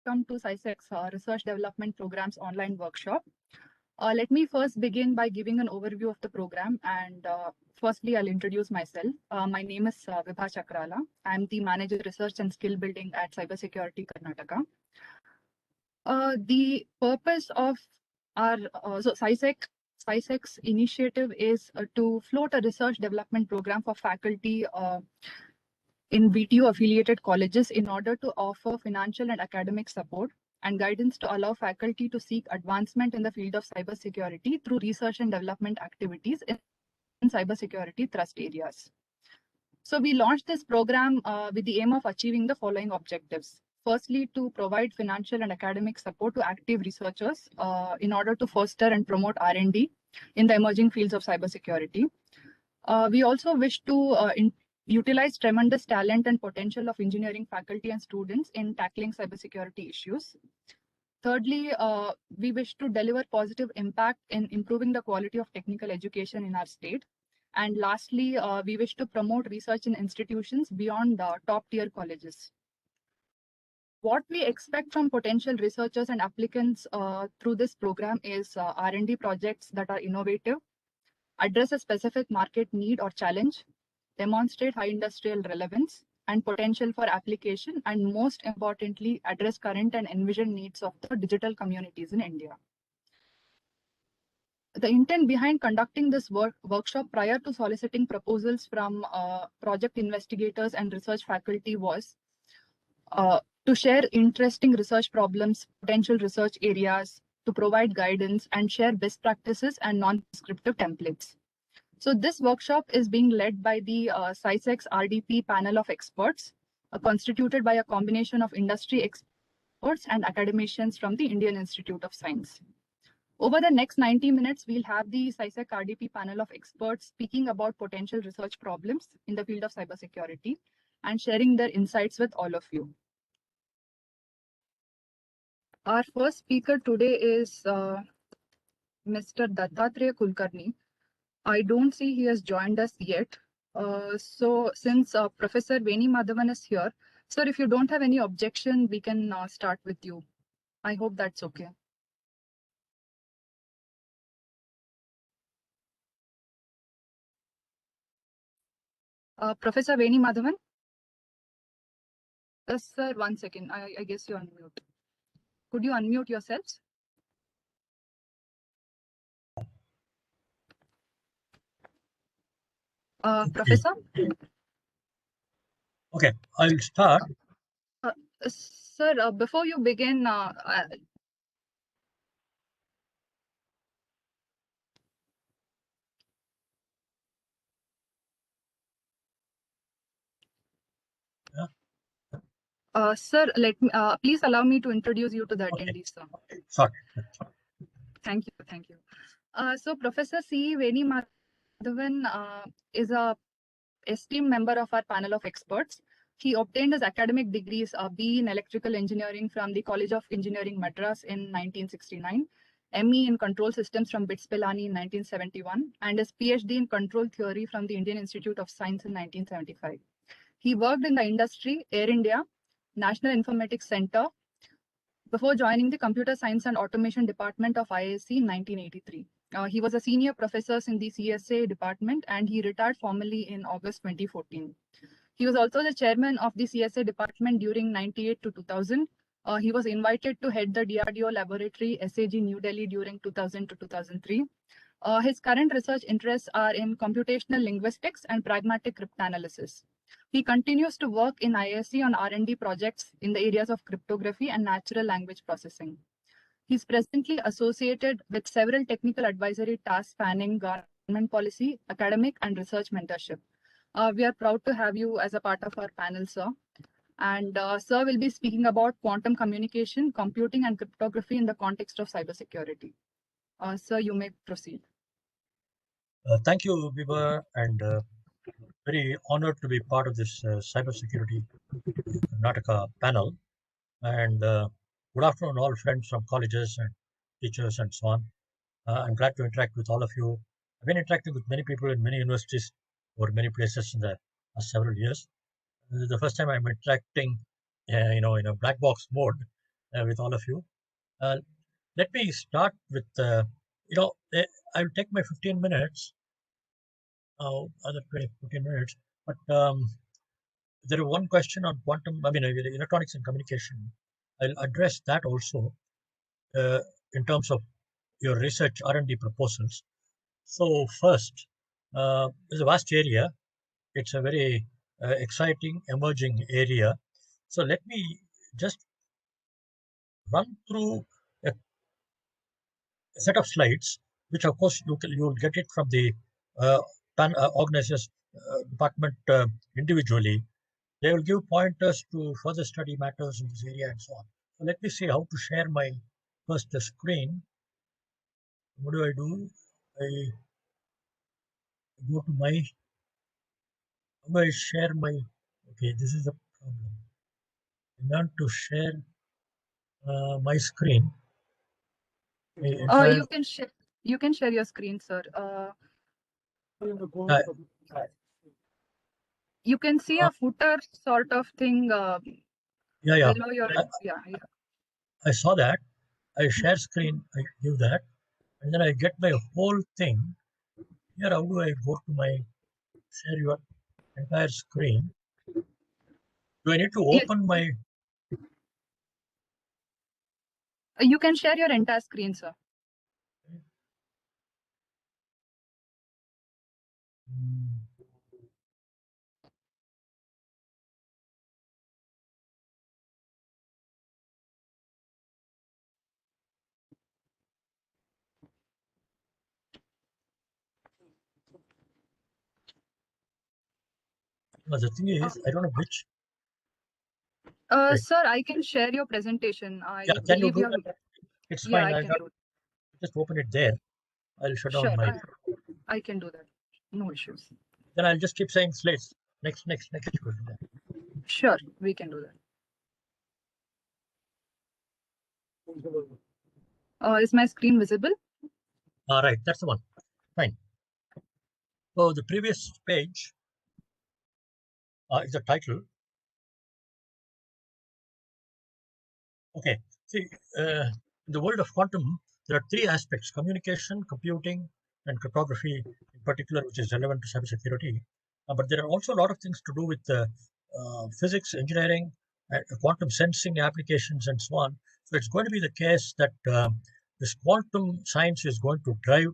welcome to CySecK's Research Development Program's online workshop. Let me first begin by giving an overview of the program, and firstly, I'll introduce myself. My name is Vibha Chakrala. I'm the Manager Research and Skill Building at Cybersecurity, Karnataka. The purpose of our CySecK's initiative is to float a research development program for faculty in VTU affiliated colleges in order to offer financial and academic support and guidance to allow faculty to seek advancement in the field of cybersecurity through research and development activities in cybersecurity thrust areas. So we launched this program with the aim of achieving the following objectives. Firstly, to provide financial and academic support to active researchers in order to foster and promote R&D in the emerging fields of cybersecurity. We also wish to utilize tremendous talent and potential of engineering faculty and students in tackling cybersecurity issues. Thirdly, we wish to deliver positive impact in improving the quality of technical education in our state. And lastly, we wish to promote research in institutions beyond top-tier colleges. What we expect from potential researchers and applicants through this program is R&D projects that are innovative, address a specific market need or challenge, demonstrate high industrial relevance and potential for application, and most importantly, address current and envisioned needs of the digital communities in India. The intent behind conducting this workshop prior to soliciting proposals from project investigators and research faculty was to share interesting research problems, potential research areas, to provide guidance and share best practices and non-prescriptive templates. So this workshop is being led by the CySecK's RDP panel of experts, constituted by a combination of industry experts and academicians from the Indian Institute of Science. Over the next 90 minutes, we'll have the CySecK RDP panel of experts speaking about potential research problems in the field of cybersecurity and sharing their insights with all of you. Our first speaker today is Mr. Dattatreya Kulkarni. I don't see he has joined us yet. So since Professor Veni Madhavan is here, sir, if you don't have any objection, we can start with you. I hope that's okay. Professor Veni Madhavan? Yes, sir, 1 second. I guess you're on mute. Could you unmute yourselves? Professor? Okay, I'll start. Sir, before you begin, sir, let me please allow me to introduce you to the attendees, sir. Okay, sorry. Thank you, thank you. So Professor C. Veni Madhavan is a esteemed member of our panel of experts. He obtained his academic degrees, B in Electrical Engineering from the College of Engineering Madras in 1969, ME in Control Systems from BITS Pilani in 1971, and his PhD in Control Theory from the Indian Institute of Science in 1975. He worked in the industry, Air India, National Informatics Center, before joining the Computer Science and Automation Department of IISc in 1983. He was a senior professor in the CSA department and he retired formally in August 2014. He was also the chairman of the CSA department during 98 to 2000. He was invited to head the DRDO laboratory SAG New Delhi during 2000 to 2003. His current research interests are in computational linguistics and pragmatic cryptanalysis. He continues to work in IISc on R&D projects in the areas of cryptography and natural language processing. He's presently associated with several technical advisory tasks spanning government policy, academic, and research mentorship. We are proud to have you as a part of our panel, sir. And sir will be speaking about quantum communication, computing, and cryptography in the context of cybersecurity. Sir, you may proceed. Thank you, Vibha, and very honored to be part of this cybersecurity Karnataka panel. And good afternoon, all friends from colleges and teachers and so on. I'm glad to interact with all of you. I've been interacting with many people in many universities or many places in the last several years. This is the first time I'm interacting, in a black box mode. with all of you. Let me start with, I'll take my 15 minutes, other 20, 15 minutes, but there is one question on quantum, electronics and communication. I'll address that also uh, in terms of your research R&D proposals. So first, it's a vast area. It's a very exciting, emerging area. So let me just run through a set of slides, which of course you'll get it from the uh, organizers department individually. They will give pointers to further study matters in this area and so on. So let me see how to share my first screen. What do I do? I go to my, how do I share my, okay, this is a problem. I want to share my screen. My entire, You can share your screen, sir. You can see a footer sort of thing yeah. below your I saw that. I share screen, I give that, and then I get my whole thing. Here, how do I go to my share your entire screen? Do I need to Yes, open my? you can share your entire screen, sir. The thing is, I don't know which. Sir, I can share your presentation. Yeah, I can you believe do you have. that? It's Yeah, fine. I I can got do it. just open it there. I'll shut down Sure, my. I can do that. No issues. Then I'll just keep saying slides. Next. Sure, we can do that. Is my screen visible? All right, that's the one. Fine. So the previous page is the title. Okay. See, in the world of quantum, there are three aspects: communication, computing, and cryptography, in particular, which is relevant to cybersecurity. But there are also a lot of things to do with physics, engineering, quantum sensing applications, and so on. So it's going to be the case that this quantum science is going to drive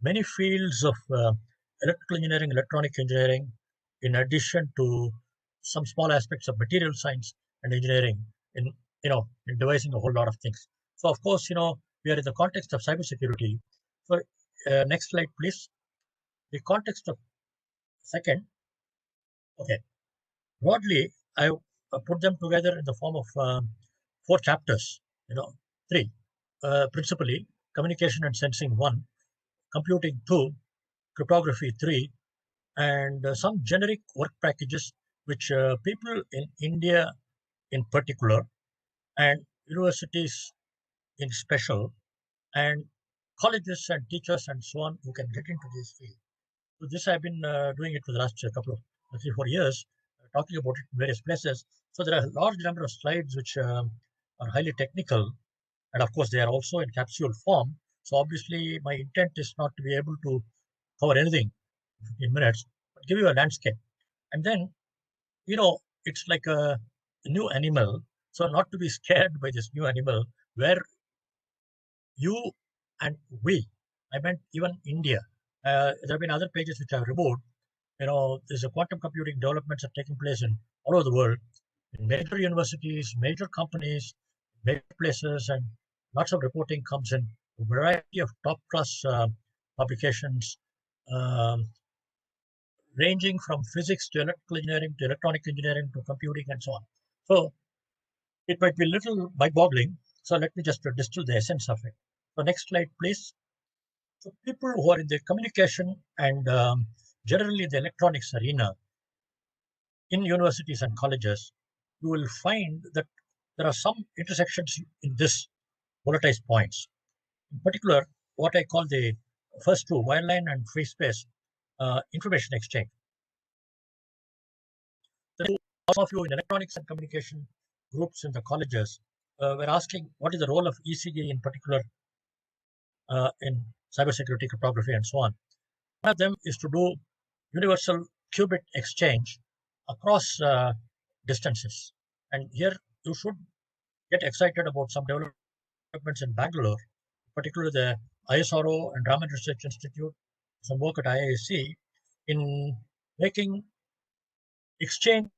many fields of electrical engineering, electronic engineering, in addition to some small aspects of material science and engineering in in devising a whole lot of things. So of course, we are in the context of cybersecurity. So next slide, please. The context of second. Okay, broadly, I put them together in the form of four chapters. Three, principally communication and sensing one, computing two, cryptography three, and some generic work packages which people in India in particular and universities in special and colleges and teachers and so on who can get into this field. So this I've been doing it for the last couple of 3 4 years, talking about it in various places. So there are a large number of slides which are highly technical, and of course they are also in capsule form. So obviously my intent is not to be able to cover anything in minutes, but give you a landscape. And then it's like a new animal. So not to be scared by this new animal, where you and we, I meant even India. There have been other pages which I've removed. There's a quantum computing developments are taking place in all over the world, in major universities, major companies, major places, and lots of reporting comes in a variety of top class publications, um, ranging from physics to electrical engineering to electronic engineering to computing and so on. So it might be a little mind-boggling. So let me just distill the essence of it. So next slide, please. So people who are in the communication and generally the electronics arena in universities and colleges, you will find that there are some intersections in this volatile points. In particular, what I call the first two, wireline and free space information exchange. Some of you in electronics and communication groups in the colleges we're asking what is the role of ECG in particular in cybersecurity, cryptography, and so on. One of them is to do universal qubit exchange across distances. And here you should get excited about some developments in Bangalore, particularly the ISRO and Raman Research Institute, some work at IISc in making exchanging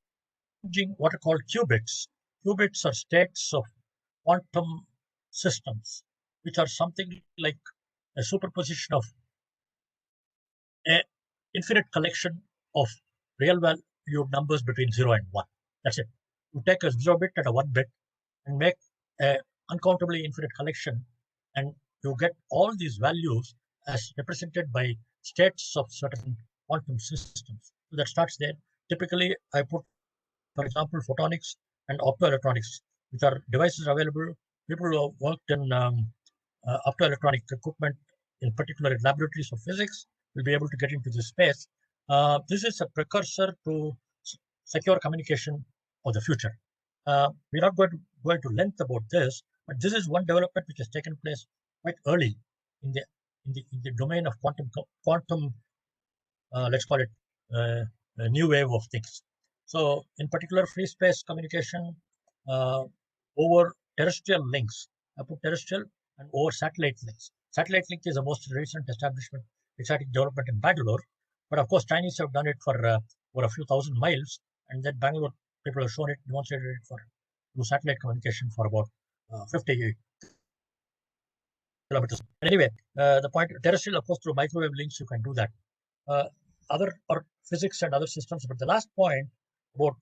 what are called qubits. Qubits are states of quantum systems, which are something like a superposition of an infinite collection of real valued numbers between 0 and 1. That's it. You take a 0 bit and a 1 bit and make an uncountably infinite collection, and you get all these values as represented by states of certain quantum systems. So that starts there. Typically, I put, for example, photonics and optoelectronics, which are devices available. People who have worked in optoelectronic equipment, in particular in laboratories of physics, will be able to get into this space. This is a precursor to secure communication of the future. We're not going to go into length about this, but this is one development which has taken place quite early in the domain of quantum let's call it a new wave of things. So, in particular, free space communication uh, over terrestrial links. I put terrestrial and over satellite links. Satellite link is the most recent establishment, exciting development in Bangalore. But of course, Chinese have done it for a few thousand miles, and then Bangalore people have shown it, demonstrated it for through satellite communication for about 50 kilometers. Anyway, the point terrestrial, of course, through microwave links, you can do that. Uh, other or physics and other systems. But the last point about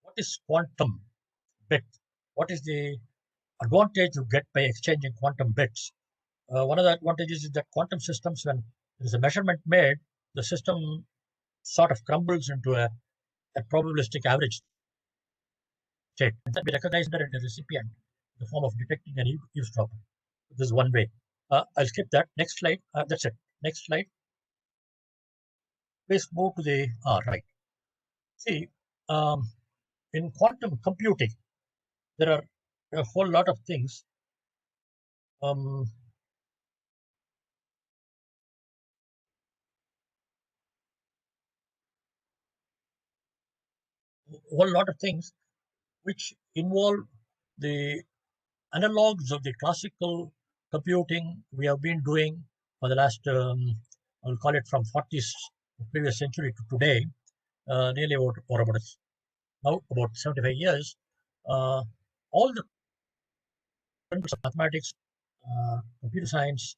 what is quantum bit, what is the advantage you get by exchanging quantum bits. One of the advantages is that quantum systems, when there is a measurement made, the system sort of crumbles into a probabilistic average state. And that be recognized by the recipient in the form of detecting an eavesdropper. This is one way. I'll skip that. Next slide. That's it. Next slide. Please move to the right. See, um, in quantum computing, there are a whole lot of things. Um, a whole lot of things which involve the analogs of the classical computing we have been doing for the last, I'll call it from 40s previous century to today, nearly about now about 75 years. All the mathematics, computer science,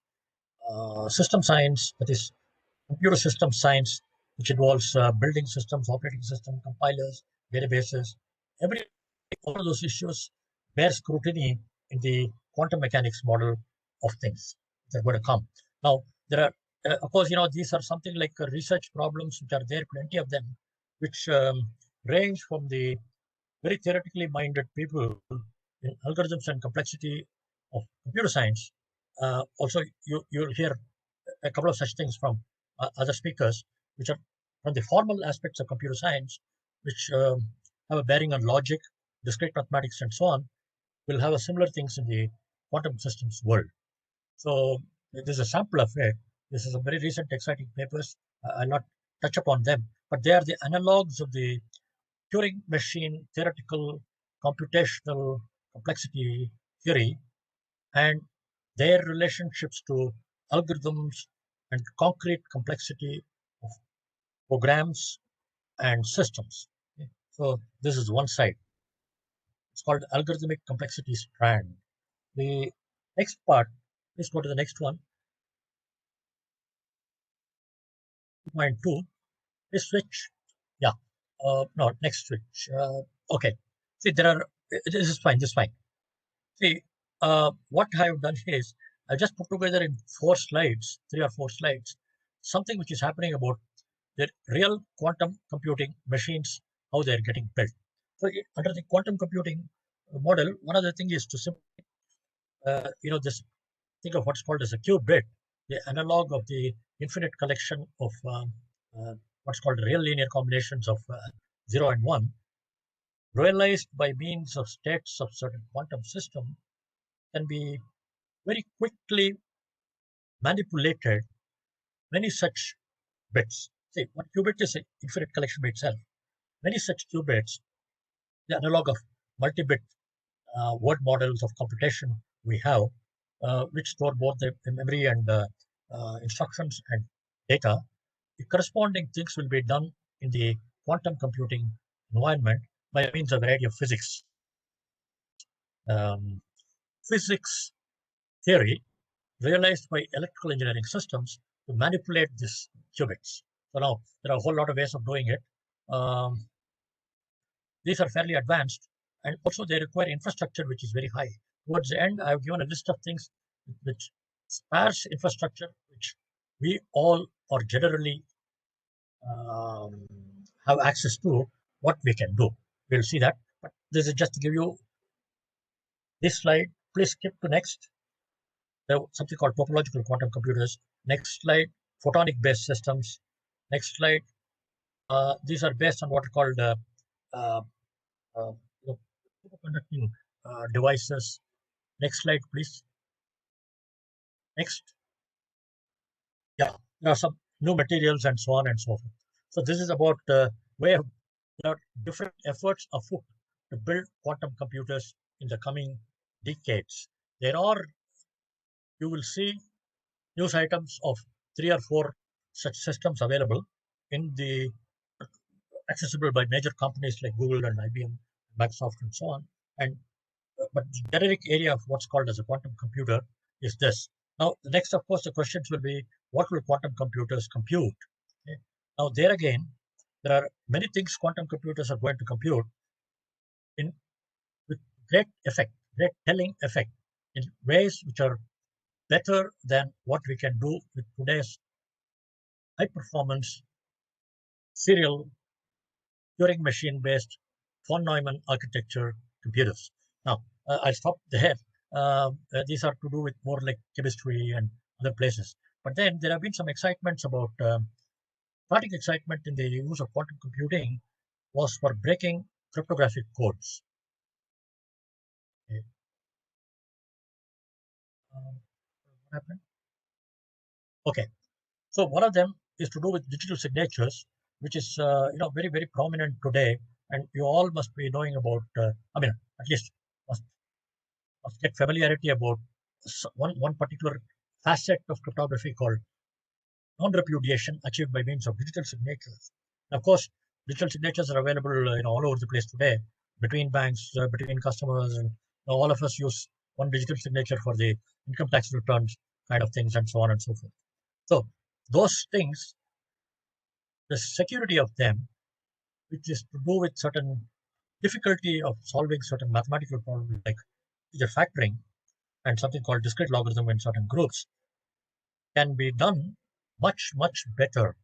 system science, that is computer system science, which involves building systems, operating system, compilers, databases. All of those issues bear scrutiny in the quantum mechanics model of things that are going to come. Now, there are, of course, these are something like research problems, which are there, plenty of them, which range from the very theoretically minded people in algorithms and complexity of computer science. Also, you'll hear a couple of such things from other speakers, which are from the formal aspects of computer science, which have a bearing on logic, discrete mathematics, and so on, will have a similar things in the quantum systems world. So this is a sample of it. This is a very recent exciting papers. I'll not touch upon them, but they are the analogs of the Turing machine theoretical computational complexity theory and their relationships to algorithms and concrete complexity of programs and systems. Okay. So this is one side. It's called algorithmic complexity strand. The next part, let's go to the next one, 2.2, is switch. Yeah. No, next switch. Okay. See, there are, this is fine, this is fine. See, what I have done is I just put together in 4 slides, 3 or 4 slides, something which is happening about the real quantum computing machines, how they're getting built. So under the quantum computing model, one of the things is to simply, just think of what's called as a qubit, the analog of the infinite collection of what's called real linear combinations of 0 and 1, realized by means of states of certain quantum system. can be very quickly manipulated many such bits. See, one qubit is an infinite collection by itself. Many such qubits, the analog of multi-bit word models of computation we have, which store both the memory and instructions and data. The corresponding things will be done in the quantum computing environment by means of a variety of physics. Physics theory realized by electrical engineering systems to manipulate these qubits. So now there are a whole lot of ways of doing it. These are fairly advanced, and also they require infrastructure which is very high. Towards the end, I've given a list of things which sparse infrastructure, which we all are generally have access to, what we can do. We'll see that. But this is just to give you this slide. Please skip to next. There something called topological quantum computers. Next slide, photonic-based systems. Next slide. These are based on what are called uh, uh, superconducting devices. Next slide, please. Next. Yeah, there are some new materials and so on and so forth. So this is about where there are different efforts afoot to build quantum computers in the coming decades. There are, you will see news items of 3 or 4 such systems available in the accessible by major companies like Google and IBM, Microsoft, and so on. And but the generic area of what's called as a quantum computer is this. Now, next, of course, the questions will be, what will quantum computers compute? Okay. Now, there again, there are many things quantum computers are going to compute in with great effect, great telling effect, in ways which are better than what we can do with today's high performance serial Turing machine based von Neumann architecture computers. Now, I'll stop there. These are to do with more like chemistry and other places. But then there have been some excitements about, starting excitement in the use of quantum computing was for breaking cryptographic codes. Okay. What happened? Okay. So one of them is to do with digital signatures, which is very very prominent today, and you all must be knowing about. I mean, at least must, must get familiarity about one particular facet of cryptography called non-repudiation, achieved by means of digital signatures. And of course, digital signatures are available all over the place today, between banks, between customers, and all of us use one digital signature for the income tax returns kind of things, and so on and so forth. So those things, the security of them, which is to do with certain difficulty of solving certain mathematical problems like integer factoring and something called discrete logarithm in certain groups, can be done much, much better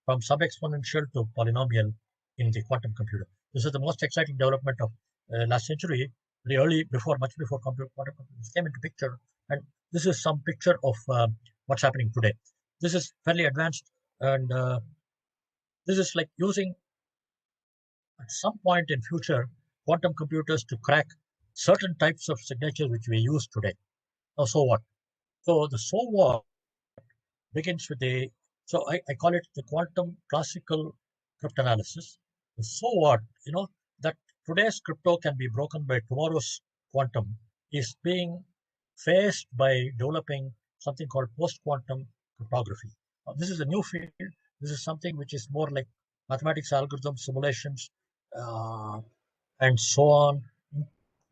from sub-exponential to polynomial in the quantum computer. This is the most exciting development of last century, very early, much before quantum computers came into picture. And this is some picture of what's happening today. This is fairly advanced, and this is like using at some point in future quantum computers to crack certain types of signatures which we use today. Now, so what? So the so what begins with I call it the quantum classical cryptanalysis. The so what, that today's crypto can be broken by tomorrow's quantum is being faced by developing something called post-quantum cryptography. This is a new field. This is something which is more like mathematics, algorithms, simulations, uh, and so on,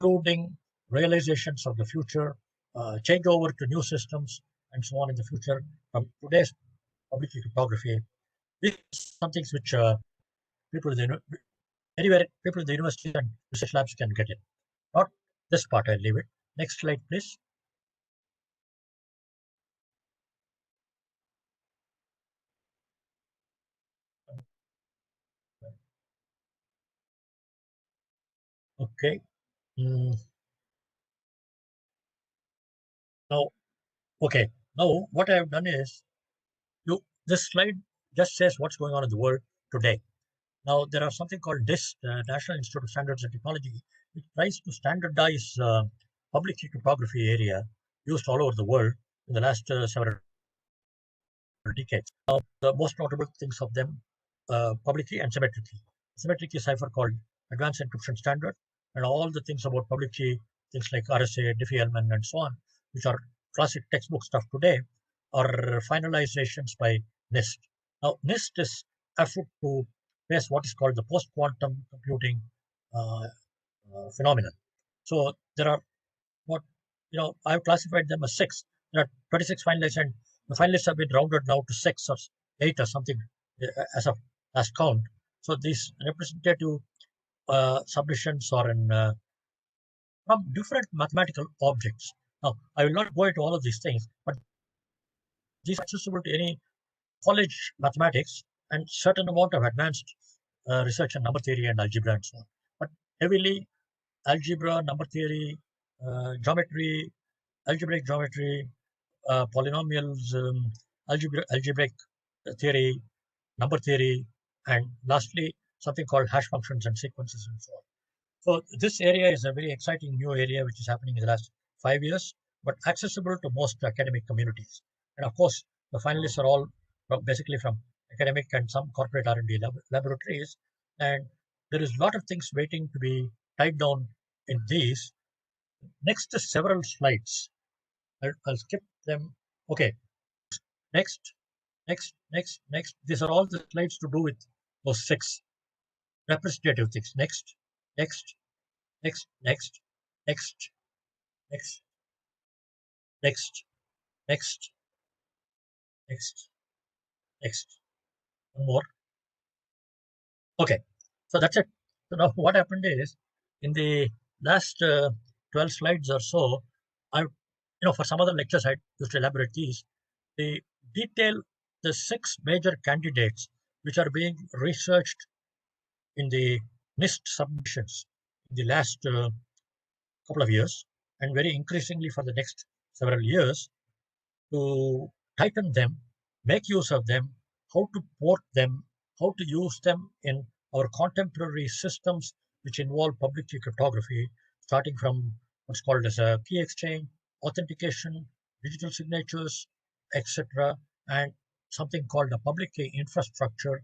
including realizations of the future, changeover to new systems, and so on in the future from today's public cryptography. These are some things which people in anywhere people in the university and research labs can get it. Not this part, I'll leave it. Next slide, please. Okay. Mm, now, okay. Now, what I have done is, this slide just says what's going on in the world today. Now, there are something called NIST, National Institute of Standards and Technology, which tries to standardize public key cryptography area used all over the world in the last several decades. The most notable things of them, public key and symmetric key. Symmetric key cipher called Advanced Encryption Standard, and all the things about public key, things like RSA, Diffie-Hellman, and so on, which are classic textbook stuff today, are finalizations by NIST. Now, NIST is effort to face what is called the post-quantum computing uh, phenomenon. So there are what I've classified them as six. There are 26 finalists, and the finalists have been rounded now to six or eight or something as of last count. So these representative submissions are from different mathematical objects. Now, I will not go into all of these things, but these are accessible to any college mathematics and certain amount of advanced research in number theory and algebra and so on. But heavily algebra, number theory, geometry, algebraic geometry, polynomials, algebraic theory, number theory, and lastly, something called hash functions and sequences and so on. So this area is a very exciting new area which is happening in the last 5 years, but accessible to most academic communities. And of course, the finalists are all basically from academic and some corporate R&D laboratories. And there is a lot of things waiting to be typed down in these. Next is several slides. I'll skip them. Okay, next, next. These are all the slides to do with those six representative things. Next, next, next, next, next, next, next, next, next, next. One more. Okay, so that's it. So now what happened is in the last 12 slides or so, for some other lectures I used to elaborate these. They detail the six major candidates which are being researched in the NIST submissions in the last couple of years, and very increasingly for the next several years, to tighten them, make use of them, how to port them, how to use them in our contemporary systems which involve public key cryptography, starting from what's called as a key exchange, authentication, digital signatures, etc., and something called a public key infrastructure,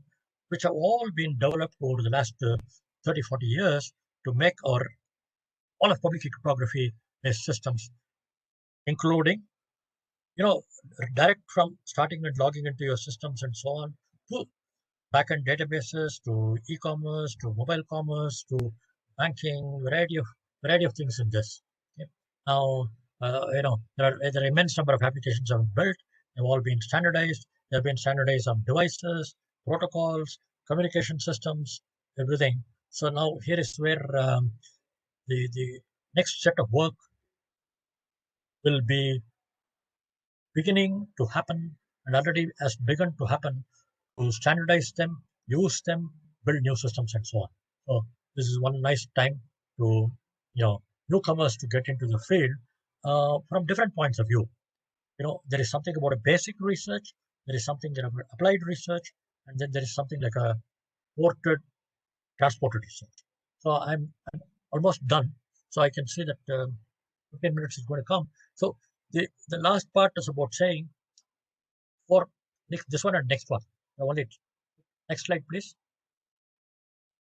which have all been developed over the last 30, 40 years to make all of public key cryptography based systems, including direct from starting and logging into your systems and so on, to backend databases, to e-commerce, to mobile commerce, to banking, variety of things in this. Okay. Now, there are immense number of applications have been built. They've all been standardized. They've been standardized on devices, protocols, communication systems, everything. So now here is where the next set of work will be beginning to happen, and already has begun to happen, to standardize them, use them, build new systems, and so on. So this is one nice time to newcomers to get into the field from different points of view. There is something about a basic research, there is something about applied research, and then there is something like a ported, transported research. So I'm almost done. So I can see that 15 minutes is going to come. So the last part is about saying for this one and next one. Only next slide, please.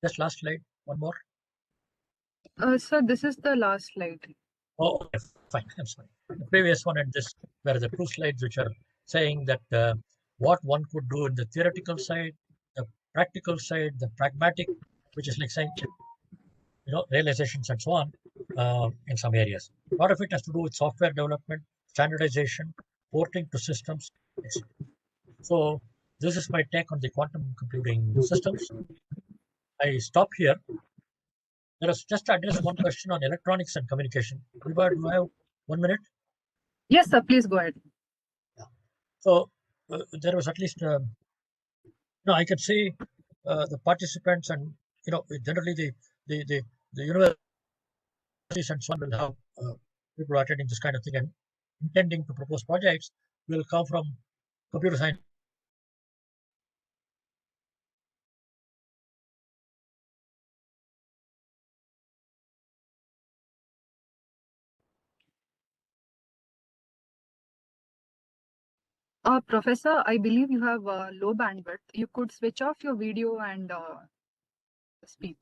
Just last slide. One more. So this is the last slide. Oh, okay, fine. I'm sorry. The previous one and this were the two slides which are saying that what one could do in the theoretical side, the practical side, the pragmatic, which is like saying realizations and so on in some areas. A lot of it has to do with software development, standardization, porting to systems, etc. So this is my take on the quantum computing systems. I stop here. Let us just address one question on electronics and communication. Vibha, do I have 1 minute? Yes, sir. Please go ahead. Yeah. So there was at least, I can see the participants and, generally the universities and so on will have people attending this kind of thing and intending to propose projects will come from computer science. Professor, I believe you have low bandwidth. You could switch off your video and speak.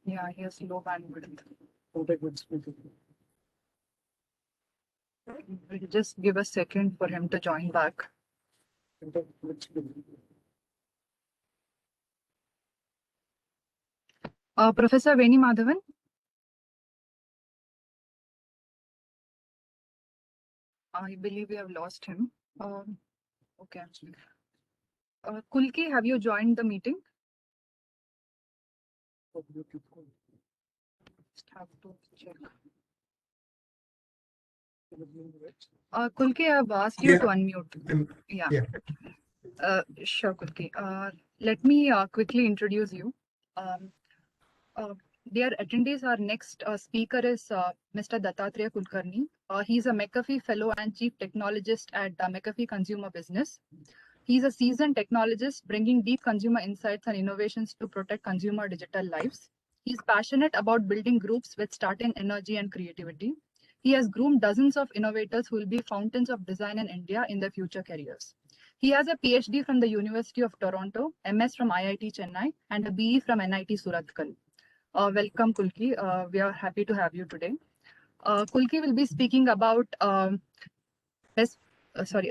Yeah, he has low bandwidth. We'll just give a second for him to join back. Professor Veni Madhavan? I believe we have lost him. Okay. Kulki, have you joined the meeting? Just have to check. Kulki, I've asked you to unmute. Yeah. Sure, Kulki. Let me quickly introduce you. Dear attendees, our next speaker is Mr. Dattatreya Kulkarni. He's a McAfee Fellow and Chief Technologist at McAfee Consumer Business. He's a seasoned technologist bringing deep consumer insights and innovations to protect consumer digital lives. He's passionate about building groups with starting energy and creativity. He has groomed dozens of innovators who will be fountains of design in India in their future careers. He has a PhD from the University of Toronto, MS from IIT Chennai, and a BE from NIT Surathkal. Welcome, Kulki. We are happy to have you today. Kulki will be speaking about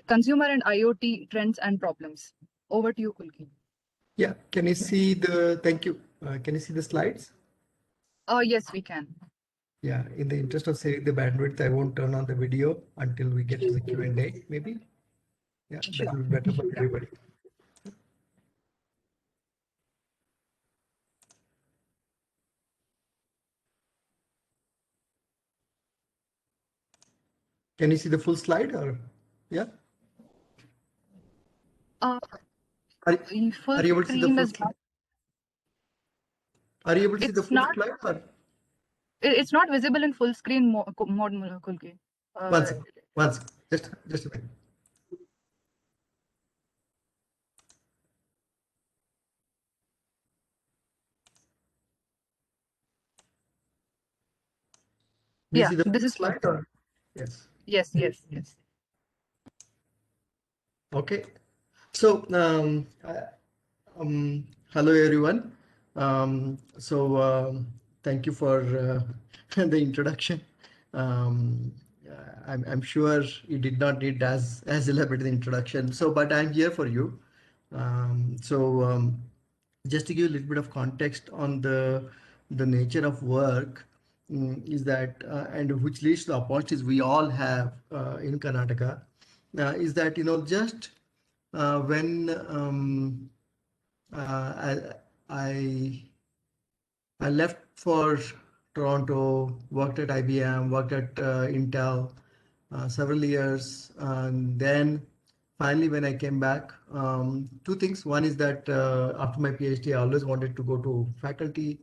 consumer and IoT trends and problems. Over to you, Kulki. Yeah, can you see the, thank you. Can you see the slides? Yes, we can. Yeah, in the interest of saving the bandwidth, I won't turn on the video until we get to the Q&A, maybe. Yeah, Sure. that will be better for everybody. Can you see the full slide or, yeah? Are you able to see the full slide? Are you able to see the full slide? Or? It's not visible in full screen mode, Kulki. One second, just a minute. Do you see the this is slide or? Yes. Yes. Okay. So, hello everyone. Thank you for the introduction. I'm sure you did not need as elaborate an introduction. So, but I'm here for you. Just to give a little bit of context on the nature of work, is that and which leads to the opportunities we all have in Karnataka, is that just when I left for Toronto, worked at IBM, worked at Intel several years, and then finally when I came back, two things. One is that after my PhD, I always wanted to go to faculty,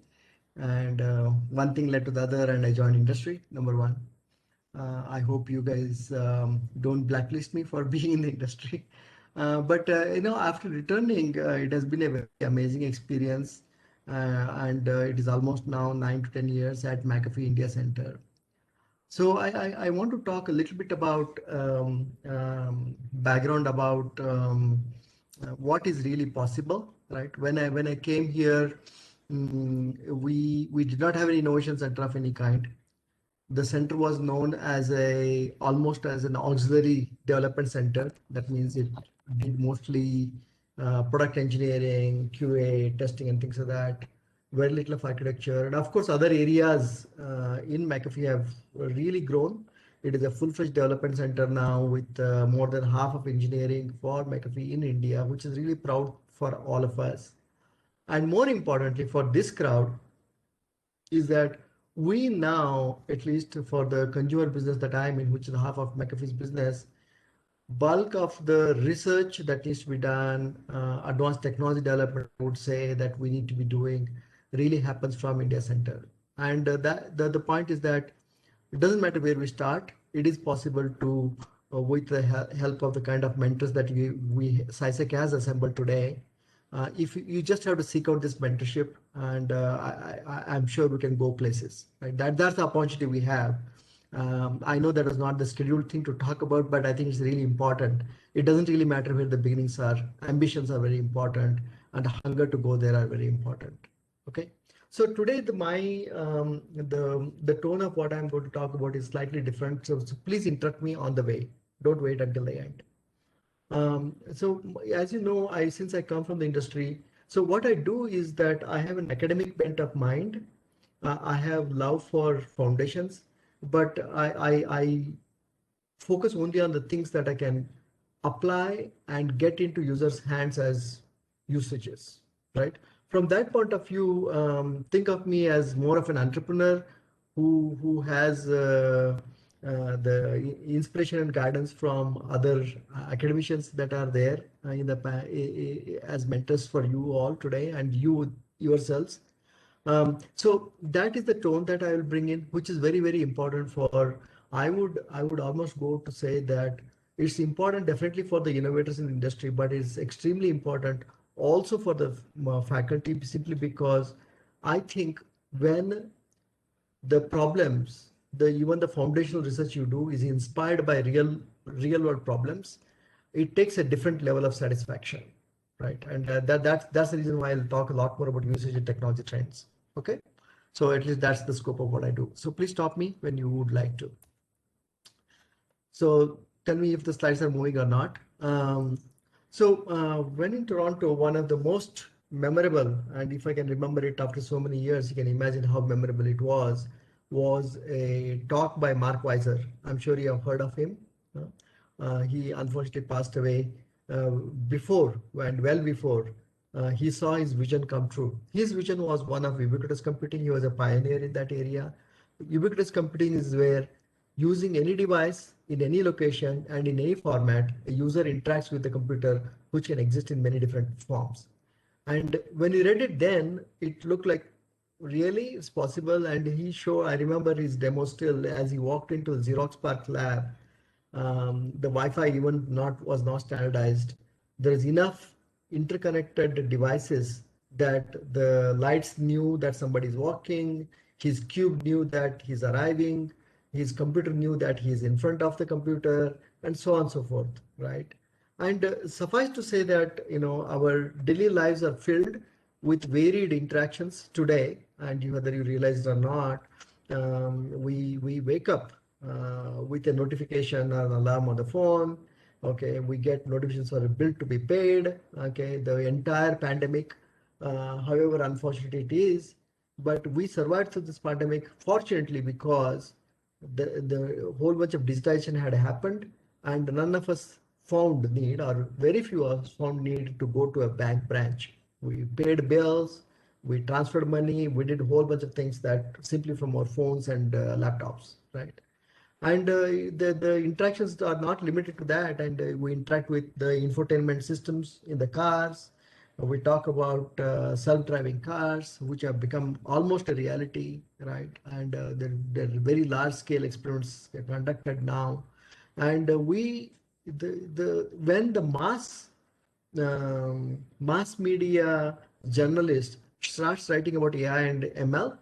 and one thing led to the other, and I joined industry. Number one. I hope you guys don't blacklist me for being in the industry. After returning, it has been a very amazing experience. And it is almost now 9 to 10 years at McAfee India Center. So I want to talk a little bit about background about what is really possible, right? When I came here, we did not have any innovation center of any kind. The center was known as almost as an auxiliary development center. That means it did mostly product engineering, QA, testing, and things like that. Very little of architecture, and of course, other areas in McAfee have really grown. It is a full-fledged development center now with more than half of engineering for McAfee in India, which is really proud for all of us. And more importantly, for this crowd, is that we now, at least for the consumer business that I'm in, which is half of McAfee's business, bulk of the research that needs to be done, advanced technology development, I would say that we need to be doing, really happens from India Center. And the point is that it doesn't matter where we start. It is possible to, with the help of the kind of mentors that we CySecK has assembled today, If you just have to seek out this mentorship, and I'm sure we can go places. Right? That's the opportunity we have. I know that was not the scheduled thing to talk about, but I think it's really important. It doesn't really matter where the beginnings are. Ambitions are very important, and the hunger to go there are very important. Okay. So today, the tone of what I'm going to talk about is slightly different. So please interrupt me on the way. Don't wait until the end. So as you know, since I come from the industry, so what I do is that I have an academic bent of mind. I have love for foundations, but I focus only on the things that I can apply and get into users' hands as usages, right? From that point of view, think of me as more of an entrepreneur who has the inspiration and guidance from other academicians that are there as mentors for you all today and you yourselves. So that is the tone that I will bring in, which is very, very important for, I would almost go to say that it's important definitely for the innovators in the industry, but it's extremely important also for the faculty, simply because I think when the problems, even the foundational research you do is inspired by real world problems, it takes a different level of satisfaction, right? And that's the reason why I'll talk a lot more about usage and technology trends. Okay, so at least that's the scope of what I do. So please stop me when you would like to. So tell me if the slides are moving or not. When in Toronto, one of the most memorable, and if I can remember it after so many years, you can imagine how memorable it was a talk by Mark Weiser. I'm sure you have heard of him. He unfortunately passed away before, and well before he saw his vision come true. His vision was one of ubiquitous computing. He was a pioneer in that area. Ubiquitous computing is where using any device in any location and in any format, a user interacts with the computer, which can exist in many different forms. And when he read it then, it looked like really it's possible. And I remember his demo still as he walked into the Xerox PARC lab. The Wi-Fi even was not standardized. There is enough interconnected devices that the lights knew that somebody's walking, his cube knew that he's arriving, his computer knew that he's in front of the computer, and so on and so forth, right? And suffice to say that our daily lives are filled with varied interactions today, and whether you realize it or not, we wake up with a notification or an alarm on the phone. Okay, we get notifications for a bill to be paid. Okay, the entire pandemic, however unfortunate it is, but we survived through this pandemic fortunately because the whole bunch of digitization had happened, and none of us found need, or very few of us found need to go to a bank branch. We paid bills, we transferred money, we did a whole bunch of things that simply from our phones and laptops, right? And the interactions are not limited to that, and we interact with the infotainment systems in the cars. We talk about self-driving cars, which have become almost a reality, right? And there are very large-scale experiments conducted now, and when the mass media journalist starts writing about AI and ML,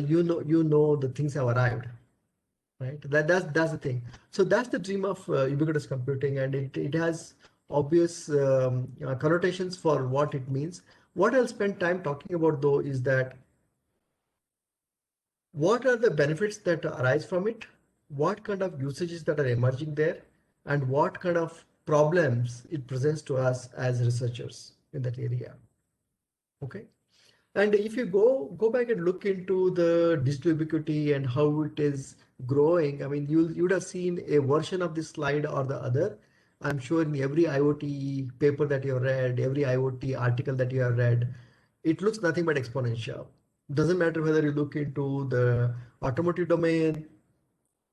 you know the things have arrived, right? That's the thing. So that's the dream of ubiquitous computing, and it has obvious connotations for what it means. What I'll spend time talking about though is that what are the benefits that arise from it, what kind of usages that are emerging there, and what kind of problems it presents to us as researchers in that area. Okay. And if you go back and look into the digital ubiquity and how it is growing, I mean, you would have seen a version of this slide or the other. I'm sure in every IoT paper that you have read, every IoT article that you have read, it looks nothing but exponential. Doesn't matter whether you look into the automotive domain,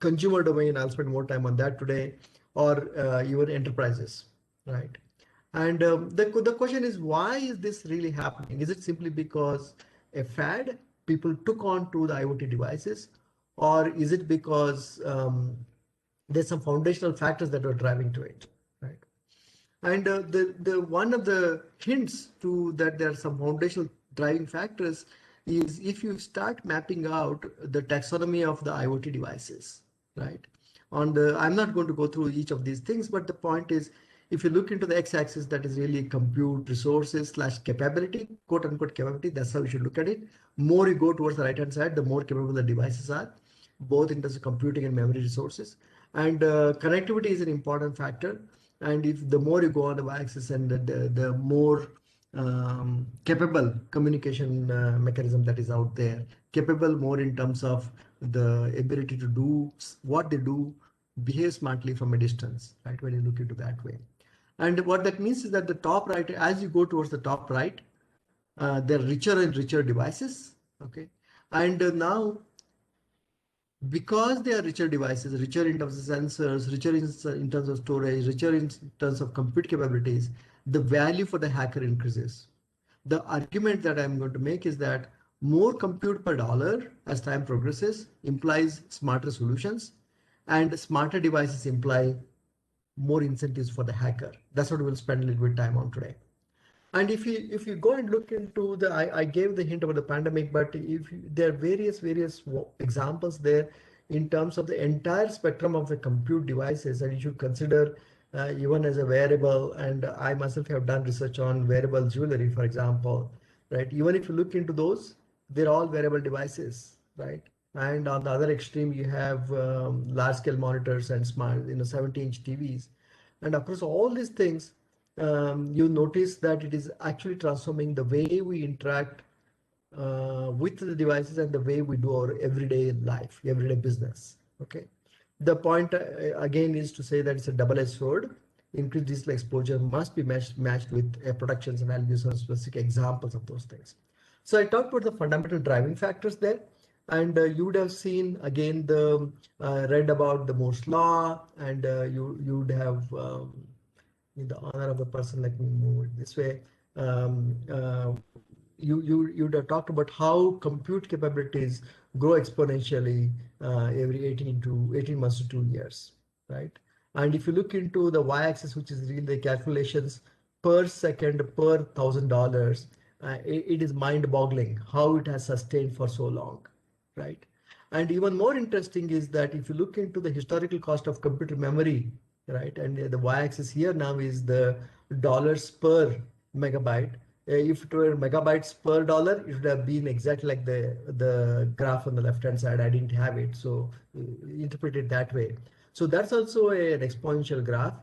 consumer domain, I'll spend more time on that today, or even enterprises, right? And the question is, why is this really happening? Is it simply because a fad, people took on to the IoT devices, or is it because there's some foundational factors that are driving to it, right? And the one of the hints to that there are some foundational driving factors is if you start mapping out the taxonomy of the IoT devices, right? On the, I'm not going to go through each of these things, but the point is, if you look into the x-axis, that is really compute resources slash capability, quote unquote capability. That's how you should look at it. More you go towards the right hand side, the more capable the devices are, both in terms of computing and memory resources. And connectivity is an important factor. And if the more you go on the y-axis, and the more capable communication mechanism that is out there, capable more in terms of the ability to do what they do, behave smartly from a distance, right? When you look into that way. And what that means is that the top right, as you go towards the top right, they're richer and richer devices. Okay. And now, because they are richer devices, richer in terms of sensors, richer in terms of storage, richer in terms of compute capabilities, the value for the hacker increases. The argument that I'm going to make is that more compute per dollar as time progresses implies smarter solutions, and smarter devices imply more incentives for the hacker. That's what we'll spend a little bit of time on today. And if you go and look into the, I gave the hint about the pandemic, but there are various examples there in terms of the entire spectrum of the compute devices that you should consider even as a wearable. And I myself have done research on wearable jewelry, for example, right? Even if you look into those, they're all wearable devices, right? And on the other extreme, you have large scale monitors and smart, 70-inch TVs. And across all these things, you notice that it is actually transforming the way we interact with the devices and the way we do our everyday life, everyday business. Okay. The point again is to say that it's a double-edged sword. Increased digital exposure must be matched with protections, and I'll give some specific examples of those things. So I talked about the fundamental driving factors there, and you would have seen again the read about the Moore's law, and you would have in the honor of the person, let me move it this way. You'd have talked about how compute capabilities grow exponentially every 18 months to 2 years, right? And if you look into the y-axis, which is really the calculations per second per $1,000, it is mind-boggling how it has sustained for so long, right? And even more interesting is that if you look into the historical cost of computer memory, right, and the y-axis here now is the dollars per megabyte. If it were megabytes per dollar, it would have been exactly like the graph on the left hand side. I didn't have it, so interpret it that way. So that's also an exponential graph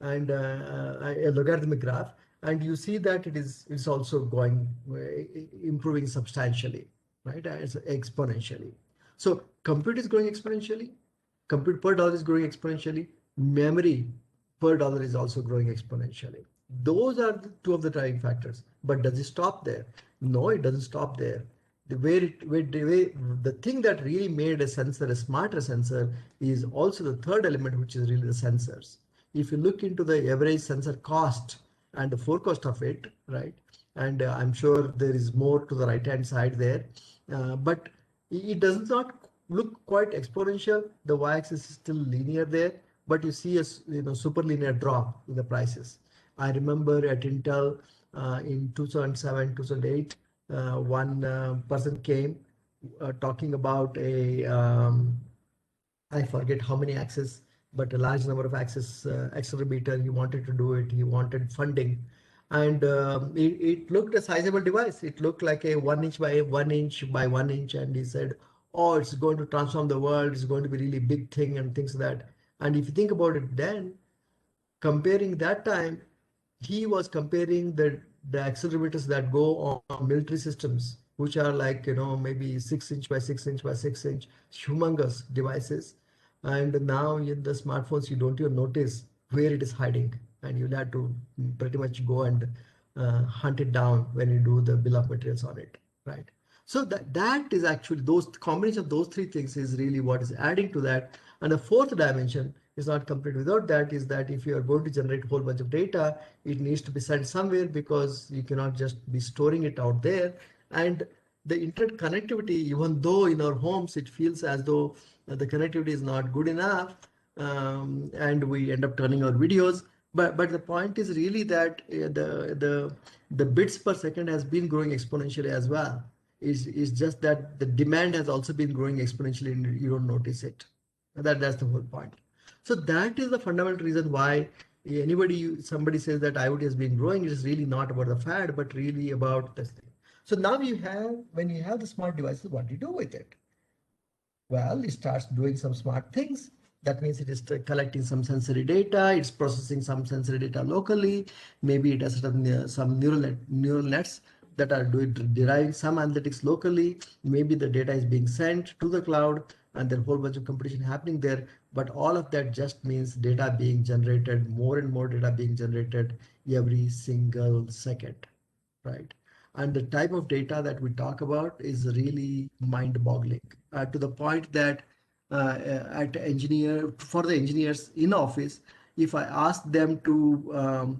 and a logarithmic graph, and you see that it's also going improving substantially, right? It's exponentially. So compute is growing exponentially, compute per dollar is growing exponentially, memory per dollar is also growing exponentially. Those are the two of the driving factors. But does it stop there? No, it doesn't stop there. The thing that really made a sensor a smarter sensor is also the third element, which is really the sensors. If you look into the average sensor cost and the forecast of it, right? And I'm sure there is more to the right hand side there, but it does not look quite exponential. The y-axis is still linear there, but you see a super linear drop in the prices. I remember at Intel in 2007, 2008, one person came talking about I forget how many axes, but a large number of axes accelerometer. He wanted to do it. He wanted funding. And it looked a sizable device. It looked like a 1 inch by 1 inch by 1 inch. And he said, oh, it's going to transform the world. It's going to be really big thing and things like that. And if you think about it then, comparing that time, he was comparing the accelerometers that go on military systems, which are like, maybe 6 inch by 6 inch by 6 inch, humongous devices. And now in the smartphones, you don't even notice where it is hiding. And you'll have to pretty much go and hunt it down when you do the bill of materials on it, right? So that is actually, those combination of those three things is really what is adding to that. And the fourth dimension is not complete without that, is that if you are going to generate a whole bunch of data, it needs to be sent somewhere, because you cannot just be storing it out there. And the internet connectivity, even though in our homes it feels as though the connectivity is not good enough, and we end up turning our videos, But the point is really that the bits per second has been growing exponentially as well. Is just that the demand has also been growing exponentially and you don't notice it. That's the whole point. So that is the fundamental reason why somebody says that IoT has been growing. It is really not about the fad, but really about this thing. So now when you have the smart devices, what do you do with it? Well, it starts doing some smart things. That means it is collecting some sensory data, it's processing some sensory data locally. Maybe it has some neural nets that are deriving some analytics locally. Maybe the data is being sent to the cloud and there are a whole bunch of computation happening there. But all of that just means data being generated, more and more data being generated every single second, right? And the type of data that we talk about is really mind-boggling to the point that for the engineers in office, if I ask them to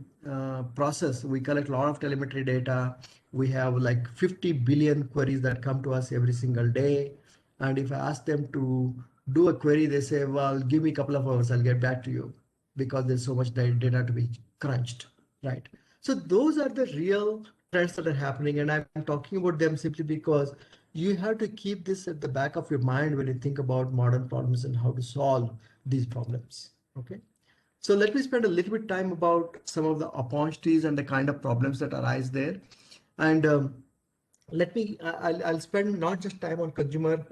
process, we collect a lot of telemetry data. We have like 50 billion queries that come to us every single day. And if I ask them to do a query, they say, well, give me a couple of hours, I'll get back to you because there's so much data to be crunched, right? So those are the real trends that are happening, and I'm talking about them simply because you have to keep this at the back of your mind when you think about modern problems and how to solve these problems. Okay, so let me spend a little bit time about some of the opportunities and the kind of problems that arise there, and I'll spend not just time on consumer.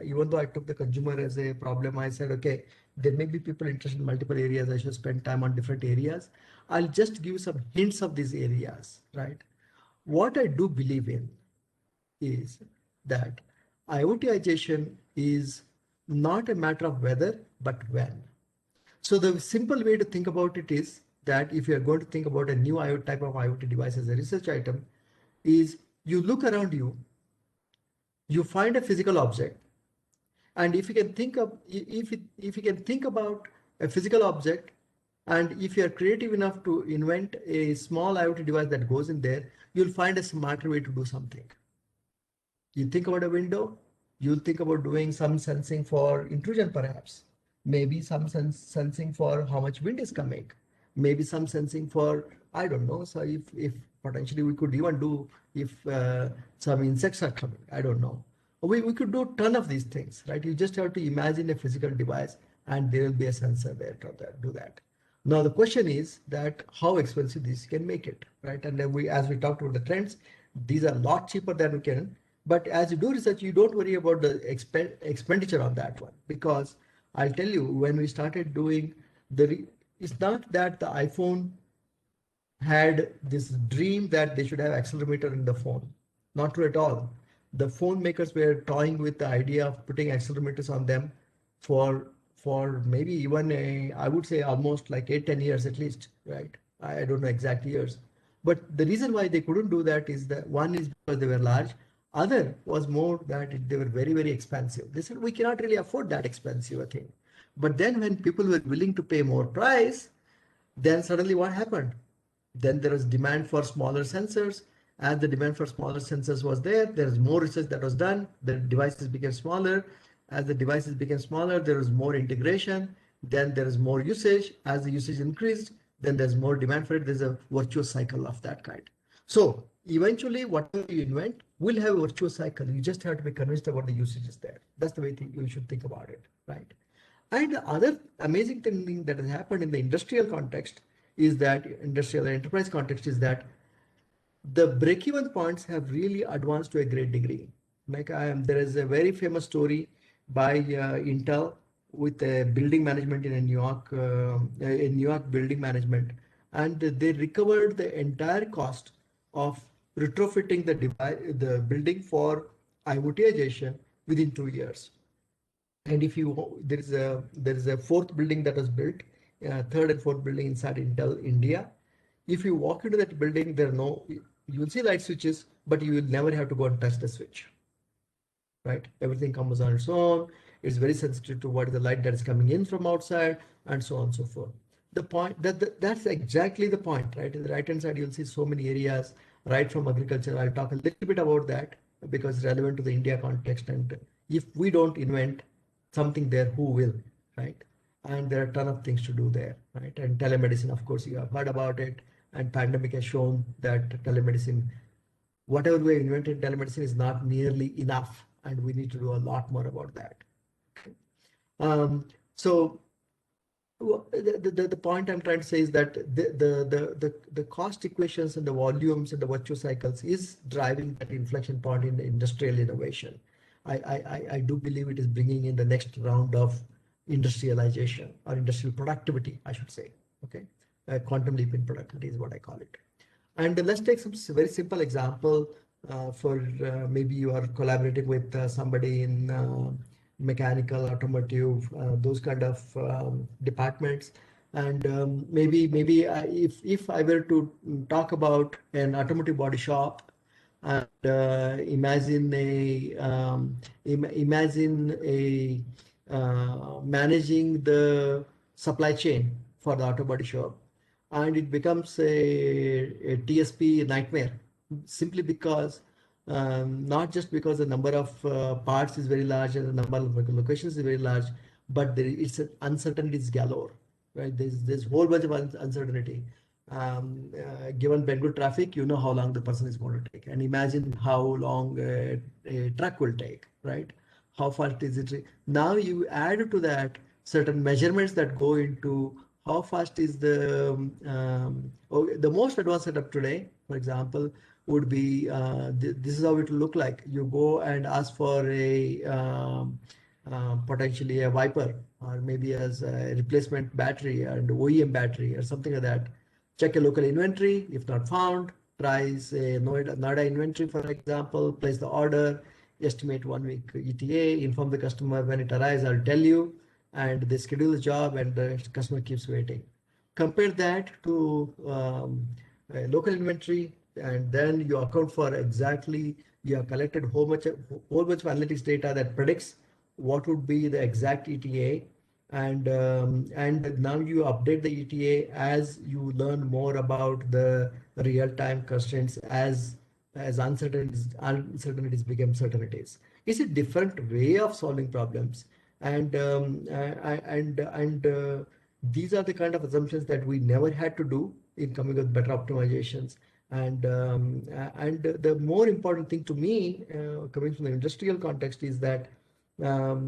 Even though I took the consumer as a problem, I said, okay, there may be people interested in multiple areas. I should spend time on different areas. I'll just give you some hints of these areas, right? What I do believe in is that IoTization is not a matter of whether, but when. So the simple way to think about it is that if you're going to think about a new type of IoT device as a research item, is you look around you, you find a physical object, and if you can think of if you can think about a physical object, and if you are creative enough to invent a small IoT device that goes in there, you'll find a smarter way to do something. You think about a window, you'll think about doing some sensing for intrusion perhaps. Maybe some sensing for how much wind is coming. Maybe some sensing for, I don't know, so if potentially we could even do if some insects are coming, I don't know. We could do a ton of these things, right? You just have to imagine a physical device and there will be a sensor there to do that. Now the question is that how expensive this can make it, right? And then as we talked about the trends, these are a lot cheaper than we can. But as you do research, you don't worry about the expenditure on that one, because I'll tell you, when we started doing it's not that the iPhone had this dream that they should have accelerometer in the phone. Not true at all. The phone makers were toying with the idea of putting accelerometers on them for maybe even I would say almost like 8-10 years at least, right? I don't know exact years. But the reason why they couldn't do that is that one is because they were large. Other was more that they were very, very expensive. They said we cannot really afford that expensive a thing. But then when people were willing to pay more price, then suddenly what happened? Then there was demand for smaller sensors. As the demand for smaller sensors was there's more research that was done. The devices became smaller. As the devices became smaller, there was more integration. Then there is more usage. As the usage increased, then there's more demand for it. There's a virtuous cycle of that kind. So eventually, whatever you invent will have a virtuous cycle. You just have to be convinced about the usage is there. That's the way you should think about it, right? And the other amazing thing that has happened in the industrial context is that industrial enterprise context is that the break-even points have really advanced to a great degree. Like there is a very famous story by Intel with building management in New York building management, and they recovered the entire cost of retrofitting the building for IoTization within 2 years. And if you there is a fourth building that was built, third and fourth building inside Intel India. If you walk into that building, you will see light switches, but you will never have to go and touch the switch, right? Everything comes on its own. It's very sensitive to what is the light that is coming in from outside, and so on and so forth. The point that's exactly the point, right? In the right hand side, you'll see so many areas, right from agriculture. I'll talk a little bit about that because it's relevant to the India context. And if we don't invent something there, who will, right? and there are a ton of things to do there, right? And telemedicine, of course, you have heard about it, and pandemic has shown that telemedicine, whatever we invented, telemedicine is not nearly enough, and we need to do a lot more about that. So the point I'm trying to say is that the cost equations and the volumes and the virtuous cycles is driving that inflection point in the industrial innovation. I do believe it is bringing in the next round of industrialization or industrial productivity, I should say. Okay, quantum leap in productivity is what I call it. And let's take some very simple example for maybe you are collaborating with somebody in mechanical, automotive, those kind of departments. And maybe if I were to talk about an automotive body shop, and imagine a managing the supply chain for the auto body shop, and it becomes a TSP nightmare, simply because not just because the number of parts is very large and the number of locations is very large, but it's an uncertainty is galore, right? There's a whole bunch of uncertainty. Given Bengal traffic, you know how long the person is going to take, and imagine how long a truck will take, right? How fast is it? Now you add to that certain measurements that go into how fast is the most advanced setup today, for example, would be this is how it will look like. You go and ask for a potentially a wiper, or maybe as a replacement battery and OEM battery or something like that. Check a local inventory. If not found, price a NOIDA inventory, for example, place the order, estimate 1 week ETA, inform the customer when it arrives, I'll tell you, and they schedule the job and the customer keeps waiting. Compare that to a local inventory, and then you account for exactly, you have collected whole bunch of analytics data that predicts what would be the exact ETA, and now you update the ETA as you learn more about the real-time constraints as uncertainties become certainties. It's a different way of solving problems, and these are the kind of assumptions that we never had to do in coming with better optimizations. And the more important thing to me, coming from the industrial context, is that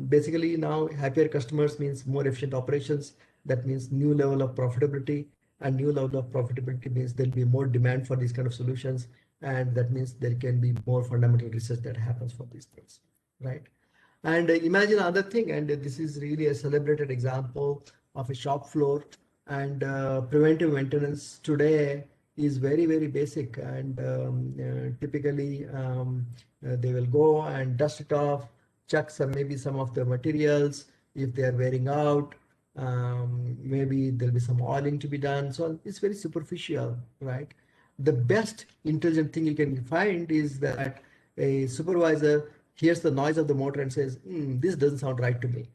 basically now happier customers means more efficient operations. That means new level of profitability, and new level of profitability means there'll be more demand for these kind of solutions, and that means there can be more fundamental research that happens for these things, right? And imagine another thing, and this is really a celebrated example of a shop floor, and preventive maintenance today is very, very basic, and typically they will go and dust it off, check maybe some of the materials if they are wearing out, maybe there'll be some oiling to be done. So it's very superficial, right? The best intelligent thing you can find is that a supervisor hears the noise of the motor and says, this doesn't sound right to me.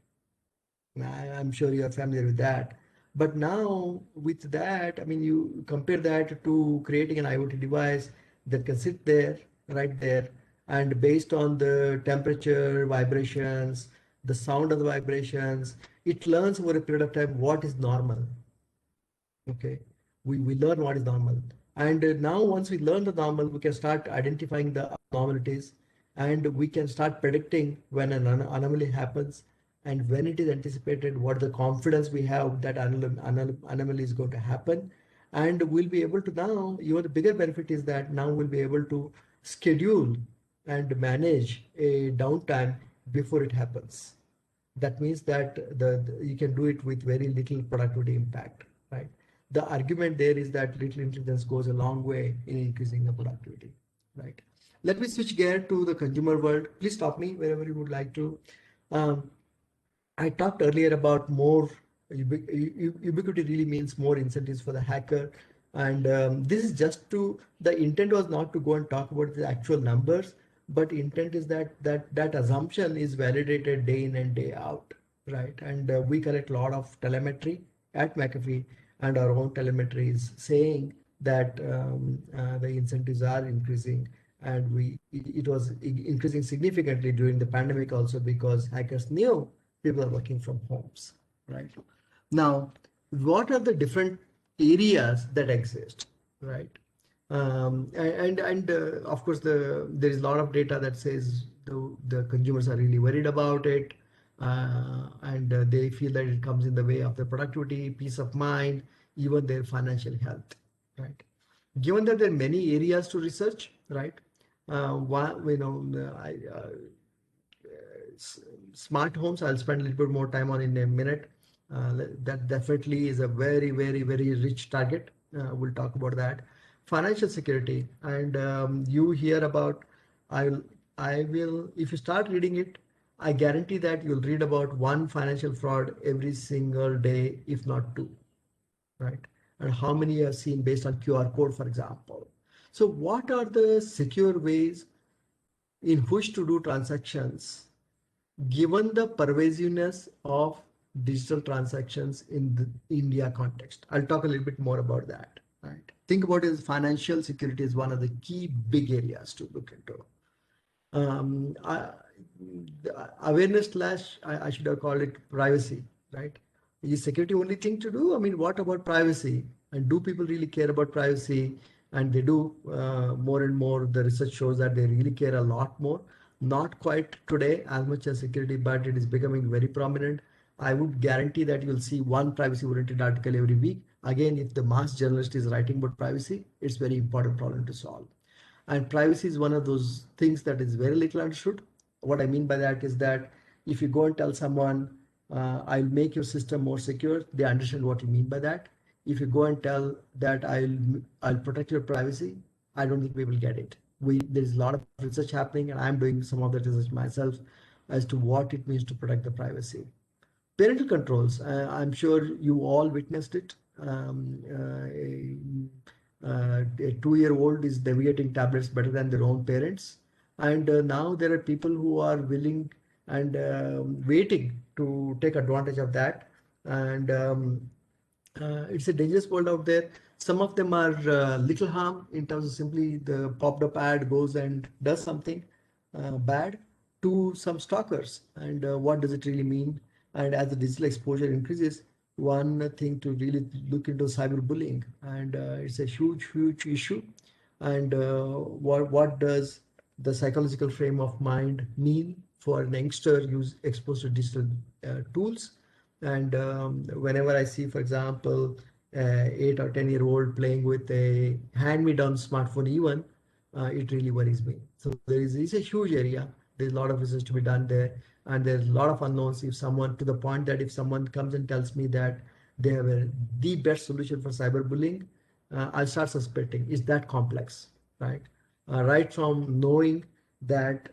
I'm sure you are familiar with that. But now with that, I mean, you compare that to creating an IoT device that can sit there, right there, and based on the temperature, vibrations, the sound of the vibrations, it learns over a period of time what is normal. Okay, we learn what is normal. And now once we learn the normal, we can start identifying the abnormalities, and we can start predicting when an anomaly happens, and when it is anticipated, what the confidence we have that anomaly is going to happen. And we'll be able to now, even the bigger benefit is that now we'll be able to schedule and manage a downtime before it happens. That means that you can do it with very little productivity impact, right? The argument there is that little intelligence goes a long way in increasing the productivity, right? Let me switch gear to the consumer world. Please stop me wherever you would like to. I talked earlier about more ubiquity really means more incentives for the hacker. And this is just the intent was not to go and talk about the actual numbers, but intent is that assumption is validated day in and day out, right? And we collect a lot of telemetry at McAfee, and our own telemetry is saying that the incentives are increasing, and it was increasing significantly during the pandemic also, because hackers knew people are working from homes, right? Now, what are the different areas that exist, right? Of course, there is a lot of data that says the consumers are really worried about it, and they feel that it comes in the way of their productivity, peace of mind, even their financial health, right? Given that there are many areas to research, right? One, smart homes, I'll spend a little bit more time on in a minute. That definitely is a very, very, very rich target. We'll talk about that. Financial security, and you hear about. I'll, I will. If you start reading it, I guarantee that you'll read about one financial fraud every single day, if not two, right? And how many you have seen based on QR code, for example. So, what are the secure ways in which to do transactions given the pervasiveness of digital transactions in the India context? I'll talk a little bit more about that. Right. Think about it as financial security is one of the key big areas to look into. Awareness slash, I should have called it privacy, right? Is security only thing to do? I mean, what about privacy? And do people really care about privacy? And they do more and more. The research shows that they really care a lot more. Not quite today as much as security, but it is becoming very prominent. I would guarantee that you'll see one privacy-oriented article every week. Again, if the mass journalist is writing about privacy, it's a very important problem to solve. And privacy is one of those things that is very little understood. What I mean by that is that if you go and tell someone, I'll make your system more secure, they understand what you mean by that. If you go and tell that I'll protect your privacy, I don't think we will get it. There's a lot of research happening, and I'm doing some of that research myself as to what it means to protect the privacy. Parental controls, I'm sure you all witnessed it. A 2-year-old is navigating tablets better than their own parents. And now there are people who are willing and waiting to take advantage of that. And it's a dangerous world out there. Some of them are little harm in terms of simply the popped up ad goes and does something bad to some stalkers. And what does it really mean? And as the digital exposure increases, one thing to really look into cyberbullying, and it's a huge, huge issue. And what does the psychological frame of mind mean for an youngster use exposed to digital tools? And whenever I see, for example, 8 or 10-year-old playing with a hand-me-down smartphone, even it really worries me. So it's a huge area. There's a lot of research to be done there, and there's a lot of unknowns. If someone, to the point that if someone comes and tells me that they have the best solution for cyberbullying, I'll start suspecting is that complex, right? Right from knowing that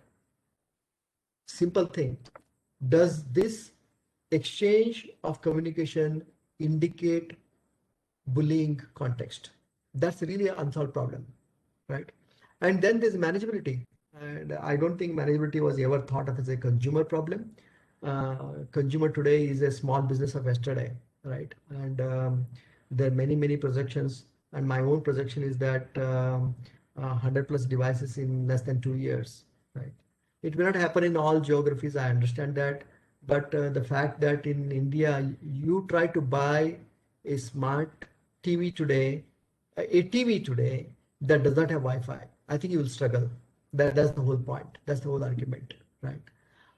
simple thing, does this exchange of communication indicate bullying context? That's really an unsolved problem, right? And then there's manageability. And I don't think manageability was ever thought of as a consumer problem. Consumer today is a small business of yesterday, right? And there are many, many projections. And my own projection is that 100 plus devices in less than 2 years, right? It may not happen in all geographies, I understand that. But the fact that in India, you try to buy a smart TV today, a TV today that does not have Wi-Fi, I think you will struggle. That's the whole point. That's the whole argument, right?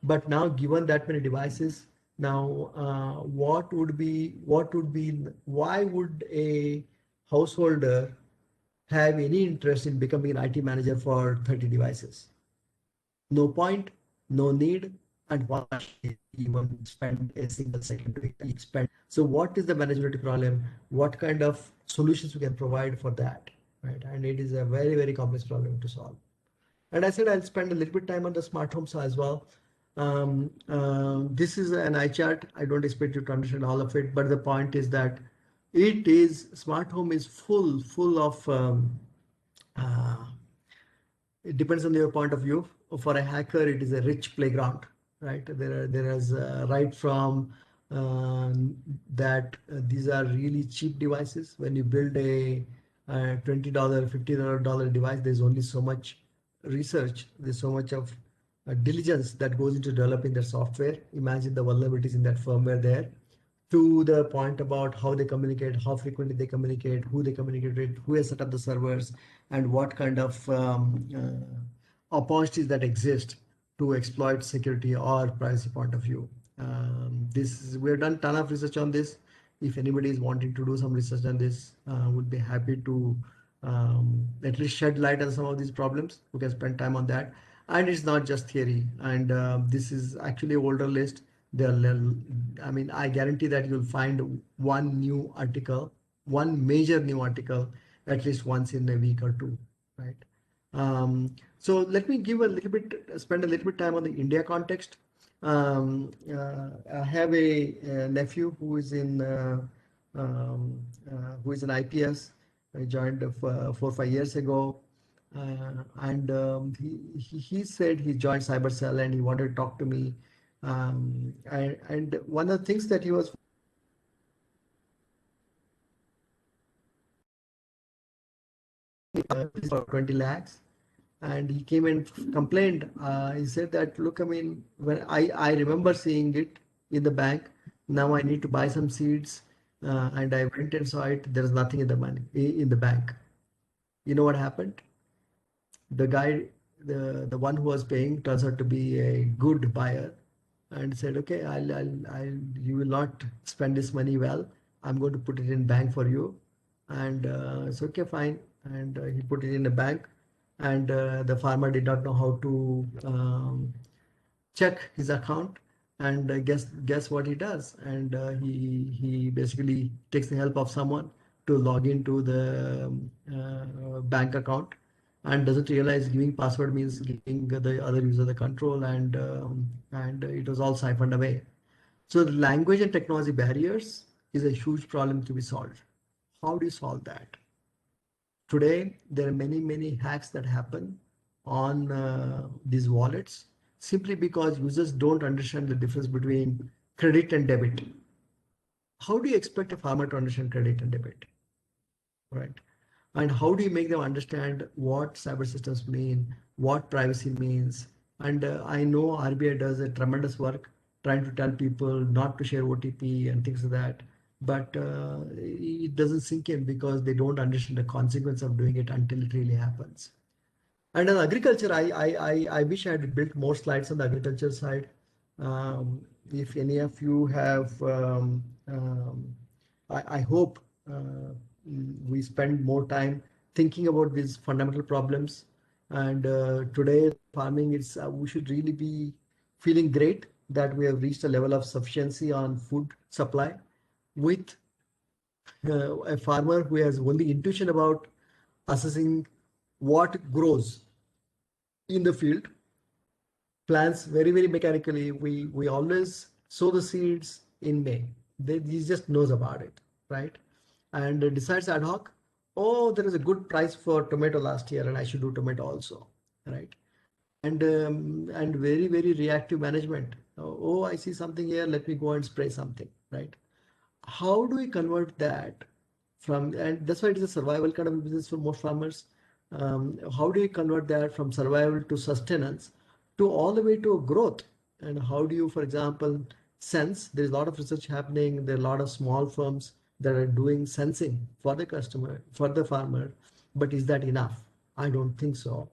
But now, given that many devices, now why would a householder have any interest in becoming an IT manager for 30 devices? No point, no need, and why even spend a single second to expand? So what is the manageability problem? What kind of solutions we can provide for that, right? And it is a very, very complex problem to solve. And I said I'll spend a little bit time on the smart homes as well. This is an eye chart. I don't expect you to understand all of it, but the point is that smart home is full of it depends on your point of view. For a hacker, it is a rich playground, right? There is right from that these are really cheap devices. When you build a $20, $50 device, there's only so much research. There's so much of diligence that goes into developing their software. Imagine the vulnerabilities in that firmware there. to the point about how they communicate, how frequently they communicate, who they communicate with, who has set up the servers, and what kind of opportunities that exist to exploit security or privacy point of view. We have done a ton of research on this. If anybody is wanting to do some research on this, would be happy to at least shed light on some of these problems. We can spend time on that. And it's not just theory. And this is actually an older list. I mean, I guarantee that you'll find one new article, one major new article, at least once in a week or two, right? So let me spend a little bit time on the India context. I have a nephew who is an IPS. I joined 4 or 5 years ago, and he said he joined CyberCell and he wanted to talk to me. And one of the things that he was for 20 lakhs, and he came and complained. He said that, look, I mean, when I remember seeing it in the bank, now I need to buy some seeds, and I went and saw it. There's nothing in the money in the bank. You know what happened? The guy, the one who was paying, turns out to be a good buyer, and said, okay, you will not spend this money well. I'm going to put it in bank for you, and it's okay, fine. And he put it in a bank, and the farmer did not know how to check his account, and guess what he does, and he basically takes the help of someone to log into the bank account, and doesn't realize giving password means giving the other user the control, and it was all siphoned away. So the language and technology barriers is a huge problem to be solved. How do you solve that? Today, there are many hacks that happen on these wallets simply because users don't understand the difference between credit and debit. How do you expect a farmer to understand credit and debit, right? And how do you make them understand what cyber systems mean, what privacy means? And I know RBI does a tremendous work trying to tell people not to share OTP and things like that, but it doesn't sink in because they don't understand the consequence of doing it until it really happens. And on agriculture, I wish I had built more slides on the agriculture side. If any of you have, I hope we spend more time thinking about these fundamental problems. And today, farming, we should really be feeling great that we have reached a level of sufficiency on food supply with a farmer who has only intuition about assessing what grows in the field, plants very mechanically. We always sow the seeds in May. He just knows about it, right? And decides ad hoc. Oh, there is a good price for tomato last year, and I should do tomato also, right? And very reactive management. Oh, I see something here. Let me go and spray something, right? How do we convert that from, and that's why it is a survival kind of business for most farmers. How do you convert that from survival to sustenance to all the way to growth? And how do you, for example, sense? There's a lot of research happening. There are a lot of small firms that are doing sensing for the customer, for the farmer. But is that enough? I don't think so.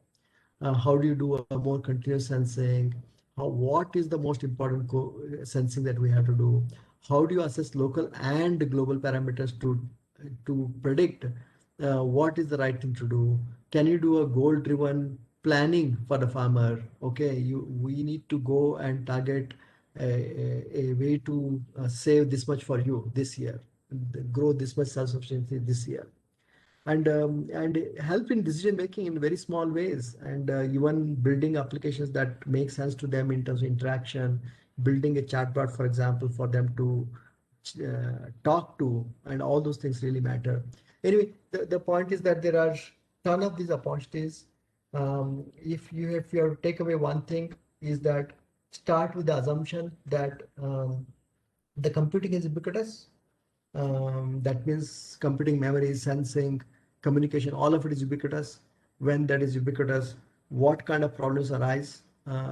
How do you do a more continuous sensing? What is the most important sensing that we have to do? How do you assess local and global parameters to predict what is the right thing to do? Can you do a goal driven planning for the farmer? Okay, we need to go and target a way to save this much for you this year, grow this much self-sufficiency this year, and help in decision making in very small ways, and even building applications that make sense to them in terms of interaction, building a chatbot, for example, for them to talk to, and all those things really matter. Anyway, the point is that there are ton of these opportunities. If you have to take away one thing, is that start with the assumption that the computing is ubiquitous. That means computing, memory, sensing, communication, all of it is ubiquitous. When that is ubiquitous, what kind of problems arise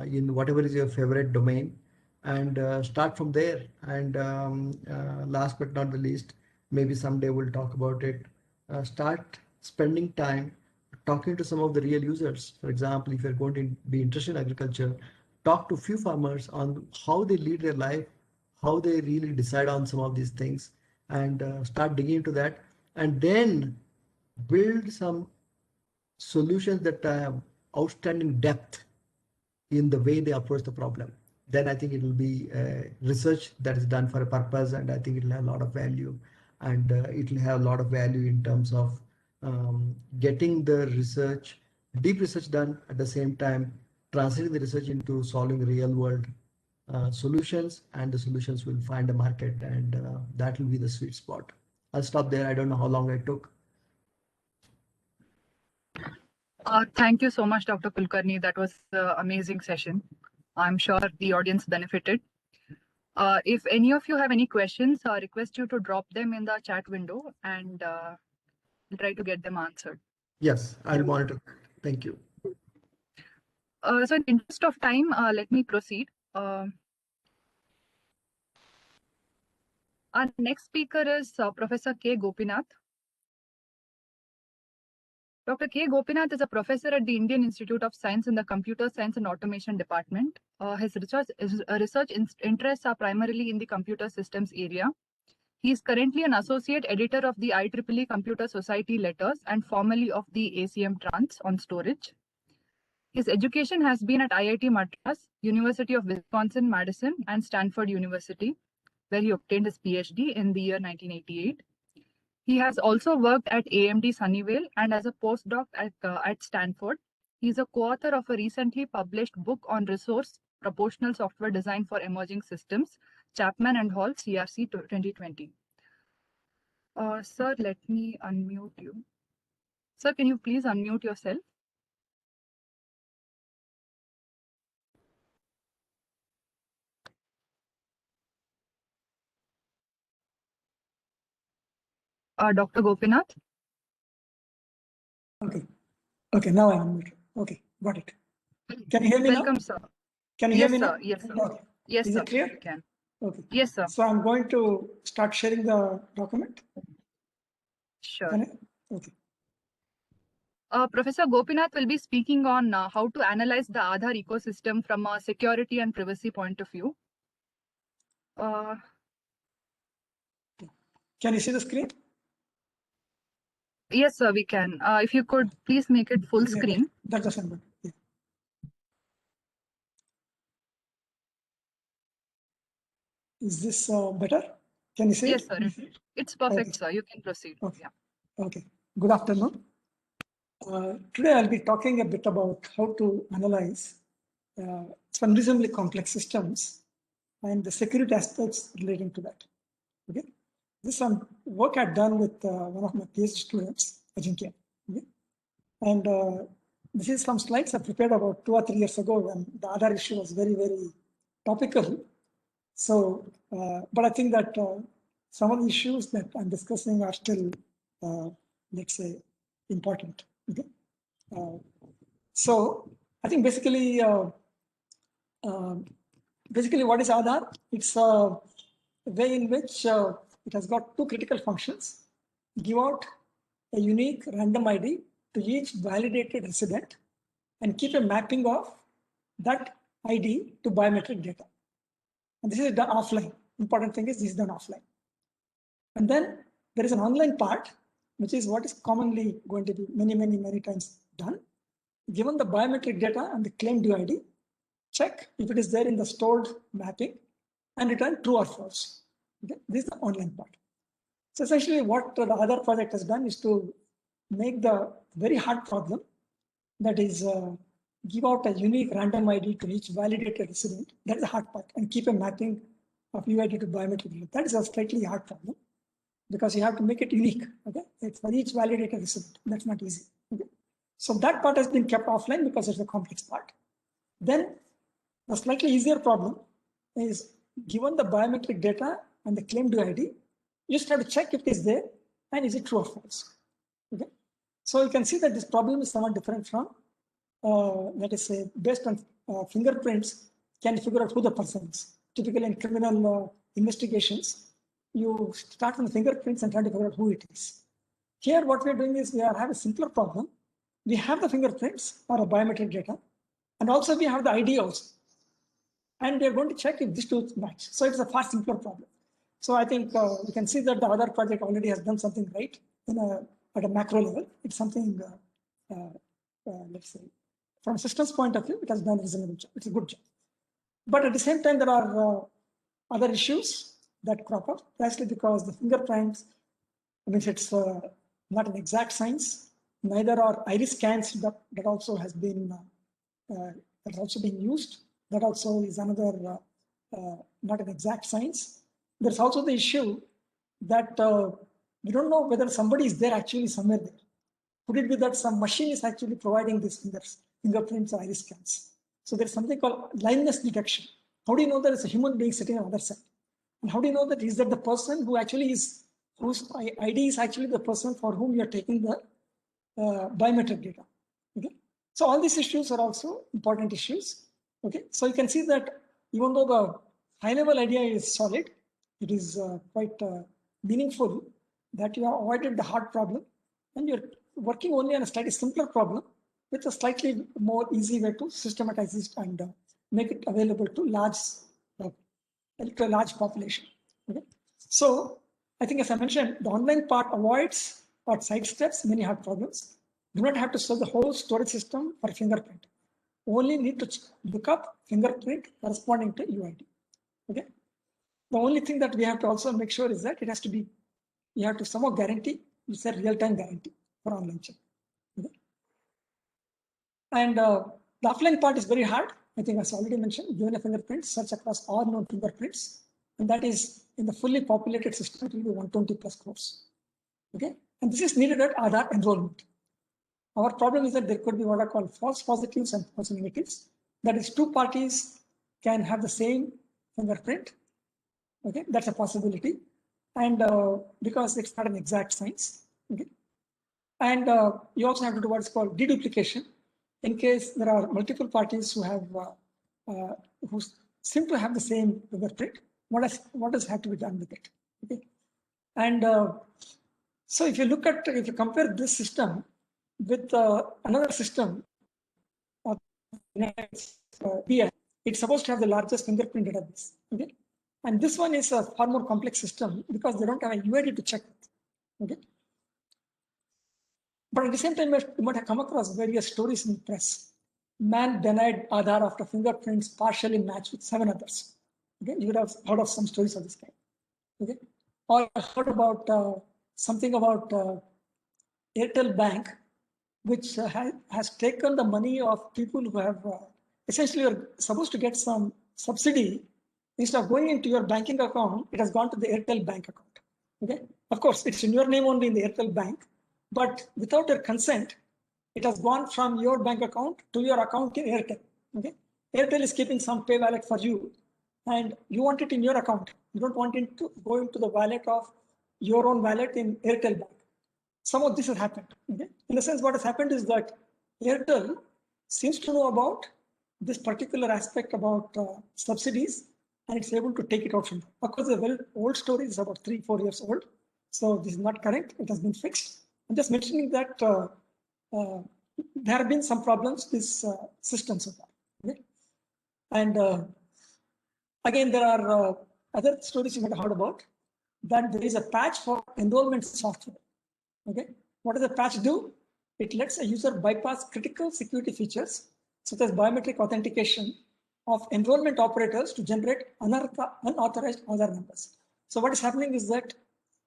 in whatever is your favorite domain? and start from there. And last but not the least, maybe someday we'll talk about it. Start spending time talking to some of the real users. For example, if you're going to be interested in agriculture, talk to few farmers on how they lead their life, how they really decide on some of these things, and start digging into that, and then build some solutions that have outstanding depth in the way they approach the problem. Then I think it will be research that is done for a purpose, and I think it will have a lot of value, and it will have a lot of value in terms of getting the research, deep research done at the same time, translating the research into solving real world solutions, and the solutions will find a market, and that will be the sweet spot. I'll stop there. I don't know how long I took. Thank you so much, Dr. Kulkarni. That was an amazing session. I'm sure the audience benefited. If any of you have any questions, I request you to drop them in the chat window, and we'll try to get them answered. Yes, I'll monitor. Thank you. So in the interest of time, let me proceed. Our next speaker is Professor K Gopinath. Dr. K Gopinath is a professor at the Indian Institute of Science in the Computer Science and Automation Department. His research interests are primarily in the computer systems area. He is currently an associate editor of the IEEE Computer Society Letters and formerly of the ACM Trans on storage. His education has been at IIT Madras, University of Wisconsin-Madison, and Stanford University, where he obtained his PhD in the year 1988. He has also worked at AMD Sunnyvale and as a postdoc at Stanford. He is a co-author of a recently published book on resource proportional software design for emerging systems, Chapman and Hall, CRC 2020. Sir, let me unmute you. Sir, can you please unmute yourself? Dr. Gopinath? Okay. Okay, now I'm unmuted. Okay, got it. Can you hear me now? Welcome, sir. Can you hear me sir. now? Yes, sir. Okay. Yes, Is sir. it clear? You can. Okay. Yes, sir. So I'm going to start sharing the document. Sure. Can I? Okay. Professor Gopinath will be speaking on how to analyze the Aadhaar ecosystem from a security and privacy point of view. Can you see the screen? Yes, sir, we can. If you could please make it full screen. That's the same. Yeah. Is this better? Can you see Yes, it? sir. It's perfect, Okay. sir. You can proceed. Okay. Yeah. Okay. Good afternoon. Today I'll be talking a bit about how to analyze some reasonably complex systems and the security aspects relating to that. Okay. This is some work I've done with one of my PhD students, Ajinkya. Okay. And this is some slides I prepared about 2 or 3 years ago when the Aadhaar issue was very, very topical. So, but I think that some of the issues that I'm discussing are still, let's say, important. Okay. So I think basically what is Aadhaar? It's a way in which it has got 2 critical functions: give out a unique random ID to each validated resident and keep a mapping of that ID to biometric data. And this is done offline. Important thing is this is done offline. And then there is an online part, which is what is commonly going to be many times done. Given the biometric data and the claimed UID, check if it is there in the stored mapping and return true or false. Okay? This is the online part. So essentially what the other project has done is to make the very hard problem, that is give out a unique random ID to each validated resident. That is the hard part, and keep a mapping of UID to biometric data. That is a slightly hard problem because you have to make it unique. Okay, it's for each validated resident. That's not easy. Okay? So that part has been kept offline because it's a complex part. Then the slightly easier problem is, given the biometric data and the claimed UID, you just have to check if it is there and is it true or false. Okay, so you can see that this problem is somewhat different from, let us say, based on fingerprints, can you figure out who the person is. typically in criminal investigations, you start from the fingerprints and try to figure out who it is. Here, what we're doing is we have a simpler problem. We have the fingerprints or a biometric data, and also we have the ID also. And we're going to check if these two match. So it's a far simpler problem. So I think we can see that the Aadhaar project already has done something right at a macro level. It's something, let's say, from a systems point of view, it has done a reasonable job. It's a good job. But at the same time, there are other issues that crop up, precisely because the fingerprints, I mean, it's not an exact science. Neither are iris scans that also has been that's also being used. That also is another not an exact science. There's also the issue that we don't know whether somebody is there actually somewhere there. Could it be that some machine is actually providing these fingerprints or iris scans? So there's something called blindness detection. How do you know that it's a human being sitting on the other side? And how do you know that is that the person who actually is, whose ID is actually the person for whom you're taking the biometric data? Okay. So all these issues are also important issues. Okay. So you can see that even though the high level idea is solid, it is quite meaningful that you have avoided the hard problem and you're working only on a slightly simpler problem with a slightly more easy way to systematize it and make it available to large population. Okay. So I think, as I mentioned, the online part avoids or sidesteps many hard problems. Do not have to solve the whole storage system for fingerprint. Only need to look up fingerprint corresponding to UID. Okay. The only thing that we have to also make sure is that it has to be, you have to somehow guarantee, it's a real-time guarantee for online check. Okay. And the offline part is very hard. I think as I already mentioned, given a fingerprint, search across all known fingerprints. And that is in the fully populated system, it will be 120 plus crores. Okay. And this is needed at Aadhaar enrollment. Our problem is that there could be what are called false positives and false negatives. That is, two parties can have the same fingerprint. Okay, that's a possibility. And because it's not an exact science. Okay. And you also have to do what's called deduplication in case there are multiple parties who have who seem to have the same fingerprint. What does have to be done with it? Okay. And so if you compare this system with another system, it's supposed to have the largest fingerprint database. Okay. And this one is a far more complex system because they don't have a UID to check it. Okay. But at the same time, you might have come across various stories in the press. Man denied Aadhaar after fingerprints partially matched with 7 others. Okay. You would have heard of some stories of this kind. Okay. Or heard about something about Airtel Bank, which has taken the money of people who have essentially are supposed to get some subsidy. Instead of going into your banking account, it has gone to the Airtel Bank account. Okay. Of course, it's in your name only in the Airtel Bank, but without your consent, it has gone from your bank account to your account in Airtel. Okay. Airtel is keeping some pay wallet for you, and you want it in your account. You don't want it to go into the wallet of your own wallet in Airtel Bank. Some of this has happened. Okay. In a sense, what has happened is that Airtel seems to know about this particular aspect about subsidies, and it's able to take it out from them. Of course, the very old story is about 3-4 years old. So this is not correct. It has been fixed. I'm just mentioning that there have been some problems with this system so far. Okay? And again, there are other stories you might have heard about, that there is a patch for enrollment software. Okay, what does the patch do? It lets a user bypass critical security features such as biometric authentication of enrollment operators to generate unauthorized Aadhaar numbers. So what is happening is that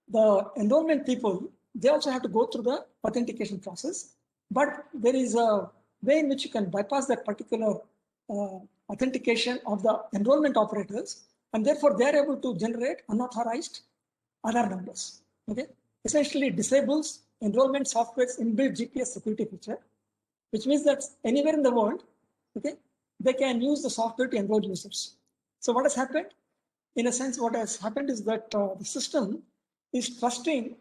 the enrollment people, they also have to go through the authentication process, but there is a way in which you can bypass that particular authentication of the enrollment operators, and therefore they are able to generate unauthorized Aadhaar numbers. Okay. Essentially disables enrollment software's inbuilt GPS security feature, which means that anywhere in the world, okay, they can use the software to enroll users. So what has happened? In a sense, what has happened is that the system is trusting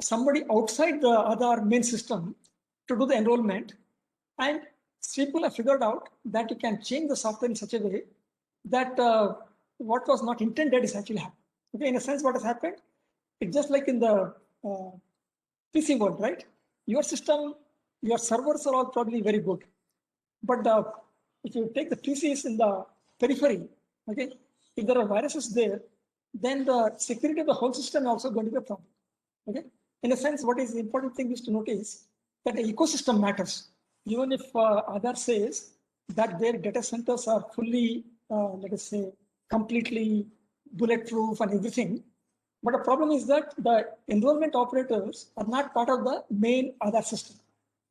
somebody outside the Aadhaar main system to do the enrollment, and people have figured out that you can change the software in such a way that what was not intended is actually happening. Okay, in a sense, what has happened? It's just like in the PC world, right? Your system, your servers are all probably very good, but if you take the PCs in the periphery, okay, if there are viruses there, then the security of the whole system is also going to be a problem. Okay, in a sense, what is the important thing is to notice that the ecosystem matters. Even if Aadhaar says that their data centers are fully, let us say, completely bulletproof and everything, but the problem is that the enrollment operators are not part of the main Aadhaar system.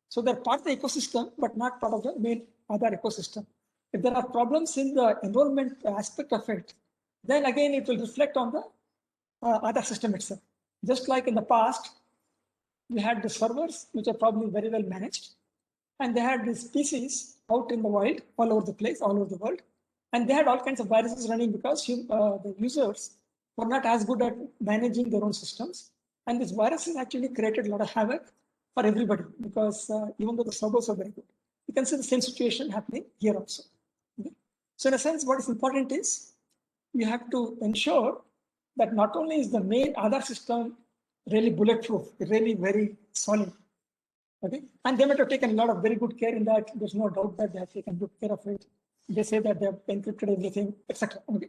So they're part of the ecosystem, but not part of the main Aadhaar ecosystem. If there are problems in the enrollment aspect of it, then again it will reflect on the Aadhaar system itself. Just like in the past, we had the servers, which are probably very well managed, and they had these PCs out in the wild, all over the place, all over the world, and they had all kinds of viruses running because the users were not as good at managing their own systems, and these viruses actually created a lot of havoc for everybody because even though the servers are very good, you can see the same situation happening here also. Okay? So in a sense, what is important is you have to ensure that not only is the main Aadhaar system really bulletproof, really very solid, okay, and they might have taken a lot of very good care in that. There's no doubt that they have taken good care of it. They say that they have encrypted everything, etc. Okay,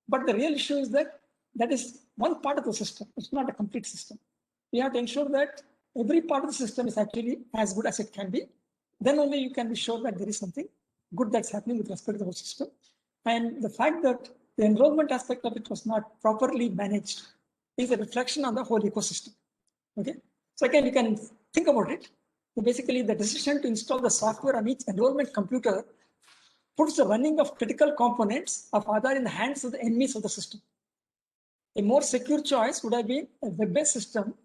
but the real issue is that that is one part of the system. It's not a complete system. You have to ensure that every part of the system is actually as good as it can be. Then only you can be sure that there is something good that's happening with respect to the whole system. And the fact that the enrollment aspect of it was not properly managed is a reflection on the whole ecosystem. Okay, so again, you can think about it. So basically, the decision to install the software on each enrollment computer puts the running of critical components of Aadhaar in the hands of the enemies of the system. A more secure choice would have been a web-based system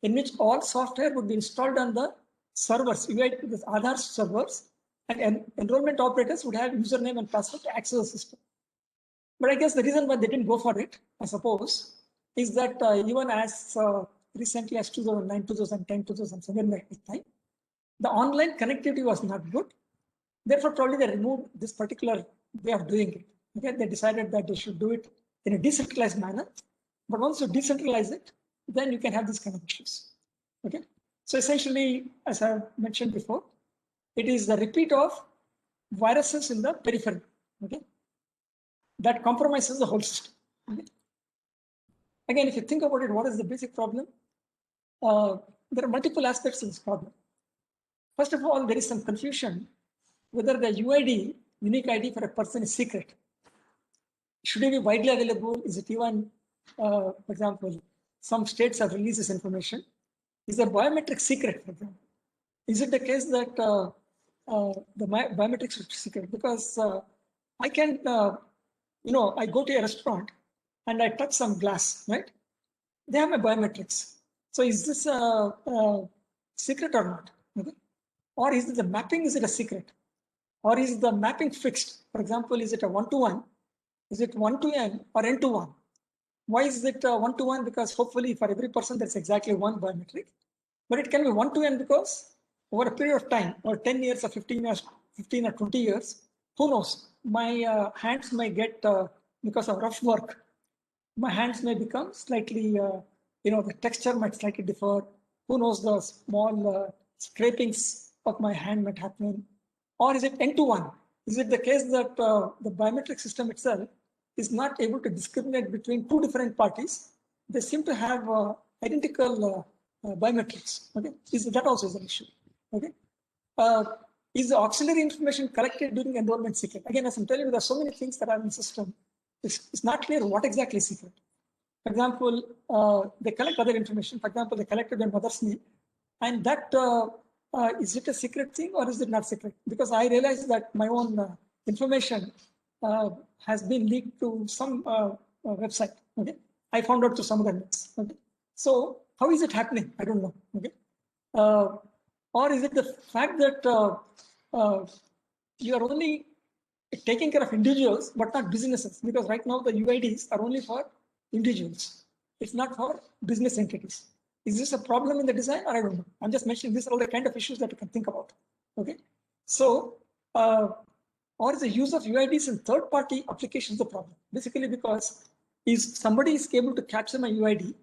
in which all software would be installed on the servers, with Aadhaar servers, and enrollment operators would have username and password to access the system. But I guess the reason why they didn't go for it, I suppose, is that even as recently as 2009, 2010, 2007, at this time, the online connectivity was not good. Therefore, probably they removed this particular way of doing it. Okay, they decided that they should do it in a decentralized manner. But once you decentralize it, then you can have these kind of issues. Okay, so essentially, as I mentioned before, it is the repeat of viruses in the periphery. Okay, that compromises the whole system. Okay? Again, if you think about it, what is the basic problem? There are multiple aspects of this problem. First of all, there is some confusion whether the UID, unique ID for a person, is secret. Should it be widely available? Is it even, for example, some states have released this information. Is the biometric secret, for example? Is it the case that the biometrics is secret? Because I can, I go to a restaurant and I touch some glass, right? They have my biometrics. So is this a secret or not? Okay. Or is the mapping, is it a secret? Or is the mapping fixed? For example, is it a 1-to-1? Is it 1-to-n or n-to-1? Why is it 1-to-1? Because hopefully for every person there's exactly one biometric. But it can be 1-to-n because over a period of time, or 10 years or 15 years, 15 or 20 years, who knows? My hands may get, because of rough work, my hands may become slightly, the texture might slightly differ. Who knows, the small scrapings of my hand might happen. Or is it n-to-1? Is it the case that the biometric system itself is not able to discriminate between two different parties? They seem to have identical biometrics. Okay, that also is an issue. Okay, is the auxiliary information collected during enrollment secret? Again, as I'm telling you, there are so many things that are in the system. It's not clear what exactly is secret. For example, they collect other information. For example, they collected their mother's name, and that is it a secret thing or is it not secret? Because I realized that my own information has been leaked to some website. Okay, I found out to some other links. Okay, so how is it happening? I don't know. Okay, or is it the fact that you are only taking care of individuals but not businesses? Because right now the UIDs are only for individuals. It's not for business entities. Is this a problem in the design, or I don't know? I'm just mentioning these are all the kind of issues that you can think about. Okay, so or is the use of UIDs in third-party applications the problem? Basically, because if somebody is able to capture my UID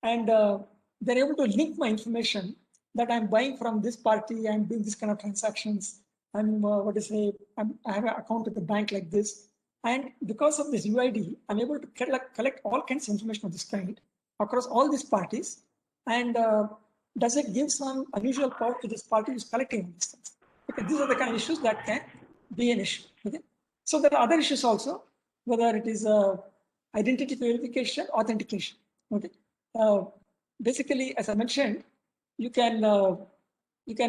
and they're able to link my information that I'm buying from this party, I'm doing this kind of transactions, I have an account at the bank like this. And because of this UID, I'm able to collect all kinds of information of this kind across all these parties. And does it give some unusual power to this party who's collecting all these things? Okay, these are the kind of issues that can be an issue. Okay, so there are other issues also, whether it is identity verification, authentication. Okay, basically, as I mentioned, you can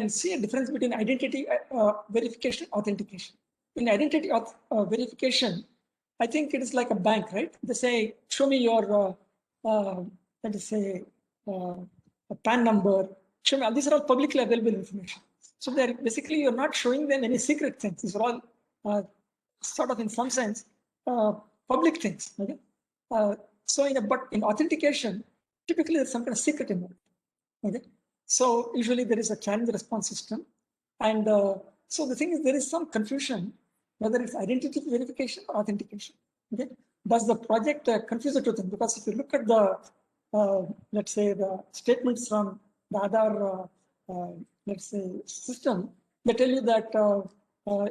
see a difference between identity verification, authentication. In identity verification, I think it is like a bank, right? They say, show me your, let us say, a PAN number. Show me. These are all publicly available information. So they're basically, you're not showing them any secret things. These are all sort of, in some sense, public things. Okay? But in authentication, typically there's some kind of secret involved. Okay? So usually there is a challenge response system. And so the thing is, there is some confusion whether it's identity verification or authentication. Okay? Does the project confuse the two things? Because if you look at the, let's say, the statements from the Aadhaar, let's say, system, they tell you that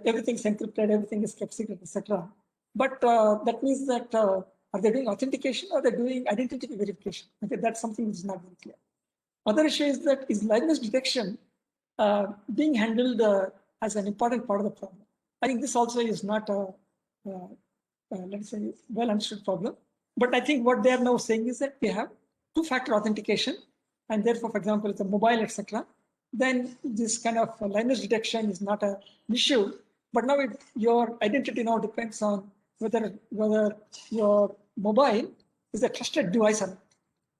everything's encrypted, everything is kept secret, etc. But that means that are they doing authentication or they're doing identity verification? Okay, that's something which is not very clear. Other issue is that is liveness detection being handled as an important part of the problem. I think this also is not a, let's say, well understood problem. But I think what they are now saying is that we have two-factor authentication, and therefore, for example, it's a mobile, etc. Then this kind of liveness detection is not an issue. But now your identity now depends on whether your mobile is a trusted device or not.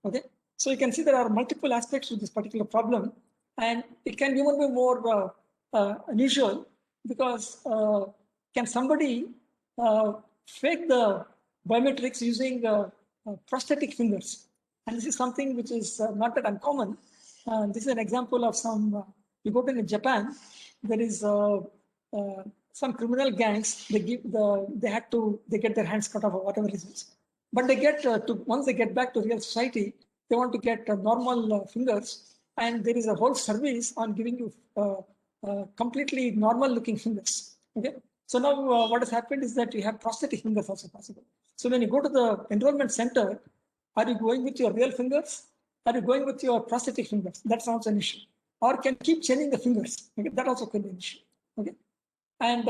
Okay. So you can see there are multiple aspects to this particular problem, and it can even be more unusual because can somebody fake the biometrics using prosthetic fingers? And this is something which is not that uncommon. This is an example of some, you go to Japan, there is some criminal gangs, they get their hands cut off or whatever reasons. But they get once they get back to real society, they want to get normal fingers, and there is a whole service on giving you completely normal looking fingers. Okay, so now what has happened is that you have prosthetic fingers also possible. So when you go to the enrollment center, are you going with your real fingers? Are you going with your prosthetic fingers? That sounds an issue. Or can keep changing the fingers. Okay? That also could be an issue. Okay, and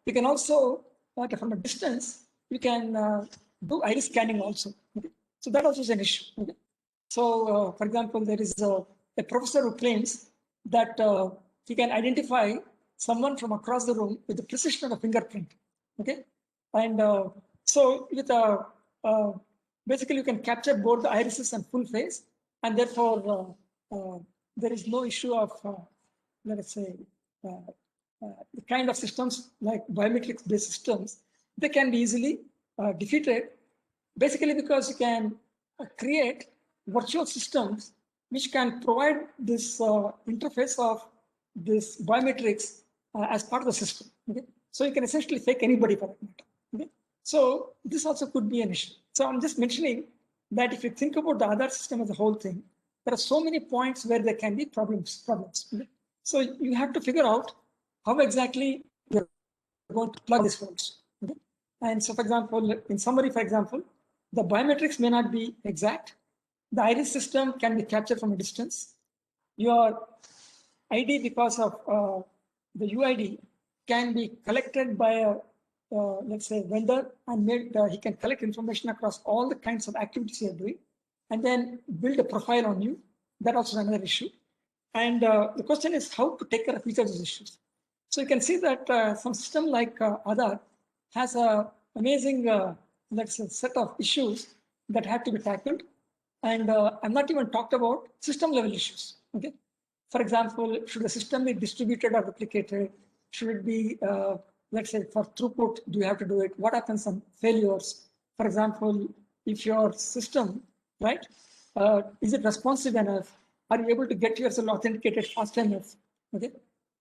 you can also from a distance you can do iris scanning also. Okay? So that also is an issue. Okay? So, for example, there is a professor who claims that he can identify someone from across the room with the precision of a fingerprint. Okay, and so with basically you can capture both the irises and full face, and therefore there is no issue of let us say the kind of systems like biometrics-based systems. They can be easily defeated, basically because you can create virtual systems which can provide this interface of this biometrics as part of the system. Okay? So you can essentially fake anybody for that matter. Okay? So this also could be an issue. So I'm just mentioning that if you think about the Aadhaar system as a whole thing, there are so many points where there can be problems. Okay? So you have to figure out how exactly you're going to plug these holes. Okay? And so, for example, in summary, for example, the biometrics may not be exact. The iris system can be captured from a distance. Your ID, because of the UID, can be collected by a, let's say, vendor, and he can collect information across all the kinds of activities you're doing, and then build a profile on you. That also is another issue. And the question is how to take care of each of these issues. So you can see that some system like Aadhaar has an amazing, let's say, set of issues that have to be tackled. And I'm not even talked about system level issues. Okay, for example, should the system be distributed or replicated? Should it be, let's say, for throughput? Do you have to do it? What happens on failures? For example, if your system, right, is it responsive enough? Are you able to get yourself authenticated fast enough? Okay,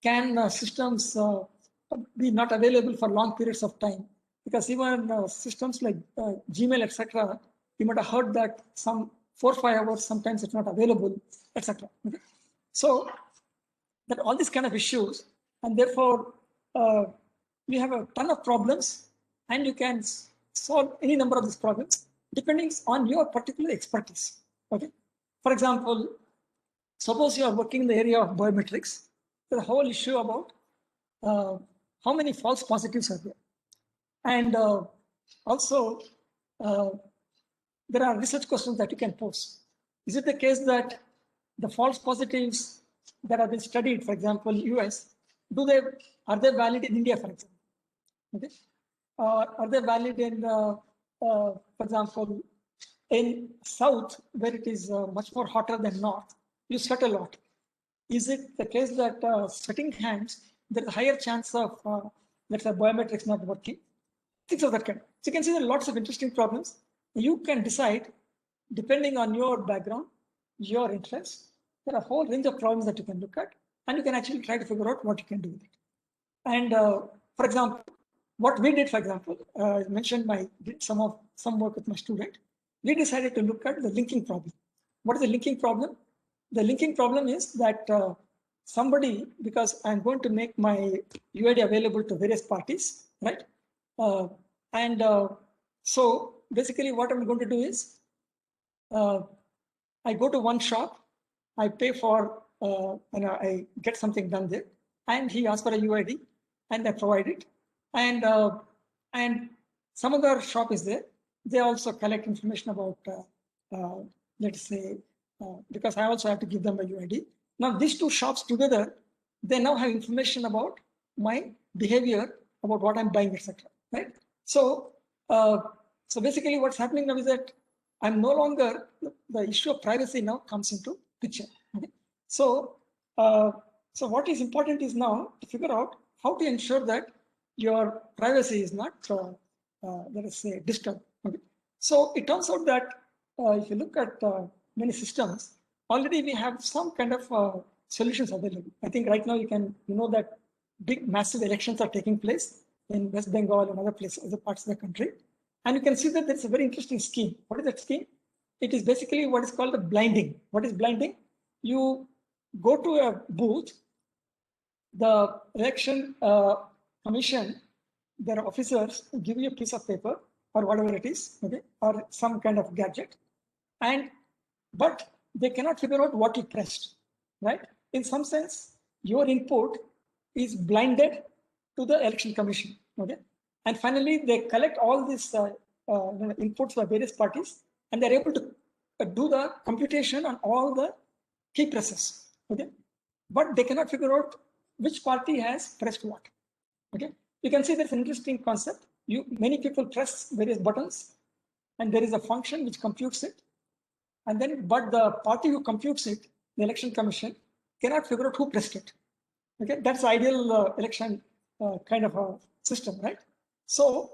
can systems be not available for long periods of time, because even systems like Gmail, etc., you might have heard that some 4 or 5 hours, sometimes it's not available, etc. Okay? So that all these kind of issues, and therefore we have a ton of problems, and you can solve any number of these problems depending on your particular expertise. Okay, for example, suppose you are working in the area of biometrics. The whole issue about how many false positives are there, and also there are research questions that you can pose. Is it the case that the false positives that have been studied, for example, US, are they valid in India, for example? Okay, are they valid in, for example, in South, where it is much more hotter than North? You sweat a lot. Is it the case that sweating hands, there's a higher chance of, let's say, biometrics not working? Things of that kind. So you can see there are lots of interesting problems. You can decide, depending on your background, your interests, there are a whole range of problems that you can look at, and you can actually try to figure out what you can do with it. And for example, what we did, for example, I mentioned did some work with my student. We decided to look at the linking problem. What is the linking problem? The linking problem is that somebody, because I'm going to make my UID available to various parties, right? So basically what I'm going to do is I go to one shop, I pay for, I get something done there, and he asks for a UID, and I provide it. And some other shop is there. They also collect information about, let's say, because I also have to give them a UID. Now these two shops together, they now have information about my behavior, about what I'm buying, etc. Right? So, so basically, what's happening now is that I'm no longer, the issue of privacy now comes into picture. Okay? So, so what is important is now to figure out how to ensure that your privacy is not, let us say, disturbed. Okay? So it turns out that if you look at many systems, already we have some kind of solutions available. I think right now you know that big massive elections are taking place in West Bengal and other places, other parts of the country. And you can see that there's a very interesting scheme. What is that scheme? It is basically what is called the blinding. What is blinding? You go to a booth, the election commission, their officers give you a piece of paper or whatever it is, okay, or some kind of gadget, but they cannot figure out what you pressed, right? In some sense, your input is blinded to the election commission, okay? And finally, they collect all these inputs by various parties, and they're able to do the computation on all the key presses, okay? But they cannot figure out which party has pressed what, okay? You can see there's an interesting concept. Many people press various buttons, and there is a function which computes it. And then, but the party who computes it, the election commission, cannot figure out who pressed it. Okay, that's the ideal election kind of a system, right? So,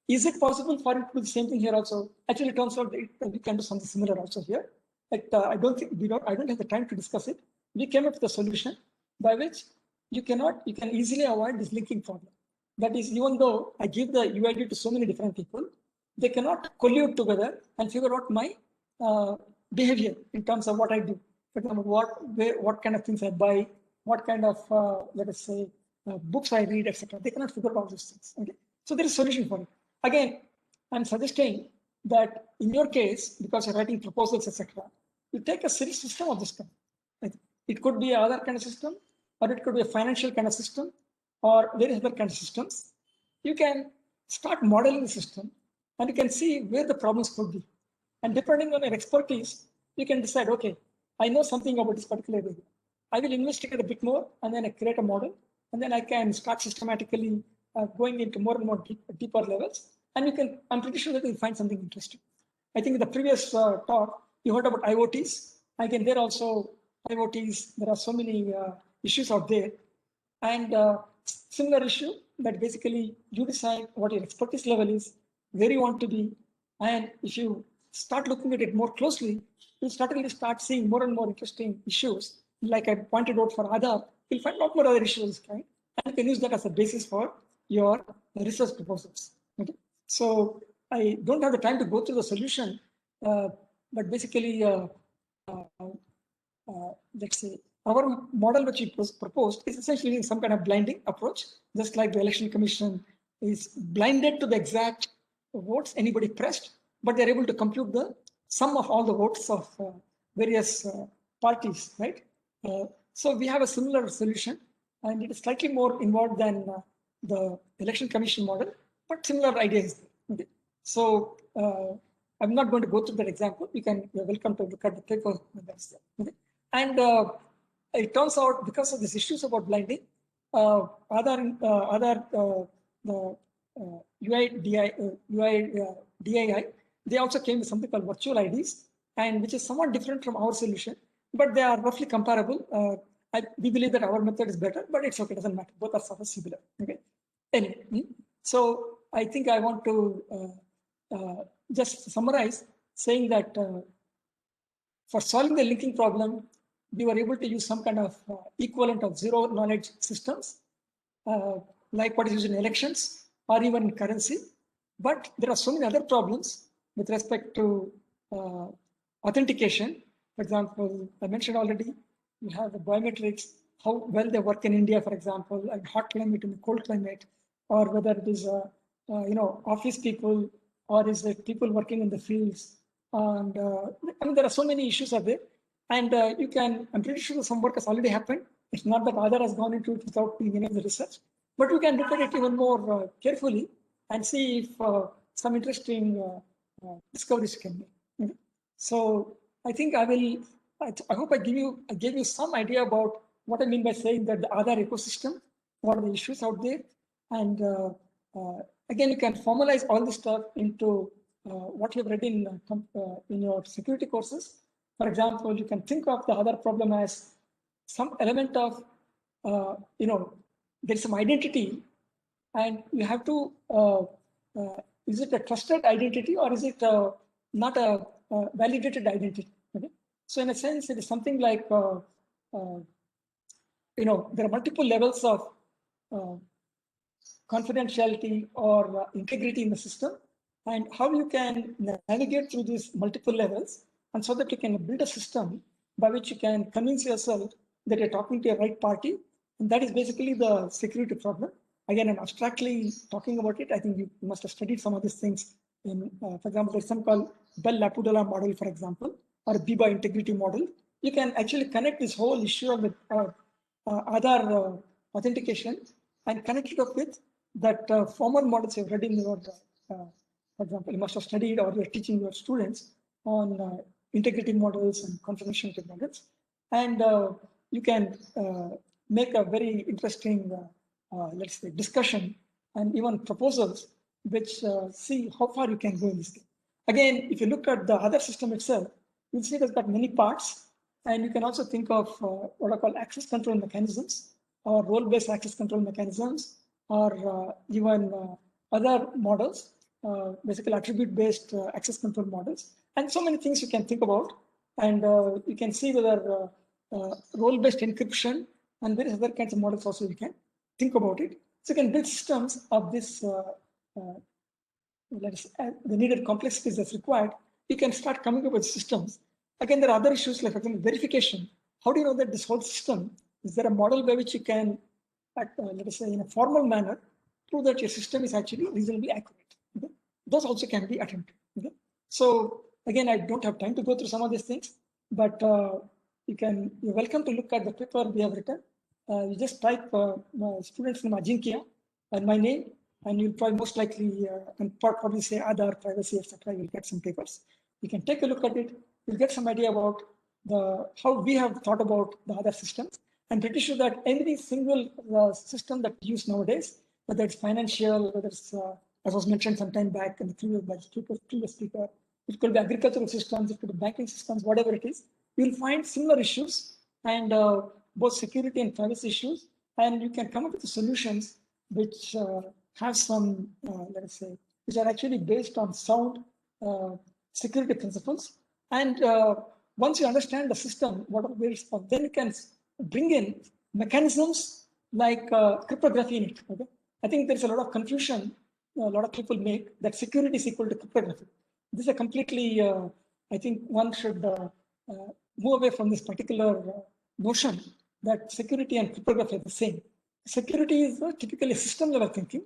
is it possible for it to do the same thing here also? Actually, it turns out that we can do something similar also here. But I don't have the time to discuss it. We came up with a solution by which you can easily avoid this linking problem. That is, even though I give the UID to so many different people, they cannot collude together and figure out my behavior in terms of what I do. For example, what kind of things I buy, what kind of, let us say, books I read, etc. They cannot figure out all these things. Okay? So there is a solution for it. Again, I'm suggesting that in your case, because you're writing proposals, etc., you take a series system of this kind. Like, it could be another kind of system, or it could be a financial kind of system, or various other kind of systems. You can start modeling the system, and you can see where the problems could be. And depending on your expertise, you can decide, okay, I know something about this particular area. I will investigate a bit more, and then I create a model, and then I can start systematically going into more and more deeper levels. And I'm pretty sure that you'll find something interesting. I think in the previous talk, you heard about IoTs. Again, there also IoTs, there are so many issues out there. And similar issue that basically you decide what your expertise level is, where you want to be. And if you start looking at it more closely, you'll certainly start seeing more and more interesting issues. Like I pointed out for Aadhaar, you'll find a lot more other issues, right? and you can use that as a basis for your research proposals. Okay? So I don't have the time to go through the solution, but basically, let's say our model which we proposed is essentially using some kind of blinding approach, just like the election commission is blinded to the exact votes anybody pressed, but they're able to compute the sum of all the votes of various parties, right? So we have a similar solution, and it is slightly more involved than the election commission model, but similar ideas. Okay. So I'm not going to go through that example. You're welcome to look at the paper. Okay. And it turns out, because of these issues about blinding, Aadhaar, the DII, they also came with something called virtual IDs, and which is somewhat different from our solution, but they are roughly comparable. We believe that our method is better, but it's okay, doesn't matter. Both are sort of similar. Okay. Anyway, so I think I want to just summarize, saying that for solving the linking problem, we were able to use some kind of equivalent of zero knowledge systems, like what is used in elections or even in currency. But there are so many other problems with respect to authentication. For example, I mentioned already, you have the biometrics, how well they work in India, for example, and hot climate and cold climate, or whether it is office people, or is it people working in the fields. And I mean, there are so many issues are there. And I'm pretty sure some work has already happened. It's not that Aadhaar has gone into it without doing any of the research, but we can look at it even more carefully and see if some interesting discoveries can be. Okay. So I think I hope I gave you some idea about what I mean by saying that the Aadhaar ecosystem, what are the issues out there, and again, you can formalize all this stuff into what you've read in your security courses. For example, you can think of the Aadhaar problem as some element of, there's some identity, and you have to, is it a trusted identity or is it not a validated identity? Okay? So in a sense, it is something like, there are multiple levels of confidentiality or integrity in the system, and how you can navigate through these multiple levels, and so that you can build a system by which you can convince yourself that you're talking to a right party. And that is basically the security problem. Again, I'm abstractly talking about it. I think you must have studied some of these things. For example, there's some called Bell-LaPadula model, for example, or Biba integrity model. You can actually connect this whole issue of the Aadhaar authentication and connect it up with that formal models you've read in your, for example, you must have studied or you're teaching your students on integrity models and confirmation models. And you can make a very interesting, let's say, discussion and even proposals which see how far you can go in this thing. Again, if you look at the Aadhaar system itself, you'll see it's got many parts. And you can also think of what are called access control mechanisms, or role-based access control mechanisms, or even other models, basically attribute-based access control models, and so many things you can think about. And you can see whether role-based encryption and various other kinds of models also you can think about it. So you can build systems of this, the needed complexities that's required. You can start coming up with systems. Again, there are other issues like, for example, verification. How do you know that this whole system, is there a model by which you can, let us say, in a formal manner, prove that your system is actually reasonably accurate? Okay? Those also can be attempted. Okay? So again, I don't have time to go through some of these things, but you're welcome to look at the paper we have written. You just type students from Ajinkya and my name, and you'll probably most likely probably say Aadhaar, privacy, etc. You'll get some papers. You can take a look at it. You'll get some idea about how we have thought about the Aadhaar systems. I'm pretty sure that every single system that we use nowadays, whether it's financial, whether it's, as was mentioned some time back in the previous speaker, it could be agricultural systems, it could be banking systems, whatever it is, you'll find similar issues and both security and privacy issues. And you can come up with the solutions which have some, let us say, which are actually based on sound security principles. And once you understand the system, then you can bring in mechanisms like cryptography in it. Okay, I think there's a lot of confusion. A lot of people make that security is equal to cryptography. This is a completely. I think one should move away from this particular notion that security and cryptography are the same. Security is typically system level thinking,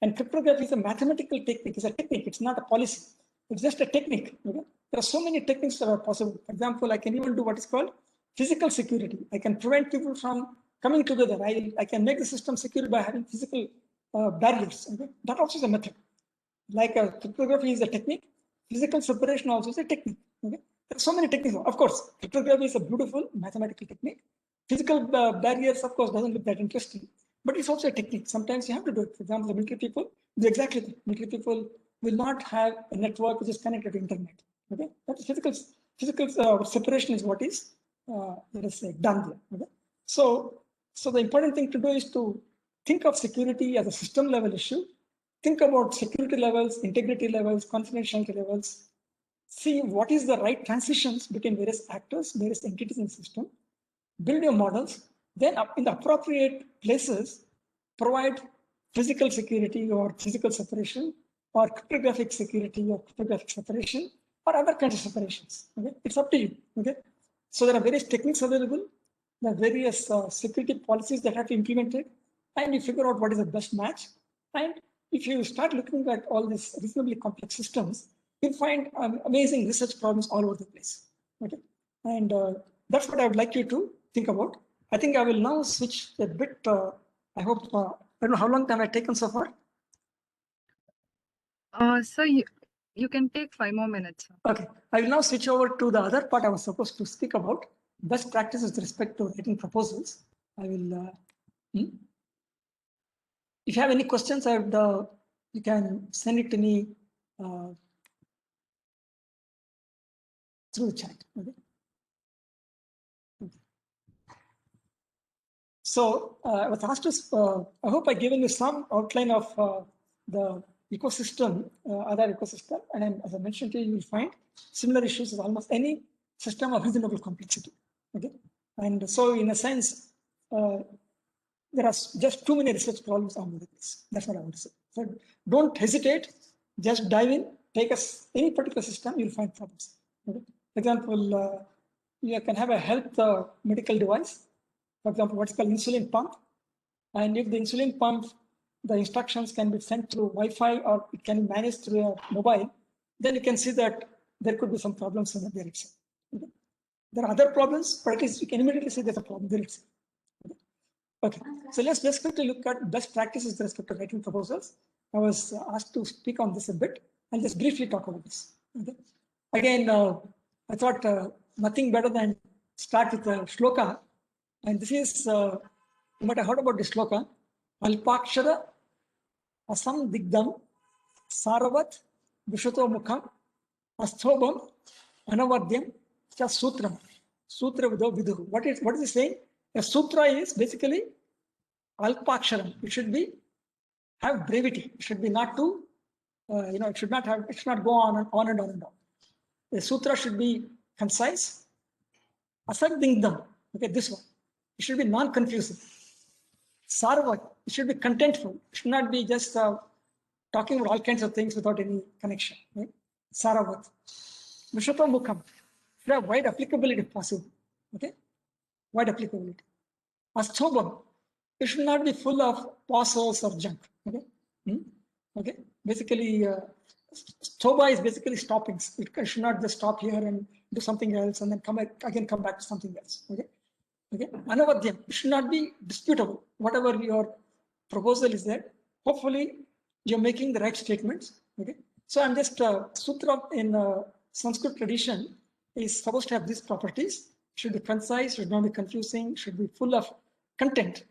and cryptography is a mathematical technique. It's a technique. It's not a policy. It's just a technique. Okay? There are so many techniques that are possible. For example, I can even do what is called physical security. I can prevent people from coming together. I can make the system secure by having physical barriers. Okay? That also is a method. Like cryptography is a technique. Physical separation also is a technique. Okay? There are so many techniques. Of course, cryptography is a beautiful mathematical technique. Physical barriers, of course, doesn't look that interesting, but it's also a technique. Sometimes you have to do it. For example, the military people do exactly that. Military people will not have a network which is connected to internet. Okay, that's physical separation is what is let us say done there. Okay, so the important thing to do is to think of security as a system level issue. Think about security levels, integrity levels, confidentiality levels. See what is the right transitions between various actors, various entities in the system. Build your models, then in the appropriate places, provide physical security or physical separation, or cryptographic security or cryptographic separation, or other kinds of separations. Okay? It's up to you. Okay? So there are various techniques available, there are various security policies that have to be implemented, and you figure out what is the best match. And if you start looking at all these reasonably complex systems, you'll find amazing research problems all over the place. Okay? And that's what I would like you to think about. I think I will now switch a bit. I hope, I don't know how long time I've taken so far. So you can take 5 more minutes. Okay, I will now switch over to the other part I was supposed to speak about, best practices with respect to writing proposals. I will, if you have any questions, I would, you can send it to me through the chat. Okay. So I was asked to, I hope I've given you some outline of the ecosystem, Aadhaar ecosystem. And as I mentioned to you, you'll find similar issues with almost any system of reasonable complexity. Okay. And so in a sense, there are just too many research problems on this. That's what I want to say. So don't hesitate, just dive in, take us any particular system, you'll find problems. Okay. For example, you can have a health medical device. For example, what's called insulin pump. And if the insulin pump, the instructions can be sent through Wi-Fi or it can be managed through a mobile, then you can see that there could be some problems in there itself. Okay. There are other problems, but at least you can immediately see there's a problem there itself. Okay, so let's just quickly look at best practices with respect to writing proposals. I was asked to speak on this a bit. I'll just briefly talk about this. Okay. Again, I thought nothing better than start with a shloka. And this is, you might have heard about this shloka. Alpakshara asam digdam saravat vishuto mukham asthobam anavadyam cha sutram. Sutra vidu. What is it saying? A sutra is basically alpaksharam. It should be have brevity. It should be not too, it should not go on and on and on and on. The sutra should be concise. Asagdingdam. Okay, this one. It should be non-confusing. Sarvat. It should be contentful. It should not be just talking about all kinds of things without any connection. Right? Saravat. Vishwata mukham. Should have wide applicability if possible. Okay, wide applicability. Asthobam. It should not be full of pauses or junk. Okay. Okay. Basically, stoba is basically stoppings. It should not just stop here and do something else and then come back to something else. Okay. Okay. Anavadyam. It should not be disputable. Whatever your proposal is there, hopefully you're making the right statements. Okay. So I'm just sutra in Sanskrit tradition is supposed to have these properties. Should be concise, should not be confusing, should be full of content.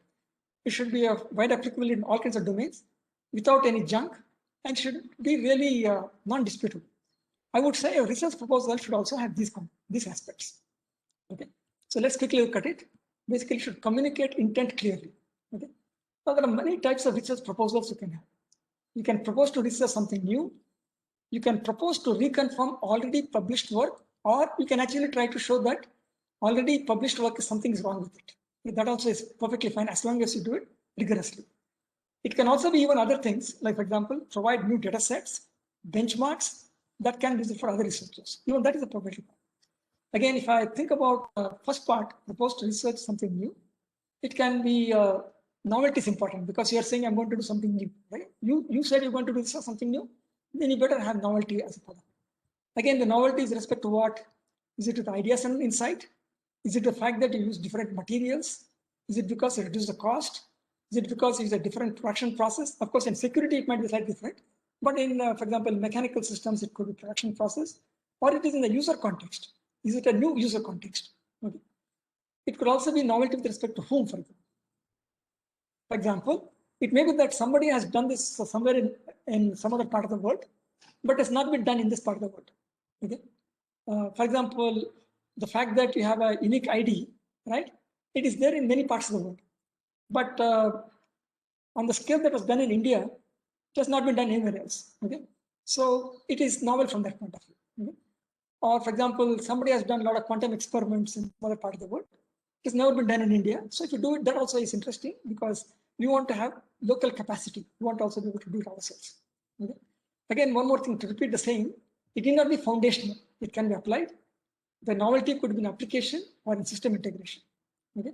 It should be of wide applicability in all kinds of domains without any junk and should be really non-disputable. I would say a research proposal should also have these aspects. Okay, so let's quickly look at it. Basically, it should communicate intent clearly. Okay, now there are many types of research proposals you can have. You can propose to research something new. You can propose to reconfirm already published work, or you can actually try to show that already published work is something is wrong with it. That also is perfectly fine as long as you do it rigorously. It can also be even other things, like for example, provide new data sets, benchmarks that can be used for other researchers. Even that is a professional part. Again, if I think about first part, proposed to research something new, it can be novelty is important because you are saying I'm going to do something new, right? You said you're going to do something new, then you better have novelty as a product. Again, the novelty is with respect to what? Is it with ideas and insight? Is it the fact that you use different materials? Is it because it reduces the cost? Is it because it's a different production process? Of course, in security, it might be slightly different. But in, for example, mechanical systems, it could be production process, or it is in the user context. Is it a new user context? Okay. It could also be novelty with respect to whom, for example. For example, it may be that somebody has done this somewhere in some other part of the world, but it's not been done in this part of the world. Okay. For example, the fact that you have a unique ID, right? It is there in many parts of the world. But on the scale that was done in India, it has not been done anywhere else. Okay. So it is novel from that point of view. Okay? Or for example, somebody has done a lot of quantum experiments in other part of the world. It's never been done in India. So if you do it, that also is interesting because we want to have local capacity. We want to also be able to do it ourselves. Okay? Again, one more thing to repeat the same, it need not be foundational. It can be applied. The novelty could be in application or in system integration. Okay?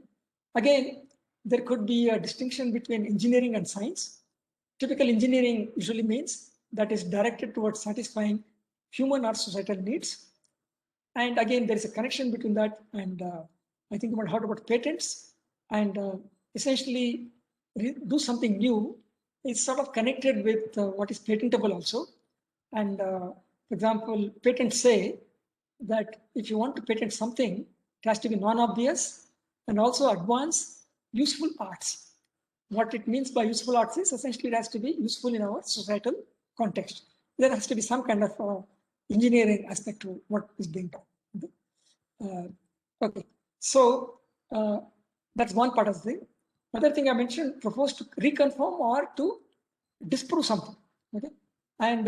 Again, there could be a distinction between engineering and science. Typical engineering usually means that is directed towards satisfying human or societal needs. And again, there is a connection between that and I think you might have heard about patents and essentially do something new. It's sort of connected with what is patentable also. And for example, patents say that if you want to patent something, it has to be non-obvious and also advance useful arts. What it means by useful arts is essentially it has to be useful in our societal context. There has to be some kind of engineering aspect to what is being done. Okay, so that's one part of the thing. Another thing I mentioned, proposed to reconfirm or to disprove something. Okay, and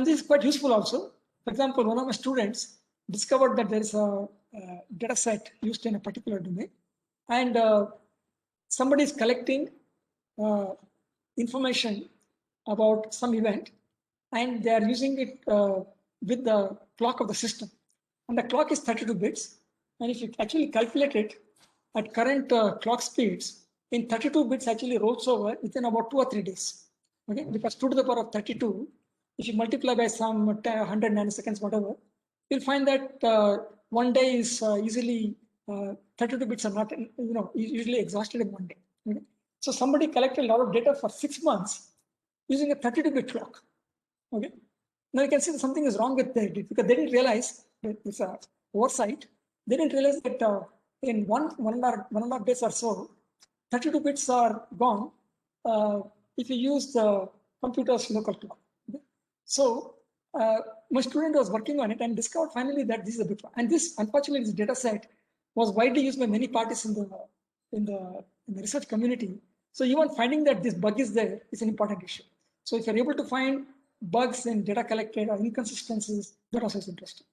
this is quite useful also. For example, one of my students discovered that there is a data set used in a particular domain, and somebody is collecting information about some event, and they are using it with the clock of the system. And the clock is 32 bits. And if you actually calculate it at current clock speeds, in 32 bits actually rolls over within about 2 or 3 days. Okay, because 2 to the power of 32, if you multiply by some 100 nanoseconds, whatever, you'll find that 1 day is easily 32 bits are not, usually exhausted in 1 day. Okay? So somebody collected a lot of data for 6 months using a 32-bit clock. Okay. Now you can see that something is wrong with that because they didn't realize that it's a oversight. They didn't realize that in one and a half days or so, 32 bits are gone if you use the computer's local clock. Okay? So my student was working on it and discovered finally that this is a big one. And this, unfortunately, this data set was widely used by many parties in the research community. So even finding that this bug is there is an important issue. So if you're able to find bugs in data collected or inconsistencies, that also is interesting.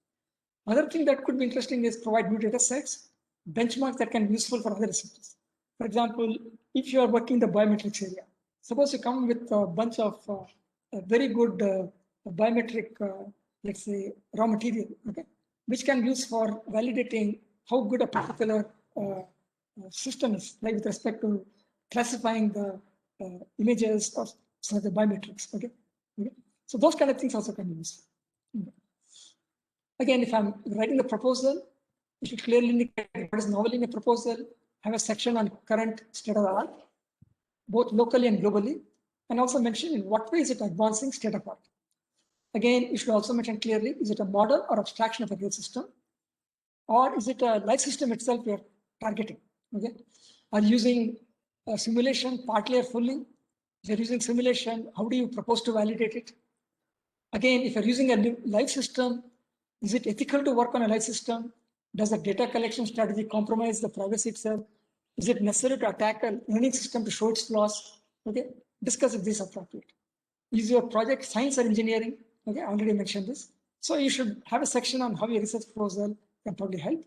Other thing that could be interesting is provide new data sets, benchmarks that can be useful for other researchers. For example, if you are working the biometrics area, suppose you come with a bunch of very good biometric, let's say, raw material, okay, which can be used for validating how good a particular system is, like with respect to classifying the images of some of the biometrics. Okay? So those kind of things also can be useful. Again, if I'm writing the proposal, you should clearly indicate what is novel in a proposal, have a section on current state of the art, both locally and globally, and also mention in what way is it advancing state of art. Again, you should also mention clearly, is it a model or abstraction of a real system? Or is it a life system itself you're targeting? Okay? Are you using a simulation partly or fully? If you're using simulation, how do you propose to validate it? Again, if you're using a live system, is it ethical to work on a live system? Does the data collection strategy compromise the privacy itself? Is it necessary to attack a learning system to show its flaws? Okay, discuss if this is appropriate. Is your project science or engineering? Okay, I already mentioned this. So you should have a section on how your research proposal can probably help.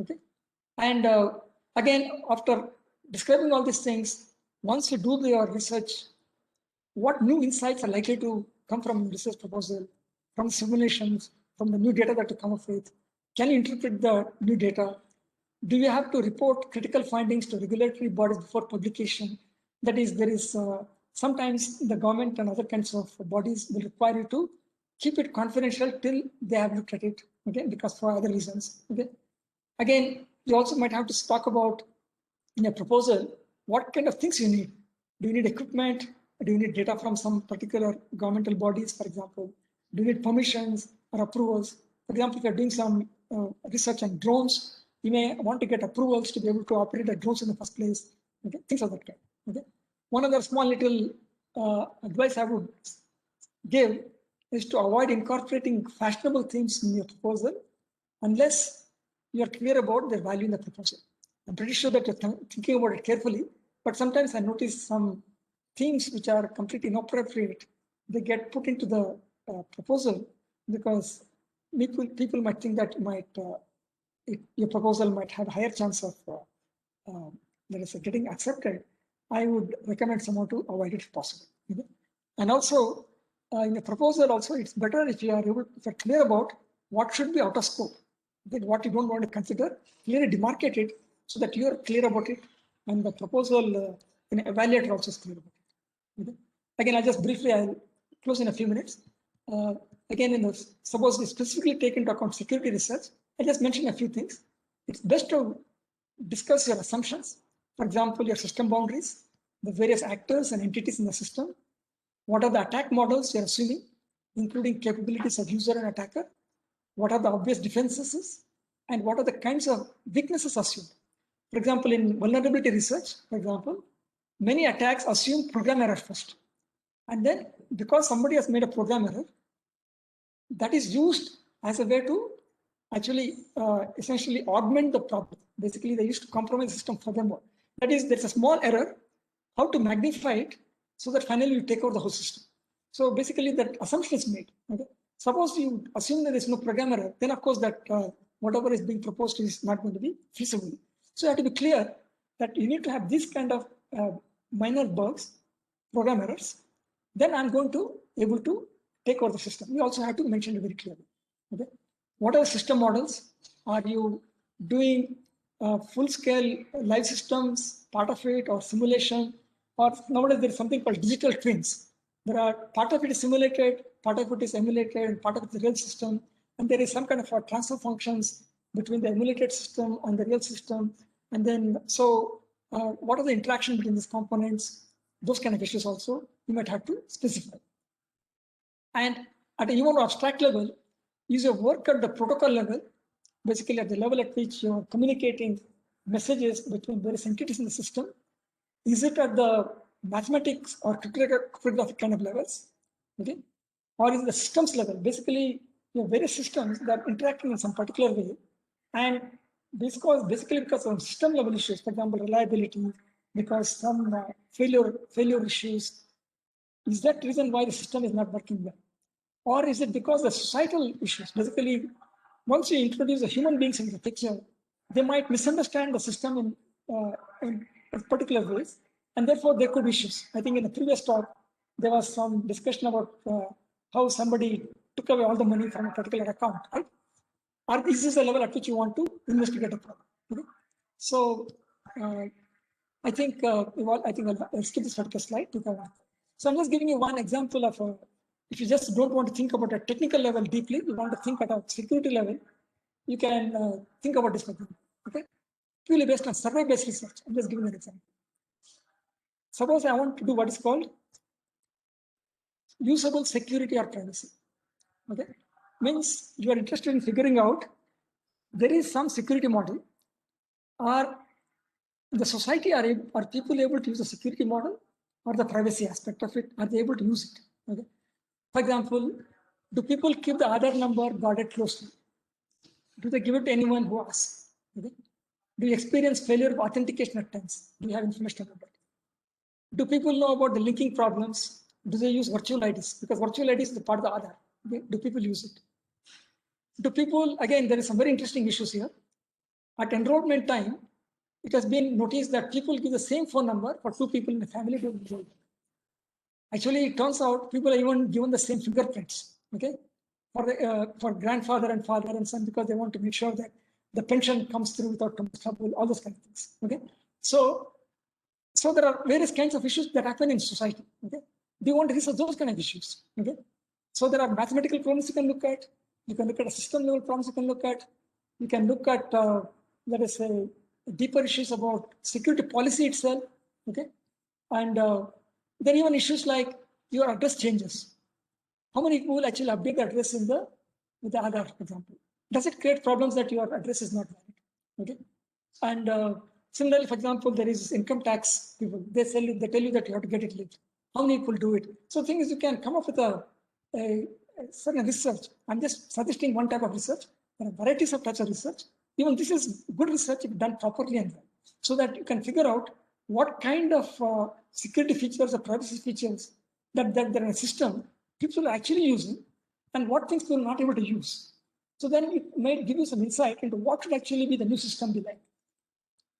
Okay, and again, after describing all these things, once you do your research, what new insights are likely to come from research proposal, from simulations, from the new data that you come up with? Can you interpret the new data? Do you have to report critical findings to regulatory bodies before publication? That is, there is sometimes the government and other kinds of bodies will require you to keep it confidential till they have looked at it, okay, because for other reasons, okay. Again, you also might have to talk about in a proposal, what kind of things you need. Do you need equipment? Do you need data from some particular governmental bodies, for example? Do you need permissions or approvals? For example, if you're doing some research on drones, you may want to get approvals to be able to operate the drones in the first place, okay? Things of that kind, okay? One other small little advice I would give is to avoid incorporating fashionable themes in your proposal unless you're clear about their value in the proposal. I'm pretty sure that you're thinking about it carefully, but sometimes I notice some themes which are completely inappropriate. They get put into the proposal because people might think that your proposal might have a higher chance of getting accepted. I would recommend someone to avoid it if possible. Okay? And also in the proposal, also it's better if you are able, if you're clear about what should be out of scope, then what you don't want to consider, clearly demarcate it so that you are clear about it, and the proposal evaluator also is clear about it. Okay? Again, I'll close in a few minutes. Again, suppose we specifically take into account security research, I just mentioned a few things. It's best to discuss your assumptions. For example, your system boundaries, the various actors and entities in the system. What are the attack models you're assuming, including capabilities of user and attacker? What are the obvious defenses? And what are the kinds of weaknesses assumed? For example, in vulnerability research, for example, many attacks assume program error first. And then because somebody has made a program error, that is used as a way to actually essentially augment the problem. Basically, they used to compromise the system furthermore. That is, there's a small error, how to magnify it so that finally you take over the whole system. So basically that assumption is made. Okay? Suppose you assume that there's no program error, then of course that whatever is being proposed is not going to be feasible. So you have to be clear that you need to have this kind of minor bugs, program errors, then I'm going to able to take over the system. We also have to mention it very clearly. Okay? What are the system models? Are you doing full-scale live systems, part of it, or simulation? Or nowadays there's something called digital twins. There are part of it is simulated, part of it is emulated, and part of it is the real system. And there is some kind of transfer functions between the emulated system and the real system. And then, so what are the interaction between these components? Those kind of issues also you might have to specify. And at a even abstract level, use your work at the protocol level, basically at the level at which you're communicating messages between various entities in the system. Is it at the mathematics or cryptographic kind of levels? Okay? Or is it the systems level? Basically, you have various systems that are interacting in some particular way. And basically because of system level issues, for example, reliability, because some failure issues, is that reason why the system is not working well? Or is it because the societal issues? Basically, once you introduce the human beings into the picture, they might misunderstand the system in particular ways, and therefore there could be issues. I think in the previous talk, there was some discussion about how somebody took away all the money from a particular account, right? Or is this the level at which you want to investigate a problem? Okay? So I think I'll skip this particular slide. So I'm just giving you one example of if you just don't want to think about a technical level deeply, you want to think at a security level, you can think about this problem. Okay, purely based on survey-based research. I'm just giving an example. Suppose I want to do what is called usable security or privacy. Okay, means you are interested in figuring out there is some security model, or the society are people able to use the security model or the privacy aspect of it? Are they able to use it? Okay. For example, do people keep the Aadhaar number guarded closely? Do they give it to anyone who asks? Okay. Do you experience failure of authentication at times? Do you have information about that? Do people know about the linking problems? Do they use virtual IDs? Because virtual IDs is the part of the Aadhaar. Okay. Do people use it? Do people, again, there is some very interesting issues here. At enrollment time, it has been noticed that people give the same phone number for two people in the family. Actually, it turns out people are even given the same fingerprints, okay, for grandfather and father and son, because they want to make sure that the pension comes through without too much trouble, all those kind of things, okay. So there are various kinds of issues that happen in society, okay. Do you want to research those kind of issues, okay? So there are mathematical problems you can look at. You can look at a system level problems you can look at. You can look at, let us say, deeper issues about security policy itself, okay? And then even issues like your address changes. How many people actually update the address with the Aadhaar, for example? Does it create problems that your address is not valid? Okay. And similarly, for example, there is income tax people. They tell you that you have to get it late. How many people do it? So the thing is, you can come up with a certain research. I'm just suggesting one type of research. There are varieties of types of research. Even this is good research if done properly and well, so that you can figure out what kind of security features or privacy features that are in a system people are actually using, and what things people are not able to use. So then it may give you some insight into what should actually be the new system be like,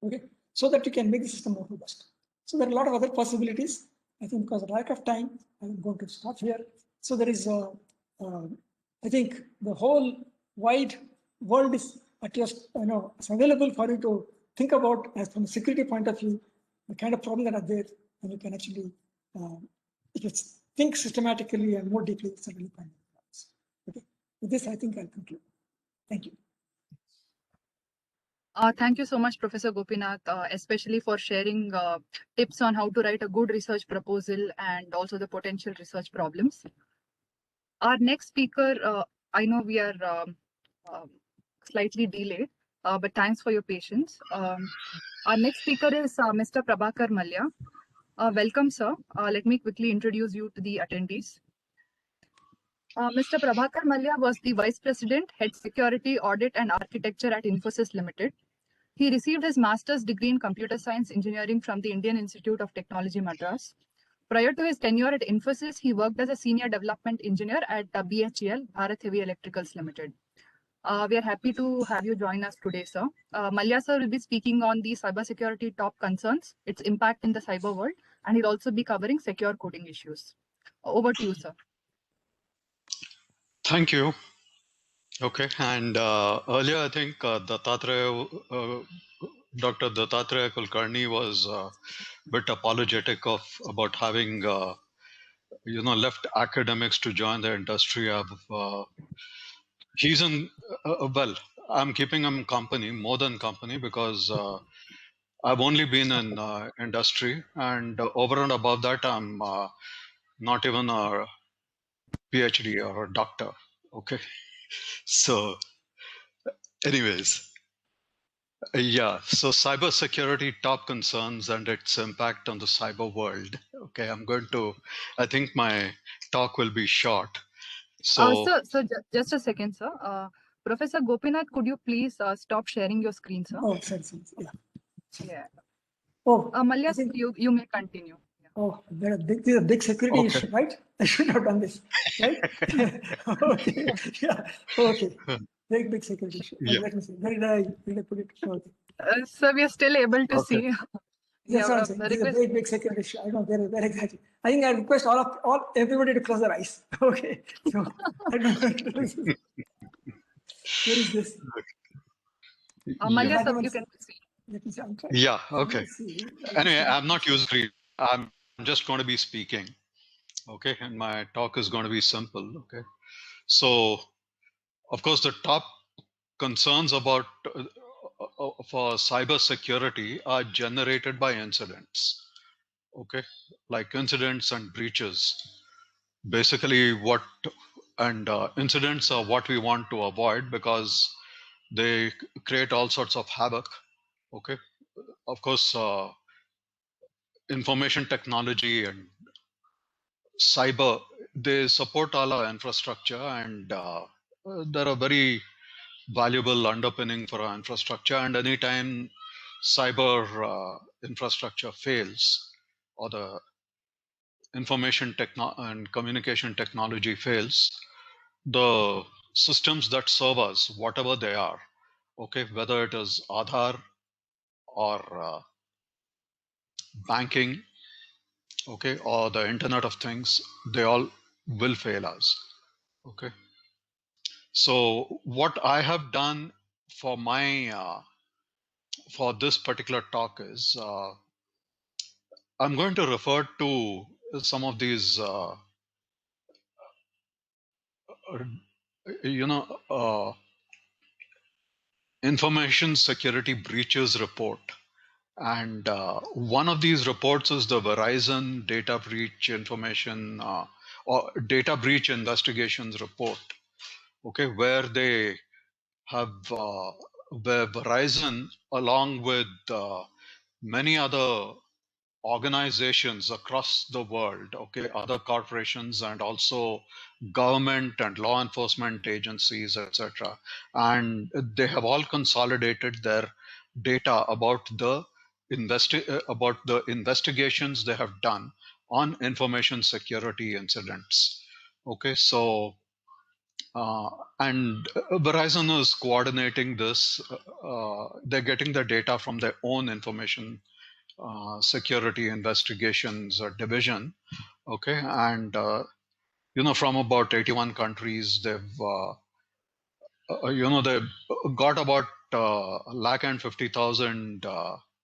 okay? So that you can make the system more robust. So there are a lot of other possibilities. I think because of lack of time, I'm going to stop here. So there is, I think the whole wide world is at your, it's available for you to think about as from a security point of view, the kind of problems that are there, and you can actually, if you think systematically and more deeply, it's a really fine. Okay. With this, I think I'll conclude. Thank you. Thank you so much, Professor Gopinath, especially for sharing tips on how to write a good research proposal and also the potential research problems. Our next speaker, I know we are slightly delayed, but thanks for your patience. Our next speaker is Mr. Prabhakar Malya. Welcome, sir. Let me quickly introduce you to the attendees. Mr. Prabhakar Malya was the Vice President, Head Security, Audit and Architecture at Infosys Limited. He received his master's degree in computer science engineering from the Indian Institute of Technology, Madras. Prior to his tenure at Infosys, he worked as a senior development engineer at BHEL, Bharat Heavy Electricals Limited. We are happy to have you join us today, sir. Malya sir will be speaking on the cybersecurity top concerns, its impact in the cyber world, and he'll also be covering secure coding issues. Over to you, sir. Thank you. Okay, and earlier I think Dr. Dattatreya Kulkarni was a bit apologetic about having left academics to join the industry. He's in well, I'm keeping him company, more than company, because I've only been in industry, and over and above that, I'm not even a PhD or a doctor. Okay, so anyways. Yeah, so cybersecurity top concerns and its impact on the cyber world. Okay, I think my talk will be short. So, sir, just a second, sir. Professor Gopinath, could you please stop sharing your screen, sir? Oh, sorry. Yeah. Yeah. Oh, Malya, you may continue. Yeah. Oh, this is a big security issue, right? I should have done this, right? Okay. Yeah. Okay. Very big security issue. Yeah. Let me see. Where did I put it? Okay. Sir, we are still able to see. That's what I'm saying. This is a very big security issue. I don't know where exactly. I think I request everybody to close their eyes. Okay. So I don't know. Where is this? Malya, sir, you can see. Let me see. I'm trying. Yeah, okay. Anyway, I'm not using screen. I'm just going to be speaking. Okay, and my talk is going to be simple. Okay. So, of course, the top concerns about for cybersecurity are generated by incidents. Okay, like incidents and breaches. Basically, incidents are what we want to avoid because they create all sorts of havoc. Okay, of course, information technology and cyber, they support all our infrastructure, and they're a very valuable underpinning for our infrastructure. And anytime cyber infrastructure fails, or the information and communication technology fails, the systems that serve us, whatever they are, okay, whether it is Aadhaar or banking, okay, or the Internet of Things, they all will fail us. Okay. So what I have done for my for this particular talk is I'm going to refer to some of these you know information security breaches report. And one of these reports is the Verizon data breach information or data breach investigations report. Okay, where they have where Verizon, along with many other organizations across the world, okay, other corporations and also government and law enforcement agencies, etc., and they have all consolidated their data about the investigations they have done on information security incidents. Okay, so and Verizon is coordinating this. They're getting the data from their own information security investigations division. Okay, and from about 81 countries, they've got about 150,000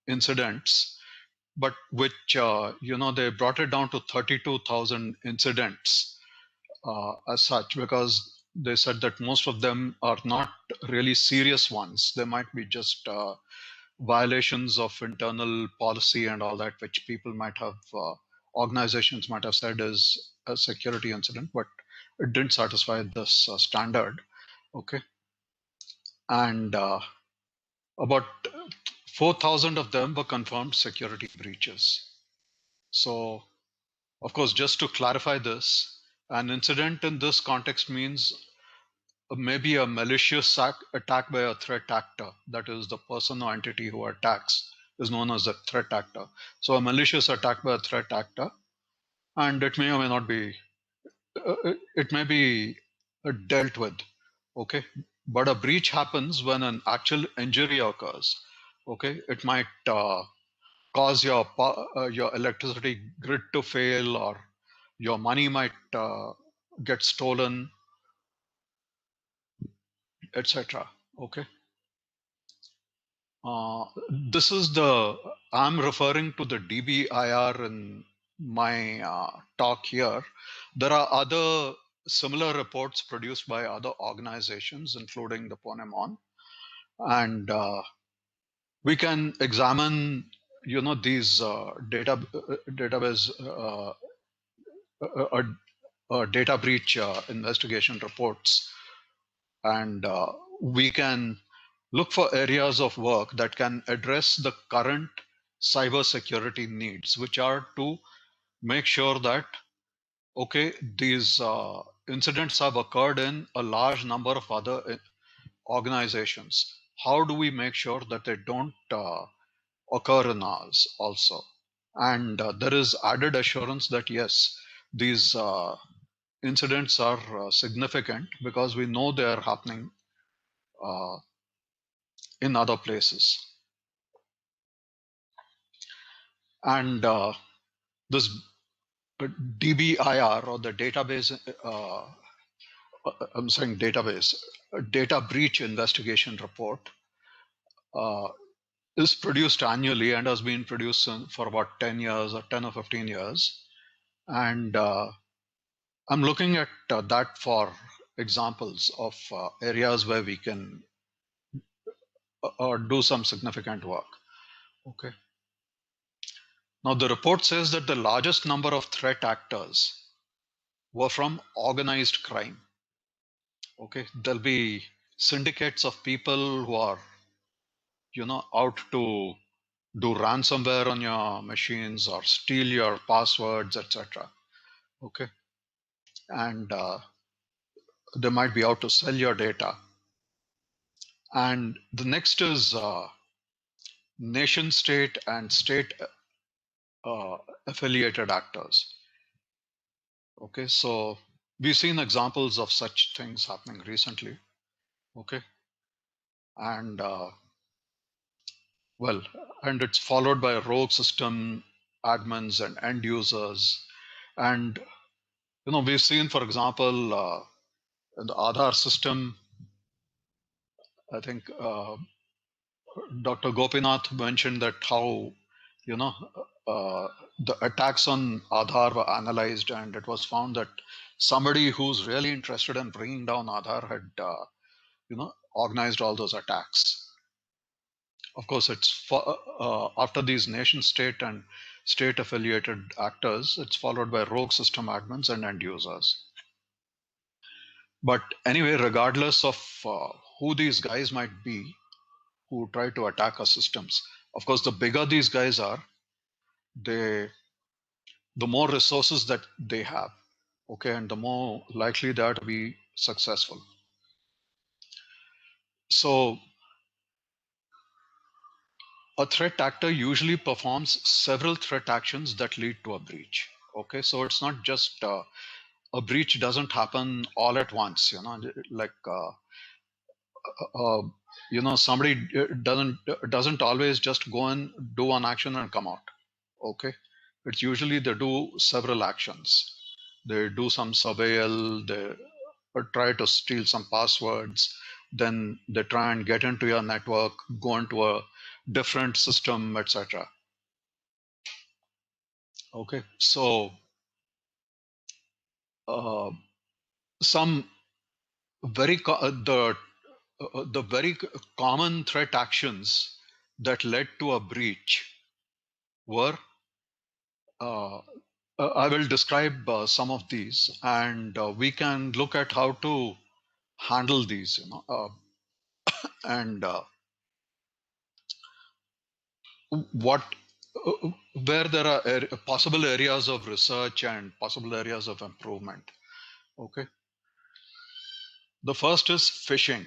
incidents, but which they brought it down to 32,000 incidents as such, because they said that most of them are not really serious ones. They might be just violations of internal policy and all that, which people might have, organizations might have said is a security incident, but it didn't satisfy this standard. Okay. And about 4,000 of them were confirmed security breaches. So, of course, just to clarify this, an incident in this context means maybe a malicious attack by a threat actor. That is, the person or entity who attacks is known as a threat actor. So a malicious attack by a threat actor, and it may or may not be, it may be dealt with. Okay, but a breach happens when an actual injury occurs. Okay, it might cause your electricity grid to fail, or your money might get stolen, etc. Okay. This is I'm referring to the DBIR in my talk here. There are other similar reports produced by other organizations, including the Ponemon, and we can examine, these database data breach investigation reports, and we can look for areas of work that can address the current cybersecurity needs, which are to make sure that, okay, these incidents have occurred in a large number of other organizations. How do we make sure that they don't occur in ours also? And there is added assurance that yes, these incidents are significant because we know they are happening in other places. And this DBIR, or the database, I'm saying database, data breach investigation report, is produced annually and has been produced for about 10 years or 10 or 15 years. And I'm looking at that for examples of areas where we can do some significant work. Okay. Now, the report says that the largest number of threat actors were from organized crime. Okay, there'll be syndicates of people who are, out to do ransomware on your machines or steal your passwords, etc. Okay, and they might be out to sell your data. And the next is nation state and state affiliated actors. Okay, so we've seen examples of such things happening recently. Okay, and well, and it's followed by rogue system admins and end users. And we've seen, for example, in the Aadhaar system, I think Dr. Gopinath mentioned that how the attacks on Aadhaar were analyzed, and it was found that somebody who's really interested in bringing down Aadhaar had organized all those attacks. Of course, it's after these nation state and state affiliated actors, it's followed by rogue system admins and end users. But anyway, regardless of who these guys might be who try to attack our systems, of course, the bigger these guys are, the more resources that they have, okay, and the more likely they are to be successful. So a threat actor usually performs several threat actions that lead to a breach. Okay, so it's not just a breach doesn't happen all at once. Like somebody doesn't always just go and do one action and come out. Okay, it's usually they do several actions. They do some surveil, they try to steal some passwords, then they try and get into your network, go into a different system, etc. Okay, so some very the very common threat actions that led to a breach were I will describe some of these, and we can look at how to handle these, and what where there are possible areas of research and possible areas of improvement. Okay, the first is phishing.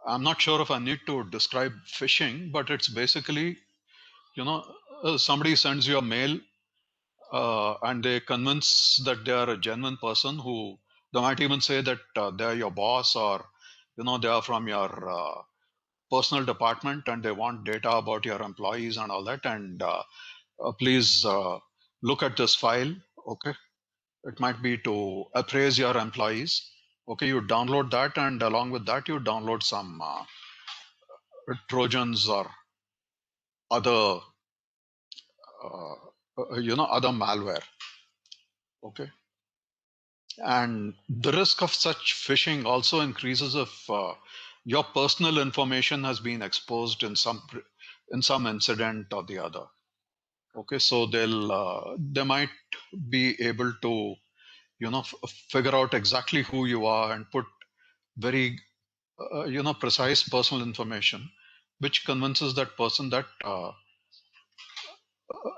I'm not sure if I need to describe phishing, but it's basically somebody sends you a mail and they convince that they are a genuine person, who they might even say that they're your boss, or they are from your personal department, and they want data about your employees and all that, and please look at this file. Okay, it might be to appraise your employees. Okay, you download that, and along with that you download some trojans or other other malware. Okay, and the risk of such phishing also increases if your personal information has been exposed in some incident or the other. Okay, so they might be able to figure out exactly who you are and put very precise personal information, which convinces that person that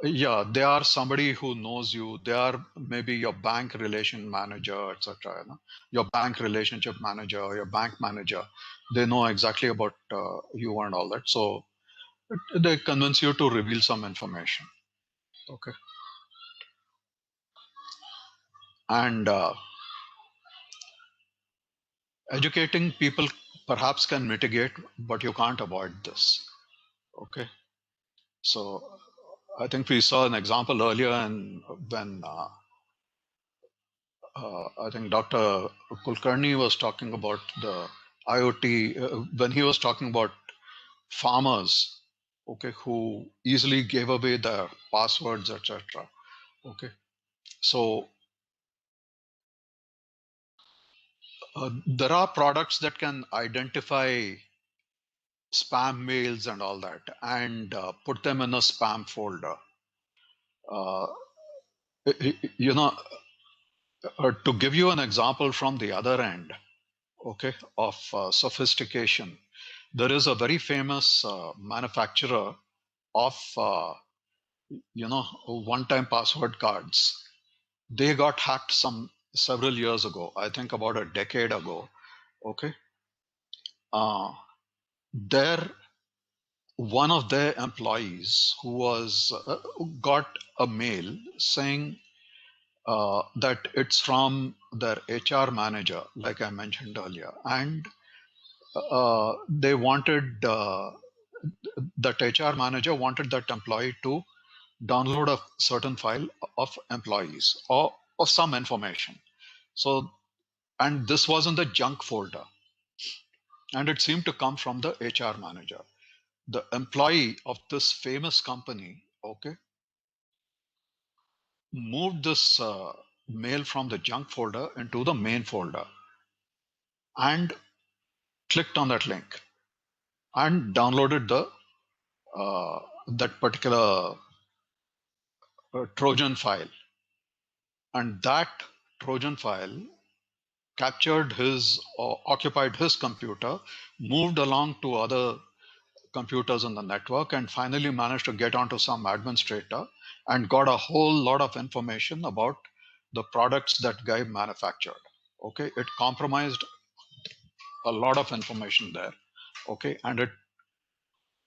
yeah, they are somebody who knows you. They are maybe your bank relation manager, etc. Your bank relationship manager or your bank manager. They know exactly about you and all that. So they convince you to reveal some information. Okay. And educating people perhaps can mitigate, but you can't avoid this. Okay. So I think we saw an example earlier, and when I think Dr. Kulkarni was talking about the IoT, when he was talking about farmers, okay, who easily gave away their passwords, etc. Okay, so there are products that can identify spam mails and all that, and put them in a spam folder. To give you an example from the other end, okay, of sophistication, there is a very famous manufacturer of one-time password cards. They got hacked several years ago, I think about a decade ago. Okay, one of their employees who was got a mail saying that it's from their HR manager, like I mentioned earlier, and they wanted that HR manager wanted that employee to download a certain file of employees or of some information. So, and this was in the junk folder, and it seemed to come from the HR manager. The employee of this famous company, okay, moved this mail from the junk folder into the main folder and clicked on that link and downloaded the that particular Trojan file. And that Trojan file captured his or occupied his computer, moved along to other computers in the network, and finally managed to get onto some administrator and got a whole lot of information about the products that guy manufactured. Okay, it compromised a lot of information there. Okay, and it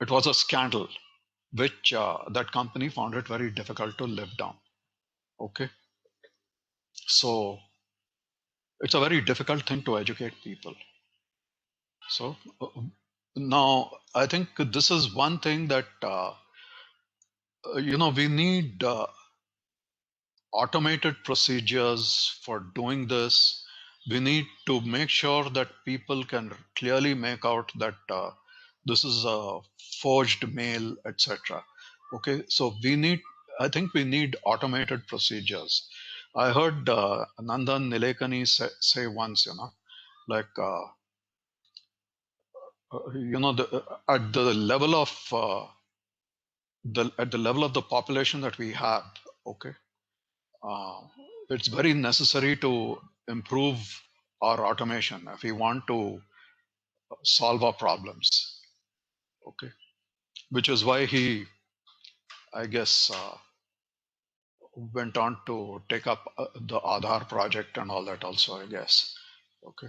was a scandal which that company found it very difficult to live down. Okay, so it's a very difficult thing to educate people. So now I think this is one thing that we need automated procedures for doing this. We need to make sure that people can clearly make out that this is a forged mail, etc. Okay, so I think we need automated procedures. I heard Nandan Nilekani say once, like, at the level of at the level of the population that we have, okay, it's very necessary to improve our automation if we want to solve our problems. Okay, which is why he, I guess, went on to take up the Aadhaar project and all that also, I guess. Okay,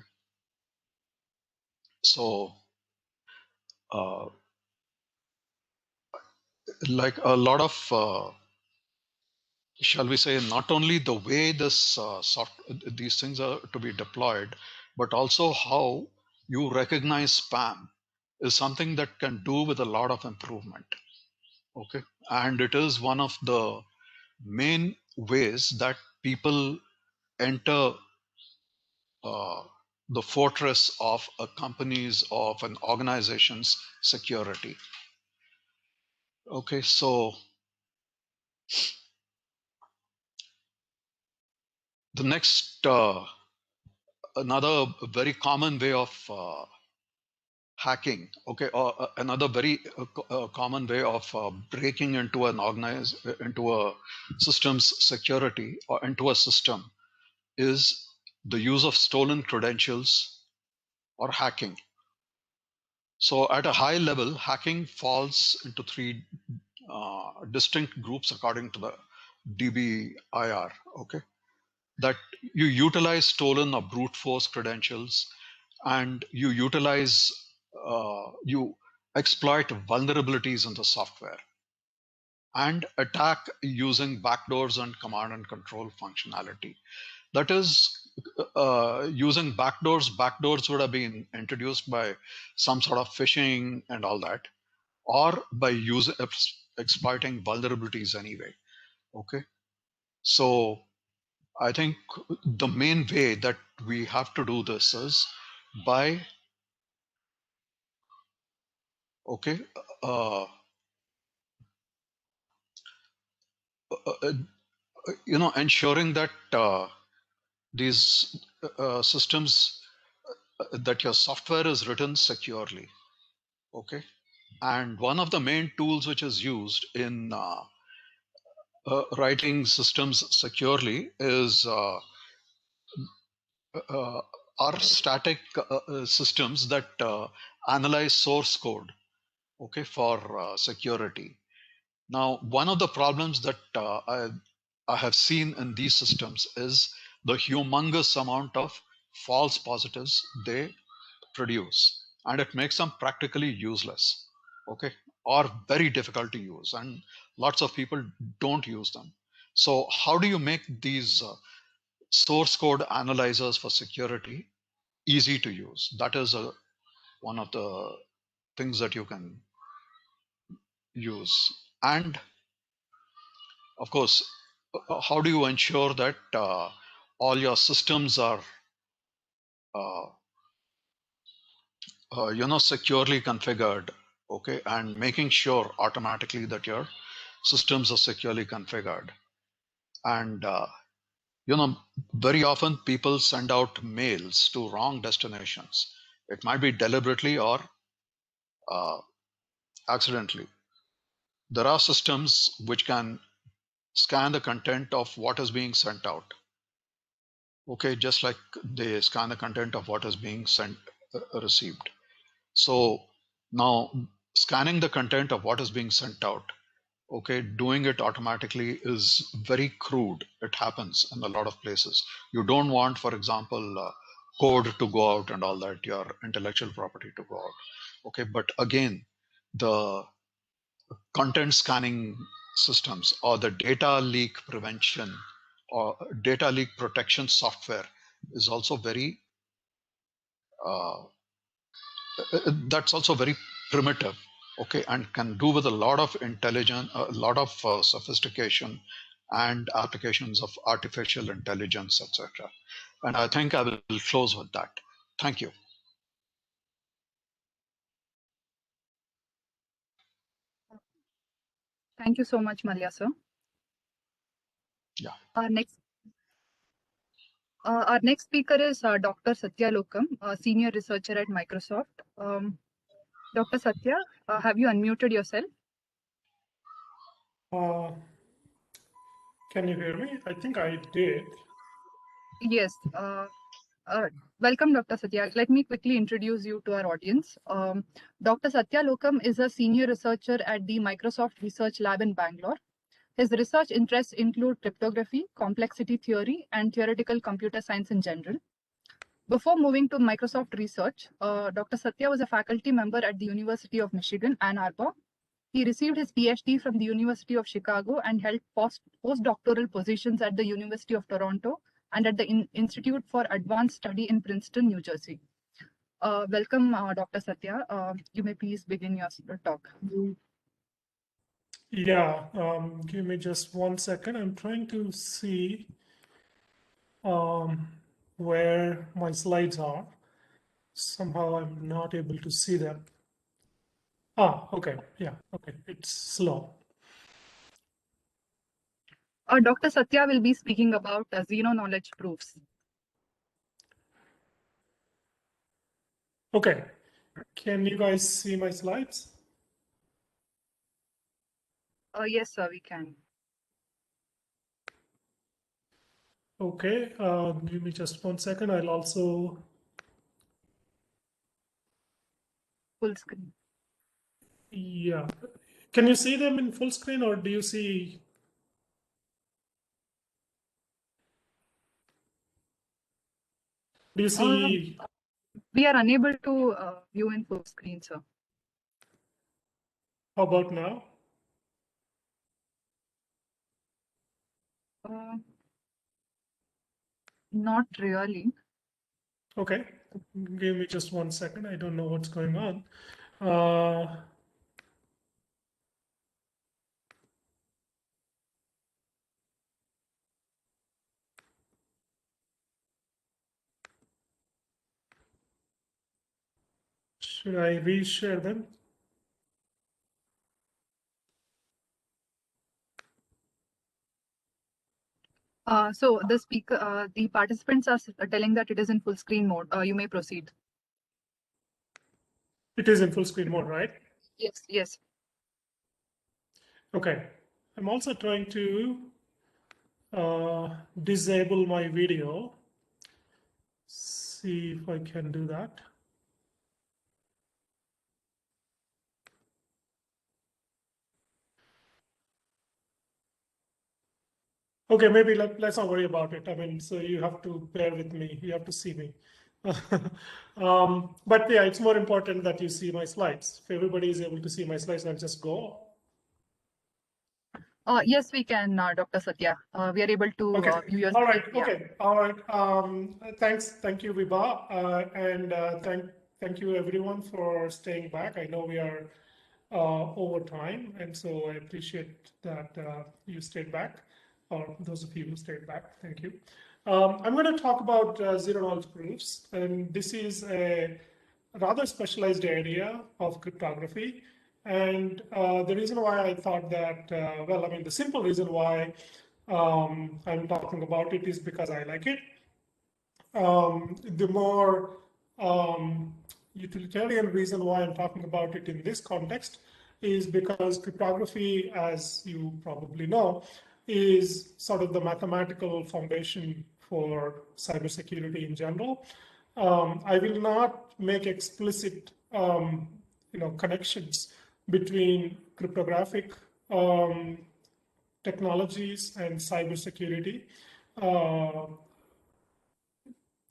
so like a lot of shall we say, not only the way these things are to be deployed, but also how you recognize spam is something that can do with a lot of improvement. Okay, and it is one of the main ways that people enter the fortress of a company's, of an organization's security. Okay, so the next another very common way of hacking, okay, or another very common way of breaking into into a system's security or into a system is the use of stolen credentials or hacking. So at a high level, hacking falls into three distinct groups according to the DBIR, okay, that you utilize stolen or brute force credentials, and you exploit vulnerabilities in the software and attack using backdoors and command and control functionality. That is, using backdoors. Backdoors would have been introduced by some sort of phishing and all that, or by exploiting vulnerabilities anyway. Okay, so I think the main way that we have to do this is by ensuring that these systems, that your software is written securely. Okay, and one of the main tools which is used in writing systems securely is are static systems that analyze source code, okay, for security. Now, one of the problems that I have seen in these systems is the humongous amount of false positives they produce, and it makes them practically useless, okay, or very difficult to use, and lots of people don't use them. So how do you make these source code analyzers for security easy to use? That is one of the things that you can use? And of course, how do you ensure that all your systems are securely configured, okay, and making sure automatically that your systems are securely configured. And very often people send out mails to wrong destinations. It might be deliberately or accidentally. There are systems which can scan the content of what is being sent out, okay, just like they scan the content of what is being received. So now scanning the content of what is being sent out, okay, doing it automatically is very crude. It happens in a lot of places. You don't want, for example, code to go out and all that, your intellectual property to go out, okay. But again, the content scanning systems or the data leak prevention or data leak protection software is also very that's also very primitive, okay, and can do with a lot of intelligence, a lot of sophistication and applications of artificial intelligence, etc. And I think I will close with that. Thank you. Thank you so much, Malia sir. Yeah. Our next speaker is Dr. Satya Lokham, a senior researcher at Microsoft. Dr. Satya, have you unmuted yourself? Can you hear me? I think I did. Yes. Welcome, Dr. Satya. Let me quickly introduce you to our audience. Dr. Satya Lokham is a senior researcher at the Microsoft Research Lab in Bangalore. His research interests include cryptography, complexity theory, and theoretical computer science in general. Before moving to Microsoft research, Dr. Satya was a faculty member at the University of Michigan, Ann Arbor. He received his PhD from the University of Chicago and held postdoctoral positions at the University of Toronto and at the Institute for Advanced Study in Princeton, New Jersey. Welcome, Dr. Satya. You may please begin your talk. Yeah, give me just 1 second. I'm trying to see where my slides are. Somehow I'm not able to see them. Okay, yeah, okay, it's slow. Dr. Satya will be speaking about zero knowledge proofs. Okay, can you guys see my slides? Yes, sir, we can. Okay, give me just 1 second. I'll also... Full screen. Yeah, can you see them in full screen or do you see... Do you see... We are unable to view in full screen, sir. How about now? Not really. Okay, give me just 1 second. I don't know what's going on. Should I reshare them? So the participants are telling that it is in full screen mode. You may proceed. It is in full screen mode, right? Yes, yes. Okay. I'm also trying to disable my video. See if I can do that. Okay, maybe let's not worry about it. I mean, so you have to bear with me. You have to see me. But yeah, it's more important that you see my slides. If everybody is able to see my slides, I'll just go. Yes, we can, Dr. Satya. We are able to view your All right. yeah. Okay. All right. Thank you, Vibha, and thank you everyone for staying back. I know we are over time. And so I appreciate that you stayed back, or those of you who stayed back, thank you. I'm going to talk about zero knowledge proofs, and this is a rather specialized area of cryptography. And the reason why I thought that, well, I mean, the simple reason why I'm talking about it is because I like it. The more utilitarian reason why I'm talking about it in this context is because cryptography, as you probably know, is sort of the mathematical foundation for cybersecurity in general. I will not make explicit connections between cryptographic technologies and cybersecurity.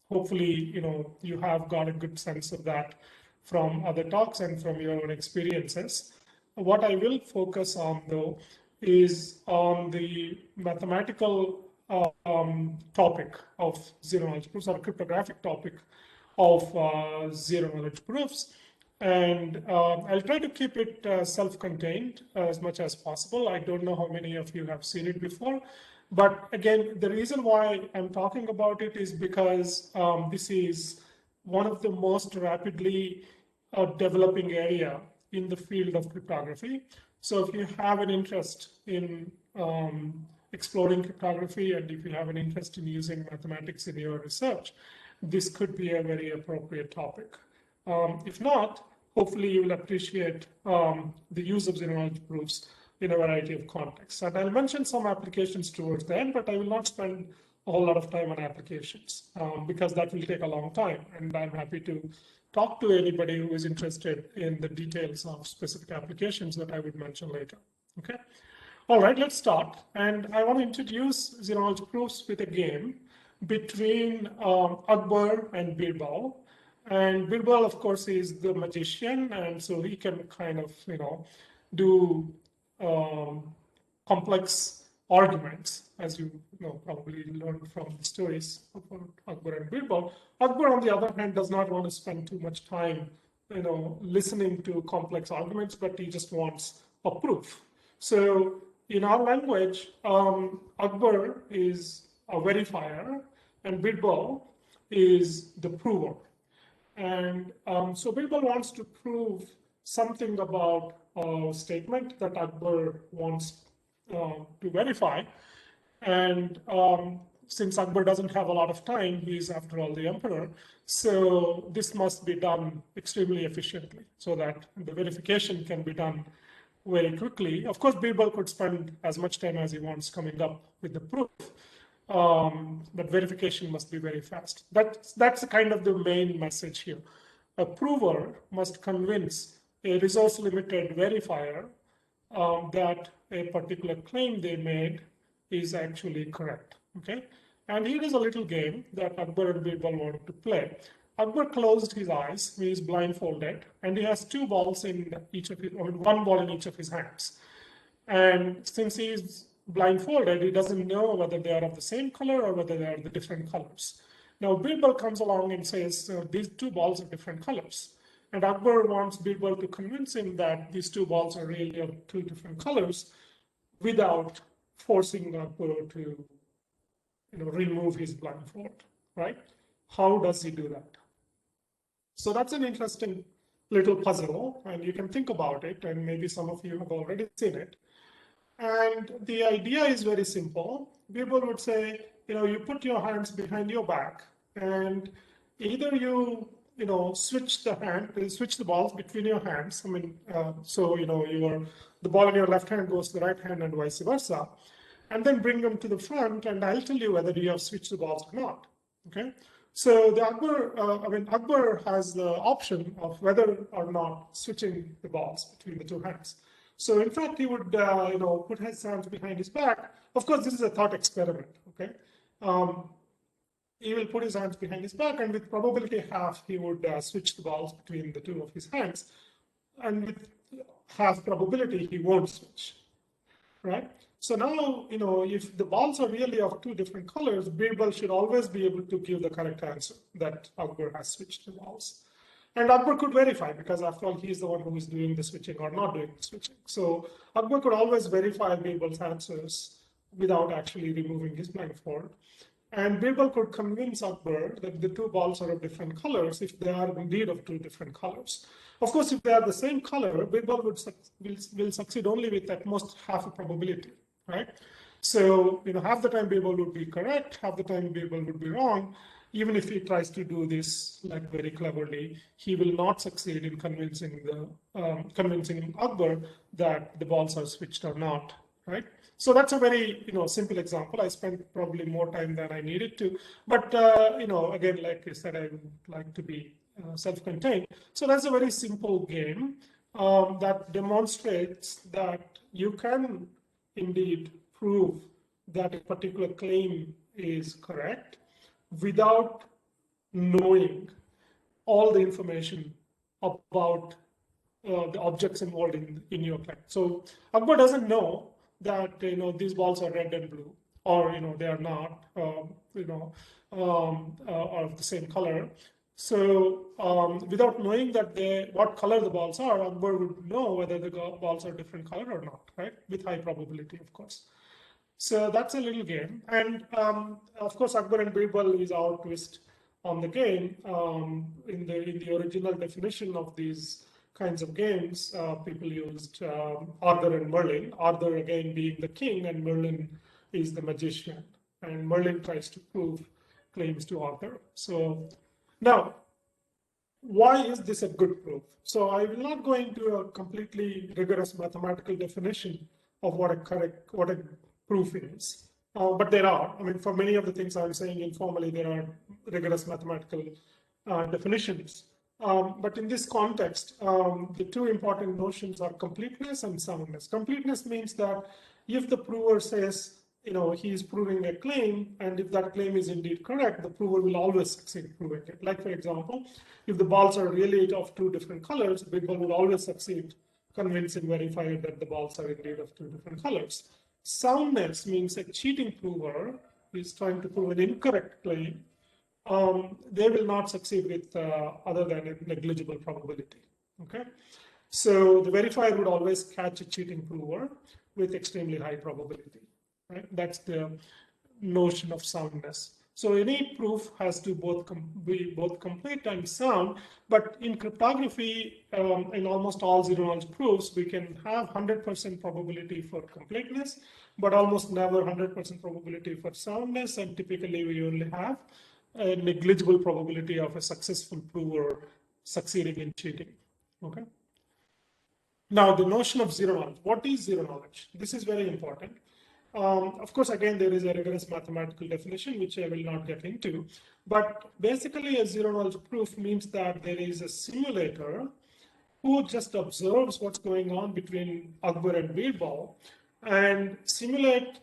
Hopefully, you have got a good sense of that from other talks and from your own experiences. What I will focus on, though, is on the mathematical topic of zero knowledge proofs, or cryptographic topic of zero knowledge proofs. And I'll try to keep it self-contained as much as possible. I don't know how many of you have seen it before. But again, the reason why I'm talking about it is because this is one of the most rapidly developing area in the field of cryptography. So if you have an interest in exploring cryptography, and if you have an interest in using mathematics in your research, this could be a very appropriate topic. If not, hopefully you will appreciate the use of zero knowledge proofs in a variety of contexts. And I'll mention some applications towards the end, but I will not spend a whole lot of time on applications because that will take a long time. And I'm happy to talk to anybody who is interested in the details of specific applications that I would mention later. Okay. All right, let's start. And I want to introduce zero knowledge proofs with a game between Akbar and Birbal. And Birbal, of course, is the magician, and so he can kind of, do complex arguments, as you probably learned from the stories of Akbar and Birbal. Akbar, on the other hand, does not want to spend too much time, listening to complex arguments, but he just wants a proof. So in our language, Akbar is a verifier, and Birbal is the prover. And so Birbal wants to prove something about a statement that Akbar wants to verify. And since Akbar doesn't have a lot of time, he's after all the emperor, so this must be done extremely efficiently so that the verification can be done very quickly. Of course, Birbal could spend as much time as he wants coming up with the proof, but verification must be very fast. That's kind of the main message here. A prover must convince a resource-limited verifier that a particular claim they made is actually correct. Okay, and here is a little game that Akbar and Birbal wanted to play. Akbar closed his eyes, he is blindfolded, and he has two balls in each of his, or one ball in each of his hands. And since he is blindfolded, he doesn't know whether they are of the same color or whether they are the different colors. Now, Birbal comes along and says, these two balls are different colors. And Akbar wants Birbal to convince him that these two balls are really of two different colors without forcing Akbar to remove his blindfold, right? How does he do that? So that's an interesting little puzzle, and you can think about it, and maybe some of you have already seen it. And the idea is very simple. Birbal would say, you put your hands behind your back, and either you switch the balls between your hands. I mean, so the ball in your left hand goes to the right hand and vice versa, and then bring them to the front, and I'll tell you whether you have switched the balls or not. Okay. So the Akbar has the option of whether or not switching the balls between the two hands. So in fact, he would put his hands behind his back. Of course, this is a thought experiment. Okay. He will put his hands behind his back, and with probability half, he would switch the balls between the two of his hands. And with half probability, he won't switch, right? So now, if the balls are really of two different colors, Birbal should always be able to give the correct answer that Akbar has switched the balls. And Akbar could verify, because after all, he's the one who is doing the switching or not doing the switching. So Akbar could always verify Birbal's answers without actually removing his blindfold. And Birbal could convince Akbar that the two balls are of different colors if they are indeed of two different colors. Of course, if they are the same color, Birbal will succeed only with at most half a probability, right? So, half the time Birbal would be correct, half the time Birbal would be wrong. Even if he tries to do this like very cleverly, he will not succeed in convincing Akbar that the balls are switched or not, right? So that's a very simple example. I spent probably more time than I needed to, but again, like I said, I would like to be self-contained. So that's a very simple game that demonstrates that you can indeed prove that a particular claim is correct without knowing all the information about the objects involved in your claim. So Akbar doesn't know that these balls are red and blue, or they are not, are of the same color. So without knowing that what color the balls are, Akbar would know whether the balls are different color or not, right? With high probability, of course. So that's a little game. And of course, Akbar and Birbal is our twist on the game. In the original definition of these kinds of games, people used Aadhar and Merlin. Aadhar again being the king, and Merlin is the magician. And Merlin tries to prove claims to Aadhar. So now, why is this a good proof? So I will not go into a completely rigorous mathematical definition of what a proof is. But there are, for many of the things I'm saying informally, there are rigorous mathematical definitions. But in this context, the two important notions are completeness and soundness. Completeness means that if the prover says, he is proving a claim, and if that claim is indeed correct, the prover will always succeed proving it. Like, for example, if the balls are really of two different colors, Birbal will always succeed convincing verifier that the balls are indeed of two different colors. Soundness means a cheating prover is trying to prove an incorrect claim. They will not succeed with other than a negligible probability. Okay, so the verifier would always catch a cheating prover with extremely high probability. Right? That's the notion of soundness. So any proof has to be both complete and sound. But in cryptography, in almost all zero-knowledge proofs, we can have 100% probability for completeness, but almost never 100% probability for soundness. And typically, we only have a negligible probability of a successful prover succeeding in cheating. Okay. Now, the notion of zero knowledge. What is zero knowledge? This is very important. Of course, again, there is a rigorous mathematical definition, which I will not get into. But basically, a zero-knowledge proof means that there is a simulator who just observes what's going on between Akbar and Birbal and simulate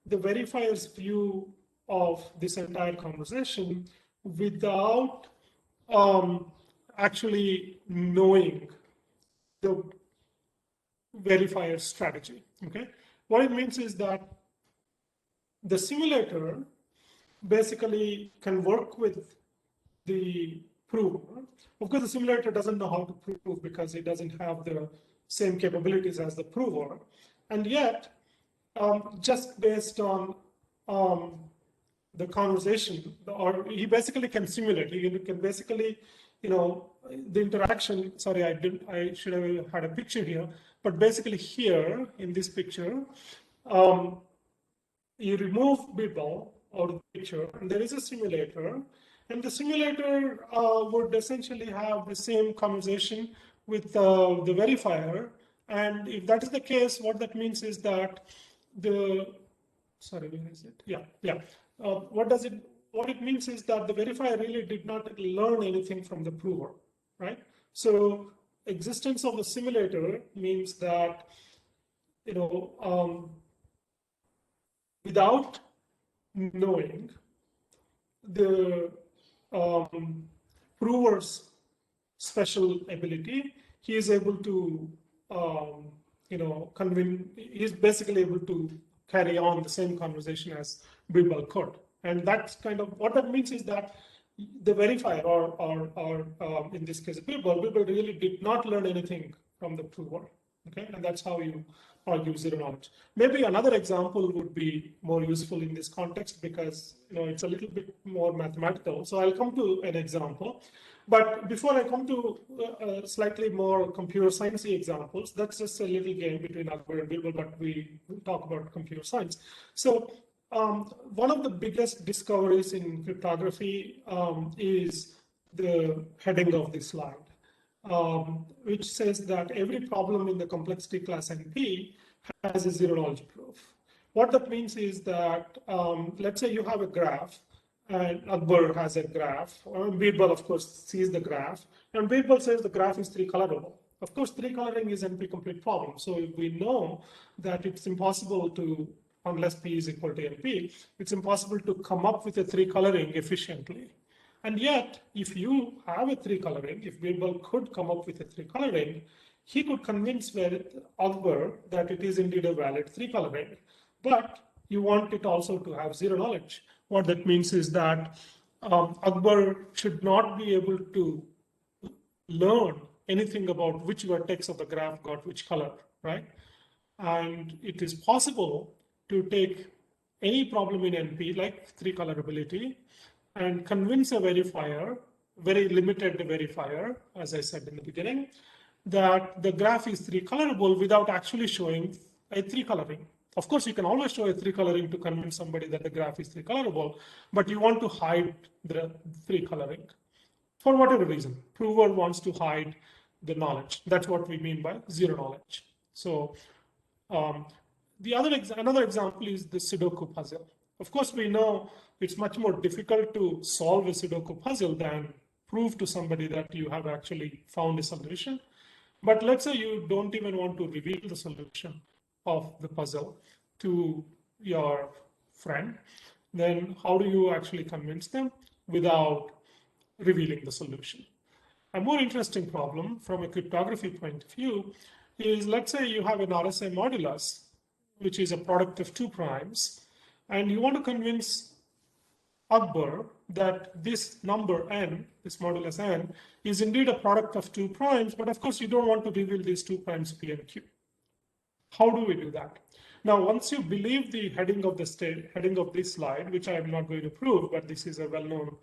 the verifier's view of this entire conversation without actually knowing the verifier's strategy. Okay. What it means is that the simulator basically can work with the prover. Of course, the simulator doesn't know how to prove because it doesn't have the same capabilities as the prover. And yet, just based on the conversation, or he basically can simulate. He can basically, the interaction. Sorry, I should have had a picture here. But basically, here in this picture, you remove Birbal out of the picture, and there is a simulator. And the simulator would essentially have the same conversation with the verifier. And if that is the case, what that means is that where is it? Yeah. What it means is that the verifier really did not learn anything from the prover, right? So existence of a simulator means that, without knowing the prover's special ability, he is able to, he's basically able to carry on the same conversation as Birbal could. And that's kind of what that means is that the verifier, or in this case, Birbal really did not learn anything from the prover. Okay, and that's how you argue zero knowledge. Maybe another example would be more useful in this context because it's a little bit more mathematical. So I'll come to an example. But before I come to slightly more computer sciencey examples, that's just a little game between Akbar and Birbal, but we talk about computer science. So one of the biggest discoveries in cryptography is the heading of this slide. Which says that every problem in the complexity class NP has a zero knowledge proof. What that means is that, let's say you have a graph, and Akbar has a graph, or Birbal, of course, sees the graph, and Birbal says the graph is three-colorable. Of course, three-coloring is NP-complete problem, so we know that it's impossible to, unless P is equal to NP, it's impossible to come up with a three-coloring efficiently. And yet, if you have a three-coloring, if Birbal could come up with a three-coloring, he could convince Akbar that it is indeed a valid three-coloring. But you want it also to have zero knowledge. What that means is that Akbar should not be able to learn anything about which vertex of the graph got which color, right? And it is possible to take any problem in NP, like three-colorability, and convince a verifier, very limited verifier, as I said in the beginning, that the graph is three-colorable without actually showing a three-coloring. Of course, you can always show a three-coloring to convince somebody that the graph is three-colorable, but you want to hide the three-coloring. For whatever reason, prover wants to hide the knowledge. That's what we mean by zero knowledge. So another example is the Sudoku puzzle. Of course, we know it's much more difficult to solve a Sudoku puzzle than prove to somebody that you have actually found a solution. But let's say you don't even want to reveal the solution of the puzzle to your friend. Then how do you actually convince them without revealing the solution? A more interesting problem from a cryptography point of view is, let's say you have an RSA modulus, which is a product of two primes, and you want to convince Akbar that this number n, this modulus n, is indeed a product of two primes, but of course you don't want to reveal these two primes P and Q. How do we do that? Now, once you believe the heading of this slide, which I am not going to prove, but this is a well-known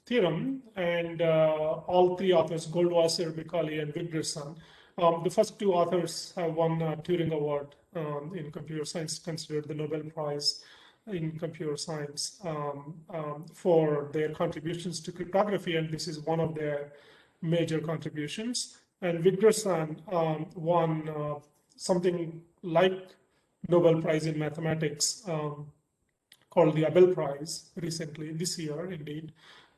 theorem, and all three authors, Goldwasser, Macaulay, and Wigderson, the first two authors have won a Turing Award in computer science, considered the Nobel Prize in computer science for their contributions to cryptography, and this is one of their major contributions. And Wigderson won something like Nobel Prize in mathematics called the Abel Prize recently, this year indeed.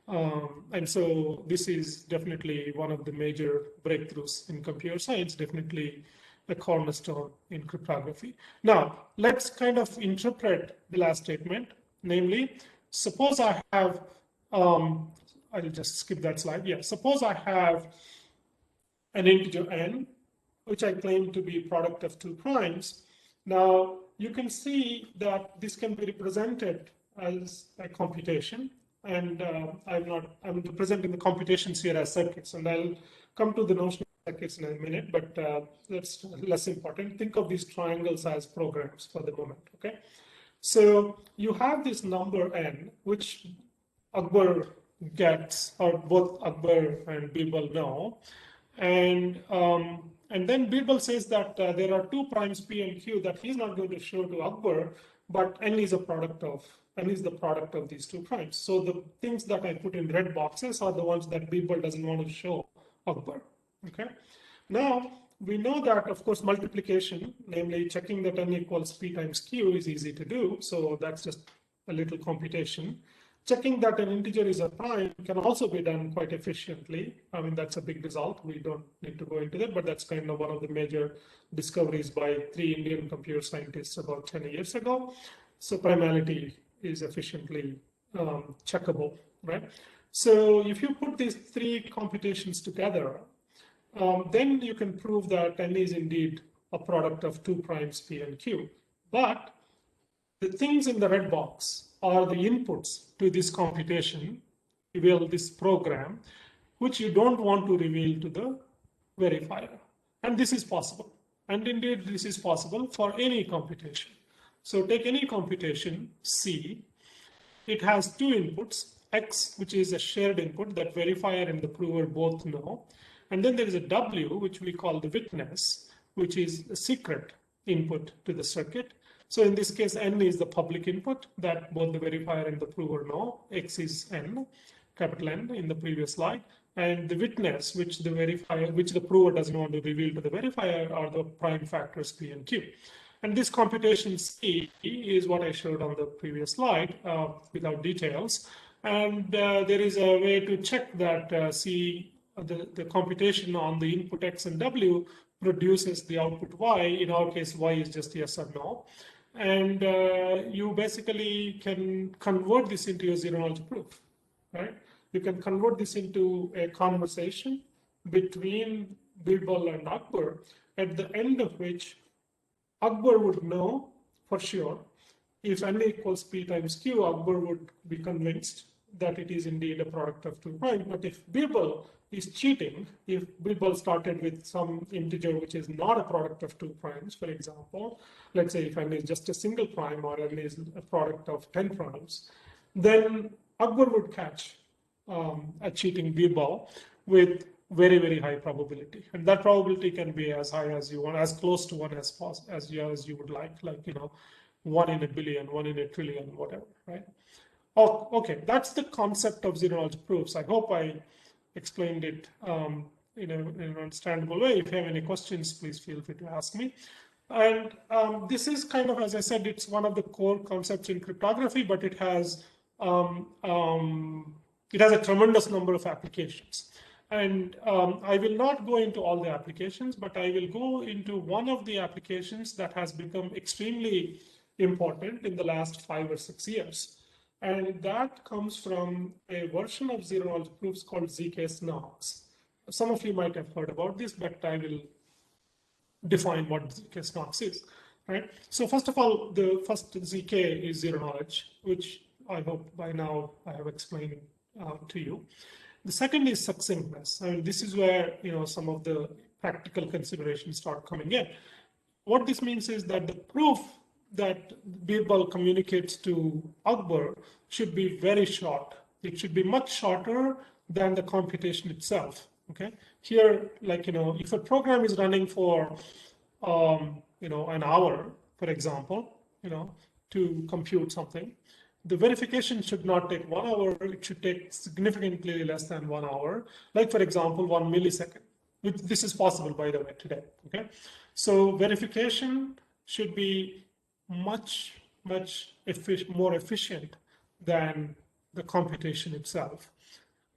And so this is definitely one of the major breakthroughs in computer science, definitely a cornerstone in cryptography. Now, let's kind of interpret the last statement, namely, suppose I have, I'll just skip that slide. Yeah, suppose I have an integer n, which I claim to be a product of two primes. Now, you can see that this can be represented as a computation. And I'm representing the computations here as circuits, and I'll come to the notion of circuits in a minute, but that's less important. Think of these triangles as programs for the moment, okay? So you have this number n, which Akbar gets, or both Akbar and Birbal know, and then Birbal says that there are two primes P and Q that he's not going to show to Akbar, but n is a product of, n is the product of these two primes. So the things that I put in red boxes are the ones that Birbal doesn't want to show Akbar, okay? Now, we know that, of course, multiplication, namely checking that n equals P times Q is easy to do, so that's just a little computation. Checking that an integer is a prime can also be done quite efficiently. I mean, that's a big result. We don't need to go into that, but that's kind of one of the major discoveries by three Indian computer scientists about 10 years ago. So primality is efficiently checkable, right? So if you put these three computations together, then you can prove that n is indeed a product of two primes P and Q. But the things in the red box are the inputs to this computation, reveal this program, which you don't want to reveal to the verifier. And this is possible. And indeed, this is possible for any computation. So take any computation, C. It has two inputs, X, which is a shared input that verifier and the prover both know. And then there is a W, which we call the witness, which is a secret input to the circuit. So in this case, N is the public input that both the verifier and the prover know. X is N, capital N in the previous slide. And the witness, which the prover doesn't want to reveal to the verifier, are the prime factors P and Q. And this computation C is what I showed on the previous slide without details. And there is a way to check that the computation on the input X and W produces the output Y. In our case, Y is just yes or no. And you basically can convert this into a zero-knowledge proof, right? You can convert this into a conversation between Birbal and Akbar, at the end of which Akbar would know for sure if N equals P times Q, Akbar would be convinced that it is indeed a product of 2 prime. But if Birbal is cheating, if Birbal started with some integer which is not a product of 2 primes, for example, let's say if N is just a single prime or N is a product of 10 primes, then Akbar would catch a cheating Birbal with very, very high probability. And that probability can be as high as you want, as close to 1 as you would like, 1 in a billion, 1 in a trillion, whatever, right? Oh, okay, that's the concept of zero-knowledge proofs. I hope I explained it in an understandable way. If you have any questions, please feel free to ask me. And this is kind of, as I said, it's one of the core concepts in cryptography, but it has a tremendous number of applications. And I will not go into all the applications, but I will go into one of the applications that has become extremely important in the last 5 or 6 years. And that comes from a version of zero-knowledge proofs called zk-SNOX. Some of you might have heard about this, but I will define what zk-SNOX is. Right? So first of all, the first ZK is zero-knowledge, which I hope by now I have explained to you. The second is succinctness. I mean, this is where some of the practical considerations start coming in. What this means is that the proof that Birbal communicates to Akbar should be very short. It should be much shorter than the computation itself. Okay. Here, if a program is running for an hour, for example, to compute something, the verification should not take 1 hour. It should take significantly less than 1 hour. Like, for example, 1 millisecond. This is possible, by the way, today. Okay, so verification should be much more efficient than the computation itself.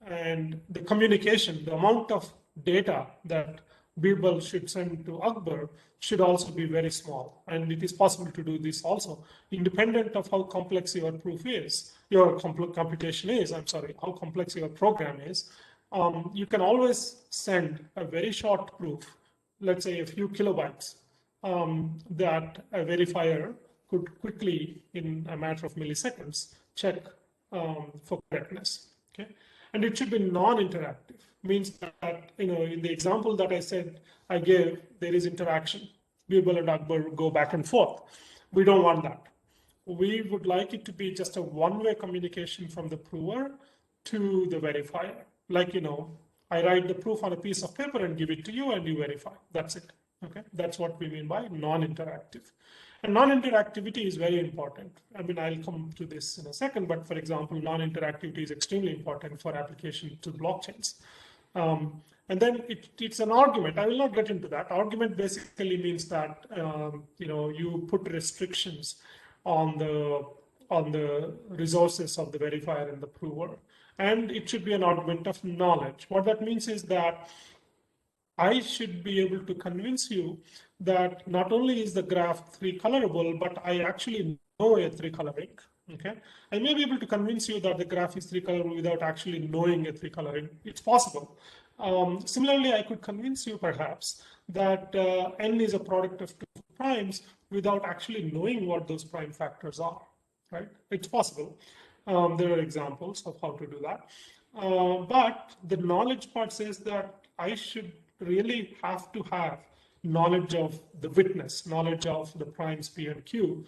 And the communication, the amount of data that Birbal should send to Akbar should also be very small. And it is possible to do this also, independent of how complex your proof is, your computation is, how complex your program is. You can always send a very short proof, let's say a few kilobytes, that a verifier could quickly, in a matter of milliseconds, check for correctness. Okay, and it should be non-interactive. Means that in the example that I gave, there is interaction. Birbal and Akbar go back and forth. We don't want that. We would like it to be just a one-way communication from the prover to the verifier. Like, I write the proof on a piece of paper and give it to you and you verify. That's it. Okay, that's what we mean by non-interactive. And non-interactivity is very important. I mean, I'll come to this in a second, but for example, non-interactivity is extremely important for application to blockchains. And then it's an argument. I will not get into that. Argument basically means that you put restrictions on the resources of the verifier and the prover, and it should be an argument of knowledge. What that means is that I should be able to convince you that not only is the graph 3-colorable, but I actually know a 3-coloring. Okay, I may be able to convince you that the graph is 3-colorable without actually knowing a 3-coloring. It's possible. Similarly, I could convince you perhaps that n is a product of 2 primes without actually knowing what those prime factors are. Right? It's possible. There are examples of how to do that. But the knowledge part says that I should really have to have knowledge of the witness, knowledge of the primes P and Q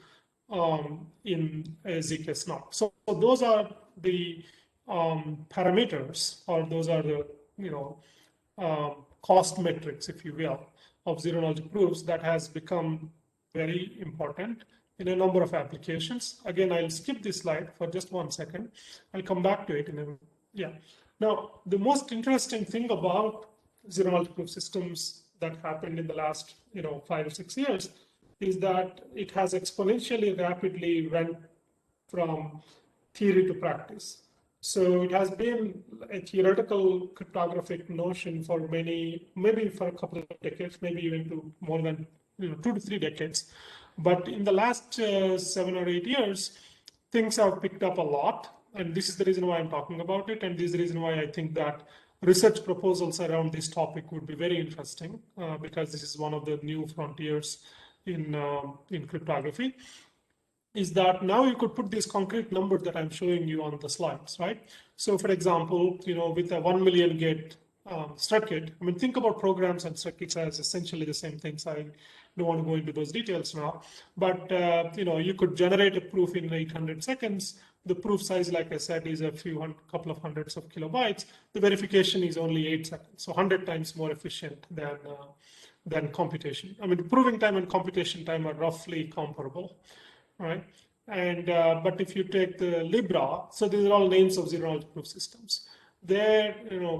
in a zk snort. So those are the parameters, or those are the cost metrics, if you will, of zero knowledge proofs that has become very important in a number of applications. Again, I'll skip this slide for just 1 second. I'll come back to it in a minute. Yeah. Now, the most interesting thing about zero knowledge proof systems that happened in the last 5 or 6 years is that it has exponentially rapidly went from theory to practice. So it has been a theoretical cryptographic notion for maybe for a couple of decades, maybe even to more than 2 to 3 decades. But in the last 7 or 8 years, things have picked up a lot. And this is the reason why I'm talking about it. And this is the reason why I think that research proposals around this topic would be very interesting, because this is one of the new frontiers in cryptography. Is that now you could put these concrete numbers that I'm showing you on the slides, right? So for example, with a 1 million gate circuit, I mean, think about programs and circuits as essentially the same things. I don't want to go into those details now, but you could generate a proof in 800 seconds. The proof size, like I said, is a couple of hundreds of kilobytes. The verification is only 8 seconds, so 100 times more efficient than computation. I mean, the proving time and computation time are roughly comparable. Right, and but if you take the Libra, so these are all names of zero knowledge proof systems. There,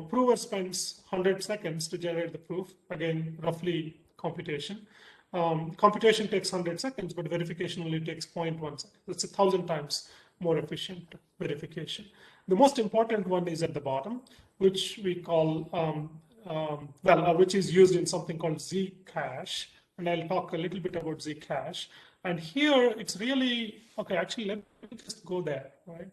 prover spends 100 seconds to generate the proof. Again, roughly computation. Computation takes 100 seconds, but verification only takes 0.1 second. That's 1,000 times more efficient verification. The most important one is at the bottom, which we call which is used in something called Zcash, and I'll talk a little bit about Zcash. And here it's really, okay, actually, let me just go there, right?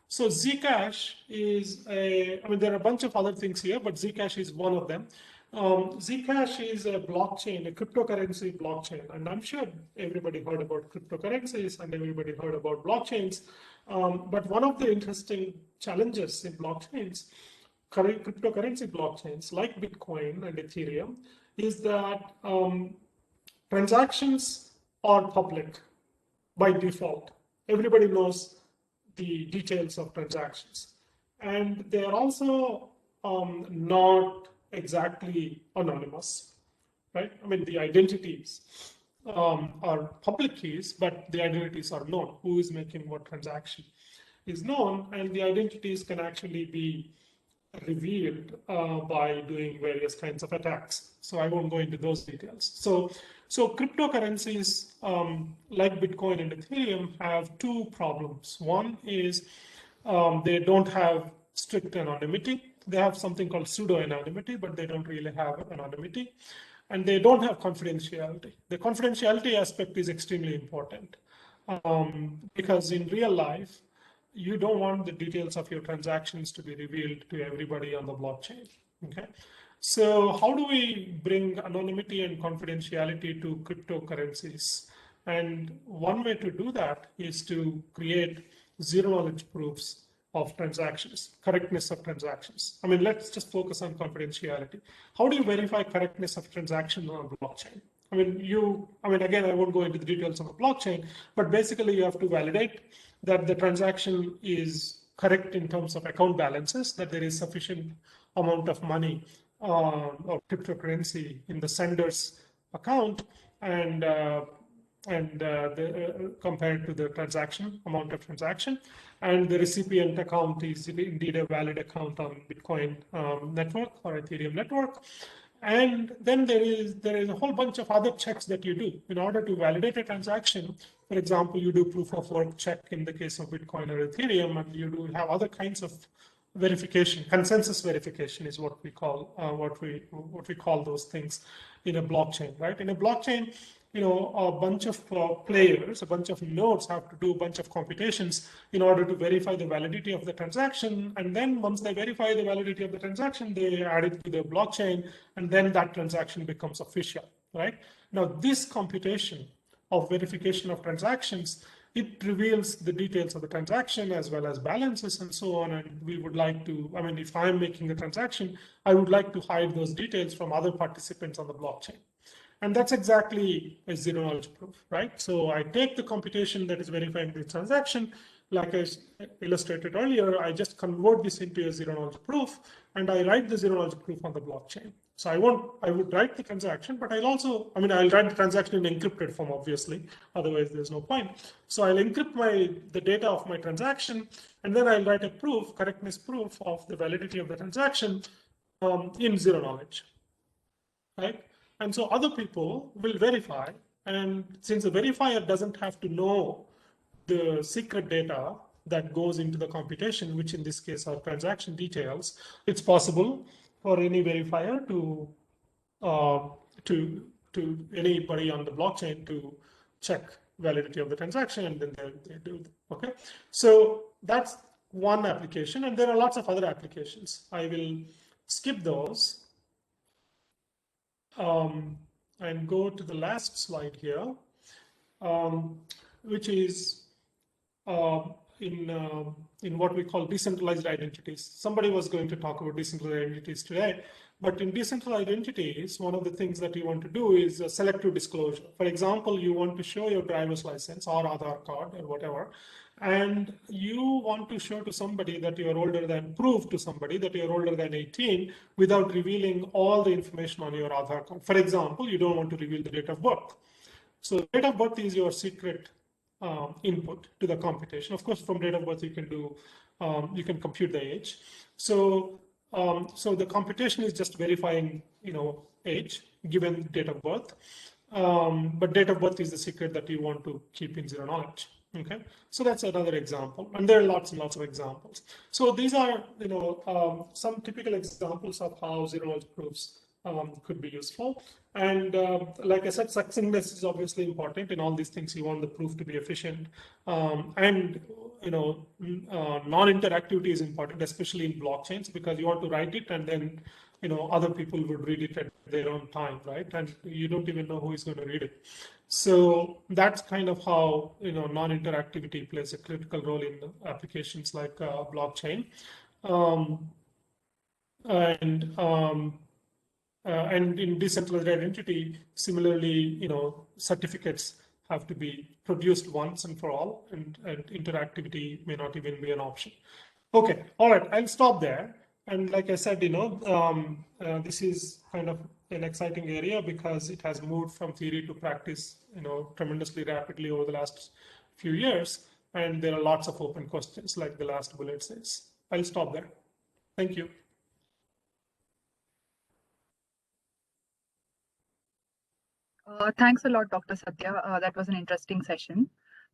So Zcash is I mean, there are a bunch of other things here, but Zcash is one of them. Zcash is a blockchain, a cryptocurrency blockchain. And I'm sure everybody heard about cryptocurrencies and everybody heard about blockchains. But one of the interesting challenges in blockchains, cryptocurrency blockchains like Bitcoin and Ethereum, is that transactions are public by default. Everybody knows the details of transactions. And they are also not exactly anonymous, right? I mean, the identities are public keys, but the identities are known. Who is making what transaction is known, and the identities can actually be revealed by doing various kinds of attacks. So I won't go into those details. So cryptocurrencies like Bitcoin and Ethereum have 2 problems. One is they don't have strict anonymity. They have something called pseudo-anonymity, but they don't really have anonymity. And they don't have confidentiality. The confidentiality aspect is extremely important because in real life, you don't want the details of your transactions to be revealed to everybody on the blockchain, okay? So how do we bring anonymity and confidentiality to cryptocurrencies? And one way to do that is to create zero knowledge proofs of transactions, correctness of transactions. I mean, let's just focus on confidentiality. How do you verify correctness of transaction on a blockchain? I mean, again, I won't go into the details of the blockchain, but basically you have to validate that the transaction is correct in terms of account balances, that there is sufficient amount of money or cryptocurrency in the sender's account and compared to the transaction, amount of transaction, and the recipient account is indeed a valid account on Bitcoin network or Ethereum network. And then there is a whole bunch of other checks that you do in order to validate a transaction. For example, you do proof of work check in the case of Bitcoin or Ethereum, and you do have other kinds of verification. Consensus verification is what we call call those things in a blockchain, right? In a blockchain, a bunch of players, a bunch of nodes have to do a bunch of computations in order to verify the validity of the transaction. And then once they verify the validity of the transaction, they add it to the blockchain, and then that transaction becomes official, right? Now, this computation of verification of transactions it reveals the details of the transaction as well as balances and so on. And we would like to, I mean, if I'm making a transaction, I would like to hide those details from other participants on the blockchain. And that's exactly a zero knowledge proof, right? So I take the computation that is verifying the transaction, like I illustrated earlier, I just convert this into a zero knowledge proof, and I write the zero knowledge proof on the blockchain. So I would write the transaction, but I'll also, I mean, I'll write the transaction in encrypted form, obviously, otherwise there's no point. So I'll encrypt the data of my transaction, and then I'll write a proof, correctness proof of the validity of the transaction in zero knowledge, right? And so other people will verify, and since the verifier doesn't have to know the secret data that goes into the computation, which in this case are transaction details, it's possible for any verifier to anybody on the blockchain to check validity of the transaction, and then they do it. Okay, so that's one application, and there are lots of other applications. I will skip those and go to the last slide here, which is in what we call decentralized identities. Somebody was going to talk about decentralized identities today, but in decentralized identities, one of the things that you want to do is a selective disclosure. For example, you want to show your driver's license or Aadhaar card or whatever, and you want to show to somebody that you are older than, prove to somebody that you are older than 18 without revealing all the information on your Aadhaar card. For example, you don't want to reveal the date of birth. So date of birth is your secret input to the computation. Of course, from date of birth, you can do, you can compute the age. So, so the computation is just verifying, age given date of birth. But date of birth is the secret that you want to keep in zero knowledge. Okay, so that's another example, and there are lots and lots of examples. So these are, some typical examples of how zero knowledge proofs could be useful. And like I said, succinctness is obviously important in all these things. You want the proof to be efficient, and non-interactivity is important, especially in blockchains, because you want to write it and then other people would read it at their own time, right? And you don't even know who is going to read it. So that's kind of how non-interactivity plays a critical role in applications like blockchain. And in decentralized identity, similarly, certificates have to be produced once and for all, and interactivity may not even be an option. Okay, all right, I'll stop there. And like I said, this is kind of an exciting area because it has moved from theory to practice, tremendously rapidly over the last few years. And there are lots of open questions, like the last bullet says. I'll stop there. Thank you. Thanks a lot, Dr. Satya. That was an interesting session.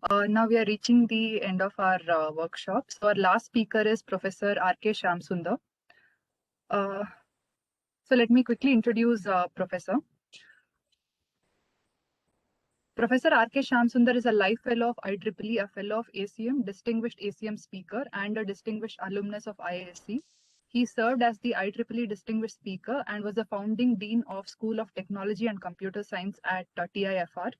Now we are reaching the end of our workshop. So our last speaker is Professor R.K. Shyamsundar. So let me quickly introduce Professor. Professor R.K. Shyamsundar is a life fellow of IEEE, a fellow of ACM, distinguished ACM speaker, and a distinguished alumnus of IISc. He served as the IEEE Distinguished Speaker and was the founding Dean of School of Technology and Computer Science at TIFR.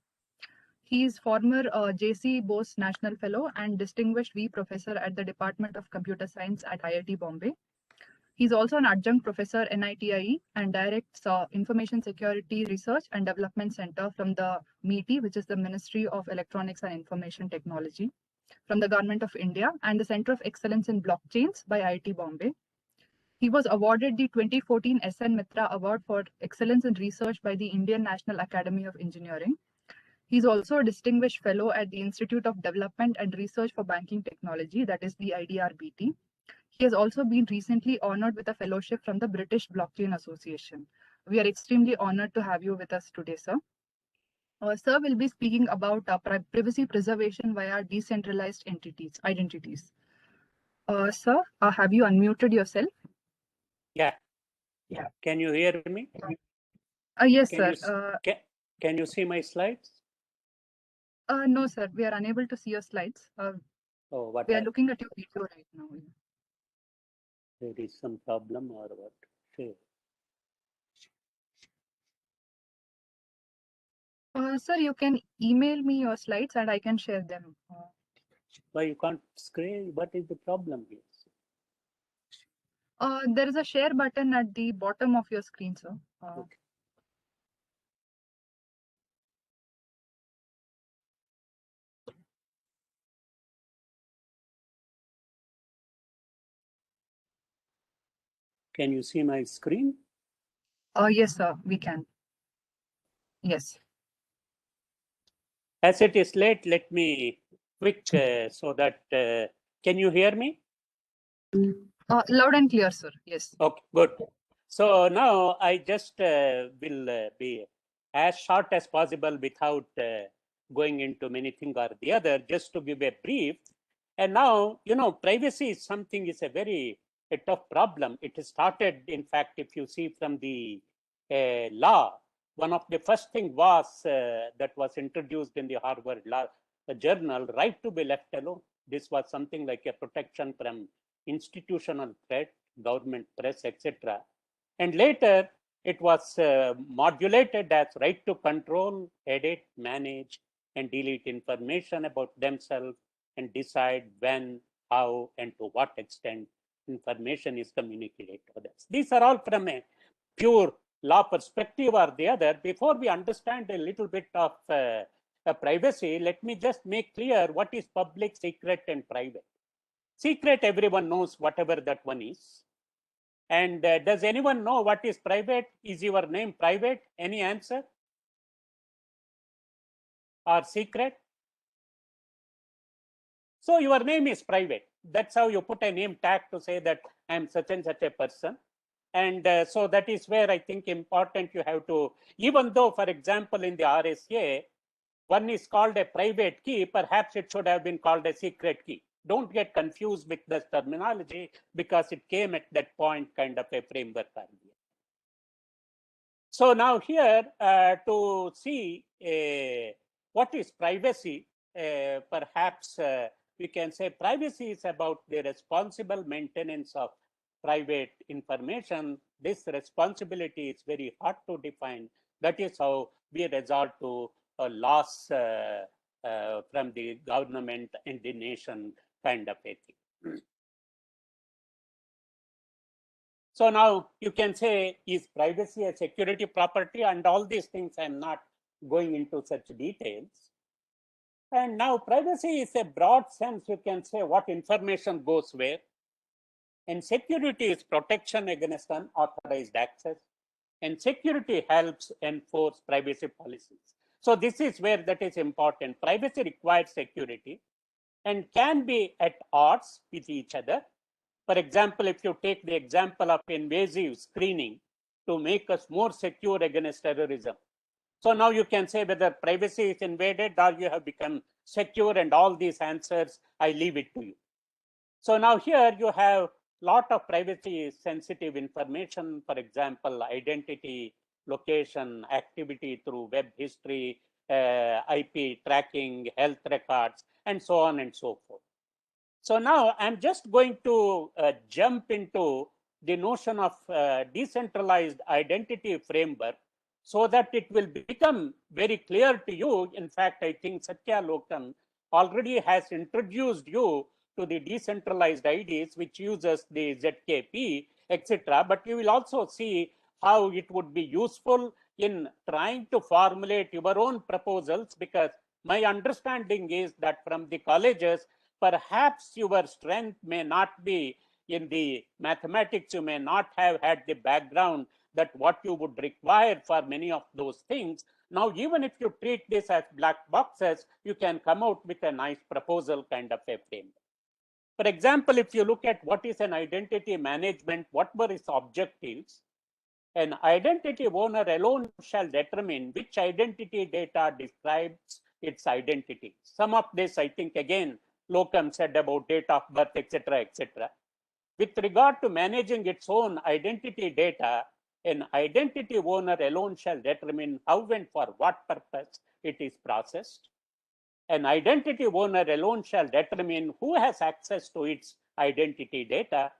He is former J.C. Bose National Fellow and Distinguished V Professor at the Department of Computer Science at IIT Bombay. He's also an adjunct professor NITIE and directs Information Security Research and Development Center from the MITI, which is the Ministry of Electronics and Information Technology, from the Government of India, and the Center of Excellence in Blockchains by IIT Bombay. He was awarded the 2014 SN Mitra Award for Excellence in Research by the Indian National Academy of Engineering. He's also a distinguished fellow at the Institute of Development and Research for Banking Technology, that is the IDRBT. He has also been recently honored with a fellowship from the British Blockchain Association. We are extremely honored to have you with us today, sir. Sir will be speaking about privacy preservation via decentralized identities. Sir, have you unmuted yourself? Yeah. Can you hear me? Yes, can sir. Can you see my slides? No, sir. We are unable to see your slides. We are looking at your video right now. There is some problem or what? Sure. Sir, you can email me your slides and I can share them. Why you can't screen? What is the problem here? There is a share button at the bottom of your screen, sir. Okay. Can you see my screen? Yes, sir, we can. Yes. As it is late, let me quick so that can you hear me? Loud and clear, sir. Yes. Okay, good. So now I just will be as short as possible without going into many things or the other, just to give a brief. And now, you know, privacy is something is a tough problem. It started, in fact, if you see from the law, one of the first thing was that was introduced in the Harvard Law Journal, right to be left alone. This was something like a protection from institutional threat, government press, etc. And later it was modulated as right to control, edit, manage, and delete information about themselves and decide when, how, and to what extent information is communicated to others. These are all from a pure law perspective or the other. Before we understand a little bit of privacy, let me just make clear what is public, secret, and private. Secret, everyone knows whatever that one is. And does anyone know what is private? Is your name private? Any answer? Or secret? So your name is private. That's how you put a name tag to say that I am such and such a person. And so that is where I think important you have to, even though, for example, in the RSA, one is called a private key, perhaps it should have been called a secret key. Don't get confused with this terminology because it came at that point kind of a framework idea. So now here to see what is privacy, perhaps we can say privacy is about the responsible maintenance of private information. This responsibility is very hard to define. That is how we resort to a loss from the government and the nation kind of a thing. So now you can say, is privacy a security property? And all these things, I'm not going into such details. And now privacy is a broad sense, you can say what information goes where. And security is protection against unauthorized access. And security helps enforce privacy policies. So this is where that is important. Privacy requires security and can be at odds with each other. For example, if you take the example of invasive screening to make us more secure against terrorism. So now you can say whether privacy is invaded or you have become secure, and all these answers, I leave it to you. So now here you have lot of privacy sensitive information, for example, identity, location, activity through web history, IP tracking, health records, and so on and so forth. So now I'm just going to jump into the notion of decentralized identity framework so that it will become very clear to you. In fact, I think Satya Lokham already has introduced you to the decentralized IDs, which uses the ZKP, etc. But you will also see how it would be useful in trying to formulate your own proposals, because my understanding is that from the colleges, perhaps your strength may not be in the mathematics, you may not have had the background that what you would require for many of those things. Now, even if you treat this as black boxes, you can come out with a nice proposal kind of a framework. For example, if you look at what is an identity management, what were its objectives? An identity owner alone shall determine which identity data describes its identity. Some of this, I think, again, Lokham said about date of birth, etc., etc. With regard to managing its own identity data, an identity owner alone shall determine how and for what purpose it is processed. An identity owner alone shall determine who has access to its identity data.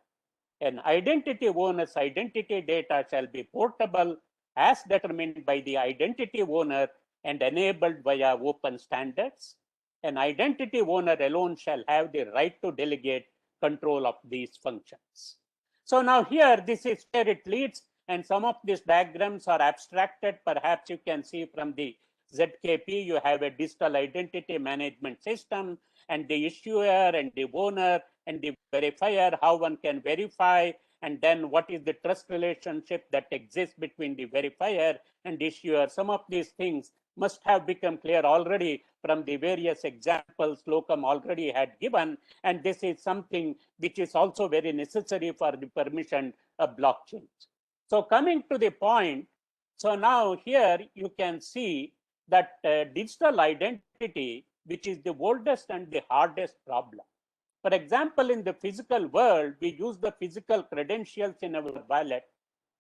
An identity owner's identity data shall be portable as determined by the identity owner and enabled via open standards. An identity owner alone shall have the right to delegate control of these functions. So now here, this is where it leads, and some of these diagrams are abstracted. Perhaps you can see from the ZKP, you have a digital identity management system, and the issuer and the owner and the verifier, how one can verify, and then what is the trust relationship that exists between the verifier and issuer. Some of these things must have become clear already from the various examples Lokham already had given, and this is something which is also very necessary for the permission of blockchains. So coming to the point, so now here you can see that digital identity, which is the oldest and the hardest problem. For example, in the physical world, we use the physical credentials in our wallet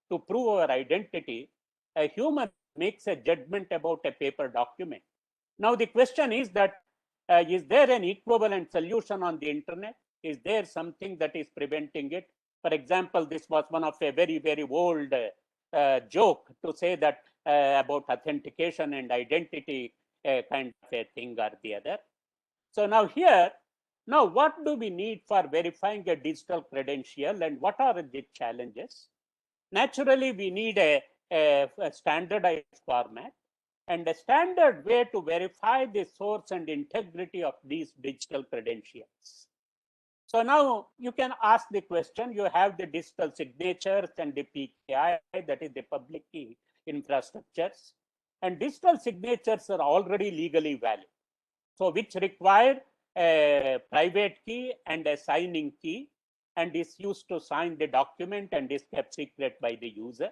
to prove our identity. A human makes a judgment about a paper document. Now, the question is that is there an equivalent solution on the internet? Is there something that is preventing it? For example, this was one of a very, very old joke to say that about authentication and identity kind of a thing or the other. So now here, now what do we need for verifying a digital credential, and what are the challenges? Naturally, we need a standardized format and a standard way to verify the source and integrity of these digital credentials. So now you can ask the question, you have the digital signatures and the PKI, that is the public key infrastructures, and digital signatures are already legally valid. So which require a private key and a signing key, and is used to sign the document and is kept secret by the user.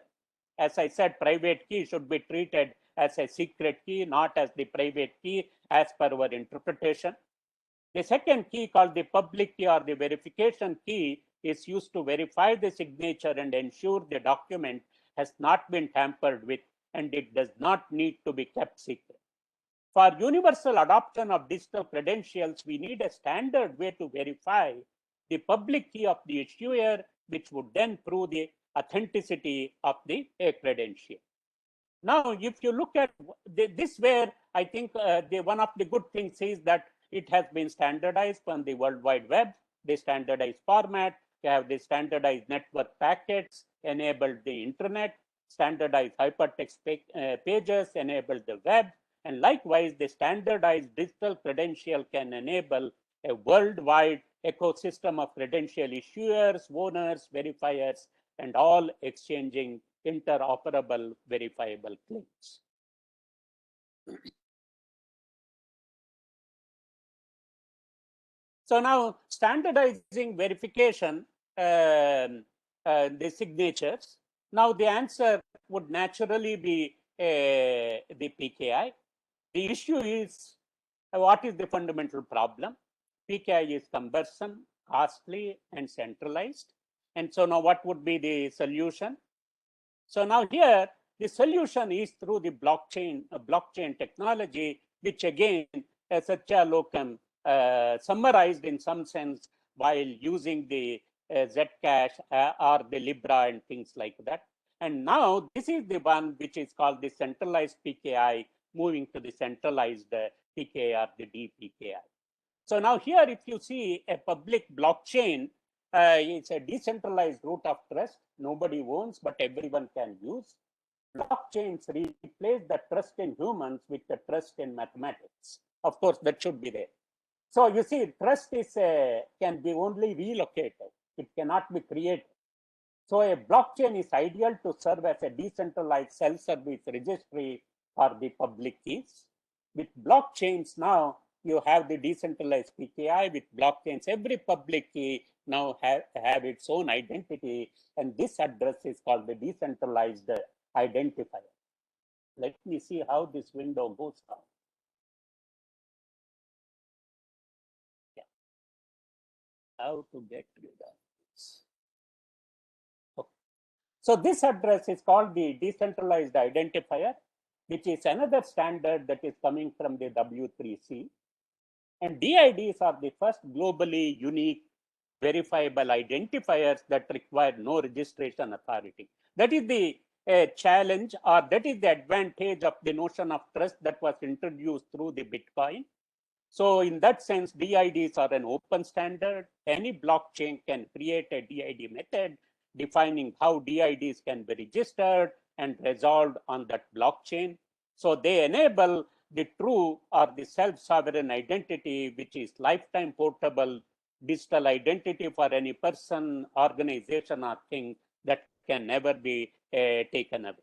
As I said, private key should be treated as a secret key, not as the private key as per our interpretation. The second key, called the public key or the verification key, is used to verify the signature and ensure the document has not been tampered with and it does not need to be kept secret. For universal adoption of digital credentials, we need a standard way to verify the public key of the issuer, which would then prove the authenticity of the credential. Now, if you look at this, where I think one of the good things is that it has been standardized on the World Wide Web, the standardized format, you have the standardized network packets, enabled the internet, standardized hypertext pages, enabled the web, and likewise the standardized digital credential can enable a worldwide ecosystem of credential issuers, owners, verifiers, and all exchanging interoperable verifiable claims. So now standardizing verification, the signatures. Now the answer would naturally be the PKI. The issue is, what is the fundamental problem? PKI is cumbersome, costly, and centralized. And so now what would be the solution? So now here, the solution is through the blockchain technology, which again, Satya Lokham summarized in some sense while using the Zcash or the Libra and things like that. And now this is the one which is called the centralized PKI, moving to the centralized PKI or the DPKI. So now here, if you see a public blockchain, it's a decentralized root of trust. Nobody owns, but everyone can use. Blockchains replace the trust in humans with the trust in mathematics. Of course, that should be there. So you see, trust is can be only relocated. It cannot be created. So a blockchain is ideal to serve as a decentralized self-service registry for the public keys. With blockchains now, you have the decentralized PKI. With blockchains, every public key now have its own identity, and this address is called the decentralized identifier. Let me see how this window goes down. Yeah. How to get rid of this. Okay. So this address is called the decentralized identifier, which is another standard that is coming from the W3C. And DIDs are the first globally unique verifiable identifiers that require no registration authority. That is the a challenge, or that is the advantage of the notion of trust that was introduced through the Bitcoin. So in that sense, DIDs are an open standard. Any blockchain can create a DID method defining how DIDs can be registered and resolved on that blockchain. So they enable the true or the self-sovereign identity, which is lifetime portable digital identity for any person, organization, or thing that can never be taken away.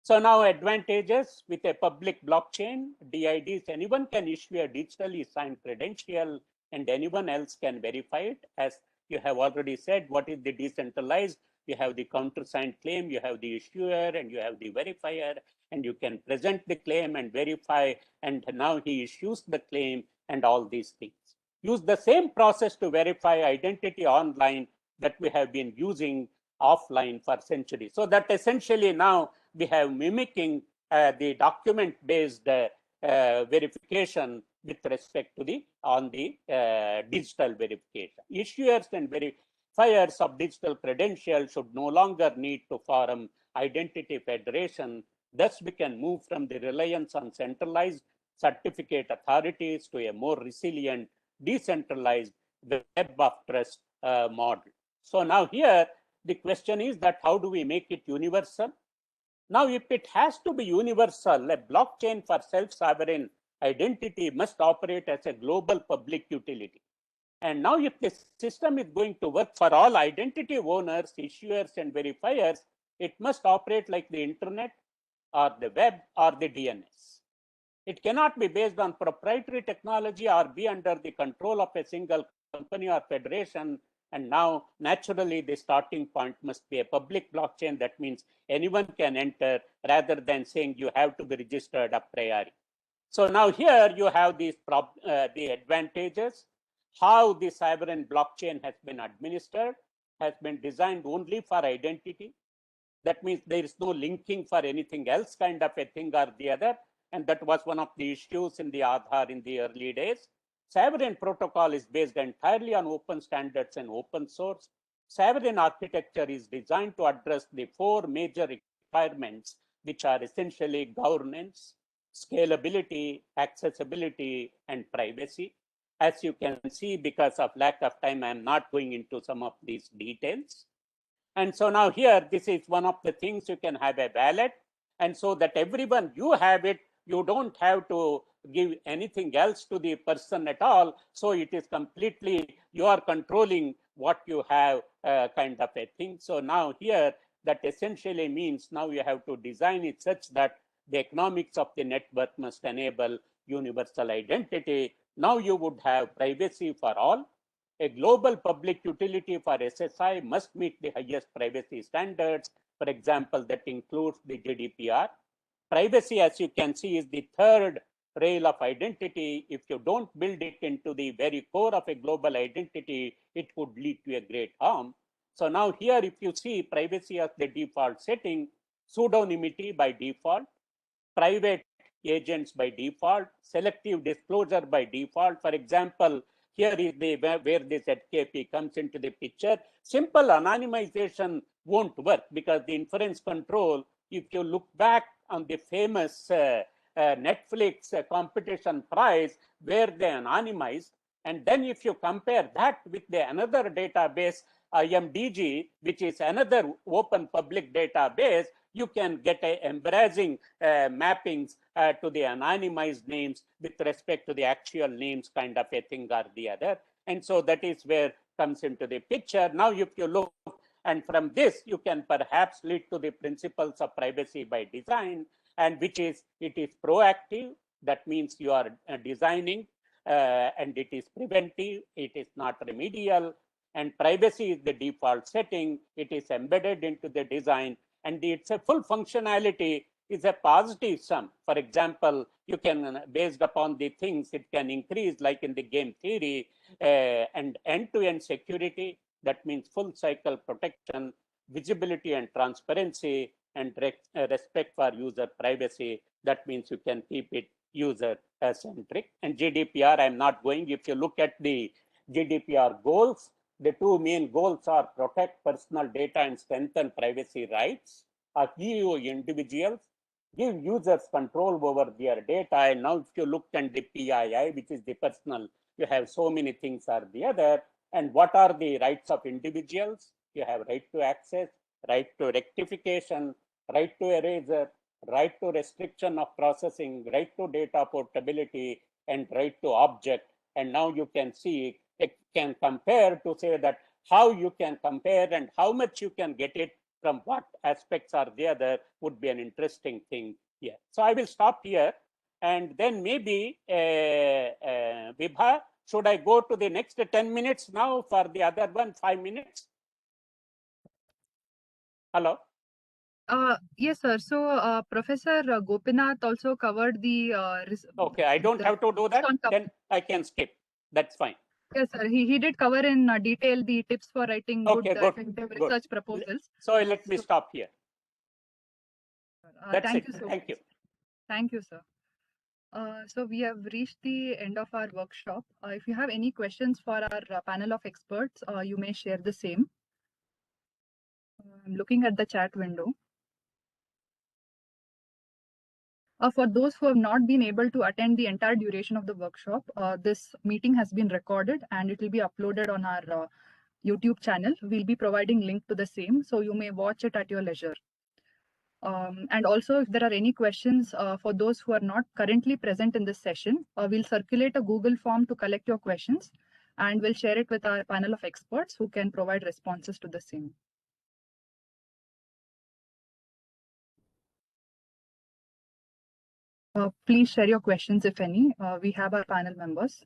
So now advantages with a public blockchain, DIDs, anyone can issue a digitally signed credential and anyone else can verify it. As you have already said, what is the decentralized? You have the countersigned claim, you have the issuer, and you have the verifier, and you can present the claim and verify, and now he issues the claim and all these things. Use the same process to verify identity online that we have been using offline for centuries. So that essentially now we have mimicking the document-based verification with respect to the digital verification. Issuers and verifiers of digital credentials should no longer need to form identity federation. Thus, we can move from the reliance on centralized certificate authorities to a more resilient, decentralized web of trust model. So now here, the question is that how do we make it universal? Now, if it has to be universal, a blockchain for self-sovereign identity must operate as a global public utility. And now if the system is going to work for all identity owners, issuers, and verifiers, it must operate like the internet or the web or the DNS. It cannot be based on proprietary technology or be under the control of a single company or federation. And now, naturally, the starting point must be a public blockchain. That means anyone can enter rather than saying you have to be registered a priori. So now here you have these the advantages. How the sovereign blockchain has been administered has been designed only for identity. That means there is no linking for anything else kind of a thing or the other. And that was one of the issues in the Aadhaar in the early days. Sovereign protocol is based entirely on open standards and open source. Sovereign architecture is designed to address the four major requirements, which are essentially governance, scalability, accessibility, and privacy. As you can see, because of lack of time, I'm not going into some of these details. And so now here, this is one of the things you can have a wallet. And so that everyone, you have it, you don't have to give anything else to the person at all. So it is completely, you are controlling what you have kind of a thing. So now here, that essentially means now you have to design it such that the economics of the network must enable universal identity. Now you would have privacy for all. A global public utility for SSI must meet the highest privacy standards. For example, that includes the GDPR. Privacy, as you can see, is the third rail of identity. If you don't build it into the very core of a global identity, it could lead to a great harm. So now here, if you see privacy as the default setting, pseudonymity by default, private agents by default, selective disclosure by default. For example, here is the where this ZKP comes into the picture. Simple anonymization won't work because the inference control, if you look back on the famous Netflix competition prize where they anonymized, and then if you compare that with the another database, IMDG, which is another open public database, you can get a embarrassing mappings to the anonymized names with respect to the actual names kind of a thing or the other. And so that is where comes into the picture. Now, if you look, and from this, you can perhaps lead to the principles of privacy by design, and which is, it is proactive. That means you are designing and it is preventive. It is not remedial. And privacy is the default setting. It is embedded into the design, and it's a full functionality is a positive sum. For example, you can, based upon the things, it can increase like in the game theory, and end-to-end security. That means full cycle protection, visibility and transparency, and respect for user privacy. That means you can keep it user centric. And GDPR, I'm not going. If you look at the GDPR goals, The two main goals are protect personal data and strengthen privacy rights of EU individuals, give users control over their data. And now if you look at the PII, which is the personal, you have so many things are there. And what are the rights of individuals? You have right to access, right to rectification, right to erasure, right to restriction of processing, right to data portability, and right to object. And now you can see, it can compare to say that how you can compare and how much you can get it from what aspects are there would be an interesting thing here. So I will stop here, and then maybe Vibha, should I go to the next 10 minutes now for the other one, 5 minutes? Hello? Yes, sir. So Professor Gopinath also covered the. Okay, I don't have to do that. Then I can skip. That's fine. Yes, sir. He did cover in detail the tips for writing good effective research proposals. So let me stop here. That's thank it. you so Thank much. you. Thank you, sir. So we have reached the end of our workshop. If you have any questions for our panel of experts, you may share the same. I'm looking at the chat window. For those who have not been able to attend the entire duration of the workshop, this meeting has been recorded and it will be uploaded on our YouTube channel. We'll be providing link to the same, so you may watch it at your leisure. And also, if there are any questions for those who are not currently present in this session, we'll circulate a Google form to collect your questions, and we'll share it with our panel of experts who can provide responses to the same. Please share your questions, if any. We have our panel members.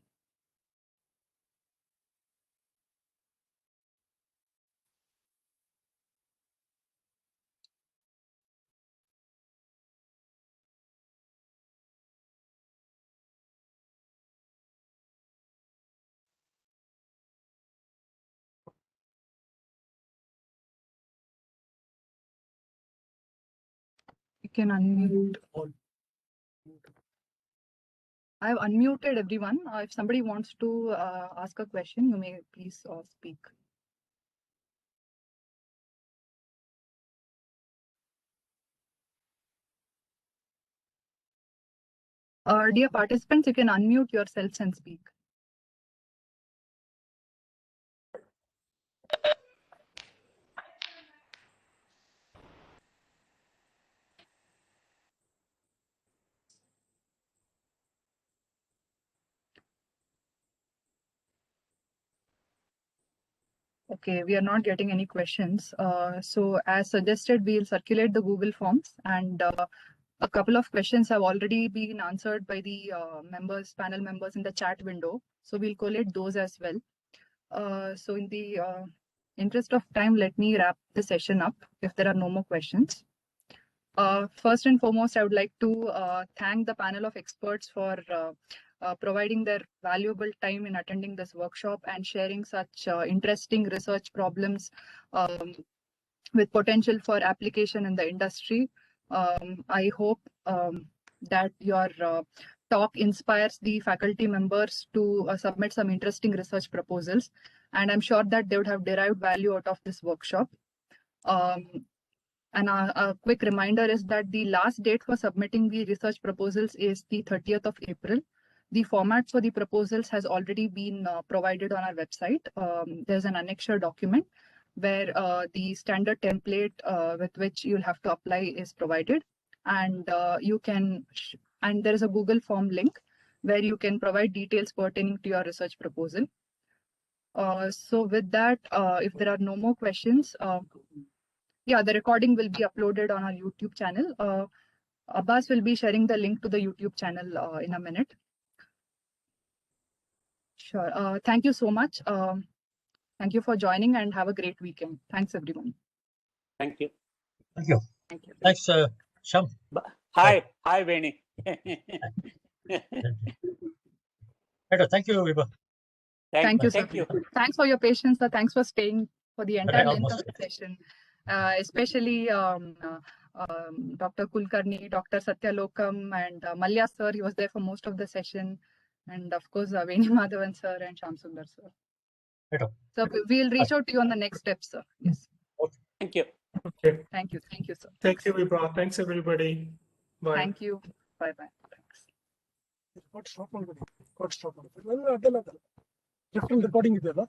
You can unmute. I have unmuted everyone. If somebody wants to ask a question, you may please speak. Dear participants, you can unmute yourselves and speak. Okay, we are not getting any questions. So as suggested, we'll circulate the Google Forms, and a couple of questions have already been answered by the panel members in the chat window. So we'll collate those as well. So in the interest of time, let me wrap the session up if there are no more questions. First and foremost, I would like to thank the panel of experts for providing their valuable time in attending this workshop and sharing such interesting research problems with potential for application in the industry. I hope that your talk inspires the faculty members to submit some interesting research proposals, and I'm sure that they would have derived value out of this workshop. And a quick reminder is that the last date for submitting the research proposals is the 30th of April. The format for the proposals has already been provided on our website. There's an annexure document where the standard template with which you'll have to apply is provided. And you can, and there is a Google form link where you can provide details pertaining to your research proposal. So with that, if there are no more questions, yeah, the recording will be uploaded on our YouTube channel. Abbas will be sharing the link to the YouTube channel in a minute. Sure. Thank you so much. Thank you for joining and have a great weekend. Thanks, everyone. Thank you. Thank you. Thank you. Thanks, Sham. Hi, Veni. Thank you, Vibha. Thank you, sir. Thank you. Thanks for your patience, sir. Thanks for staying for the entire length Almost. of the session, especially Dr. Kulkarni, Dr. Satya Lokham, and Malya sir. He was there for most of the session, and of course Veni Madhavan sir and Shyam Sundar sir. Right on. So we'll reach out to you on the next steps, sir. Yes. Thank you. Okay. Thank you. Thank you, sir. Thank you, Vibha. Thanks, everybody. Bye. Thank you. Bye-bye. Thanks. Recording ಇದೆಯಲ್ಲ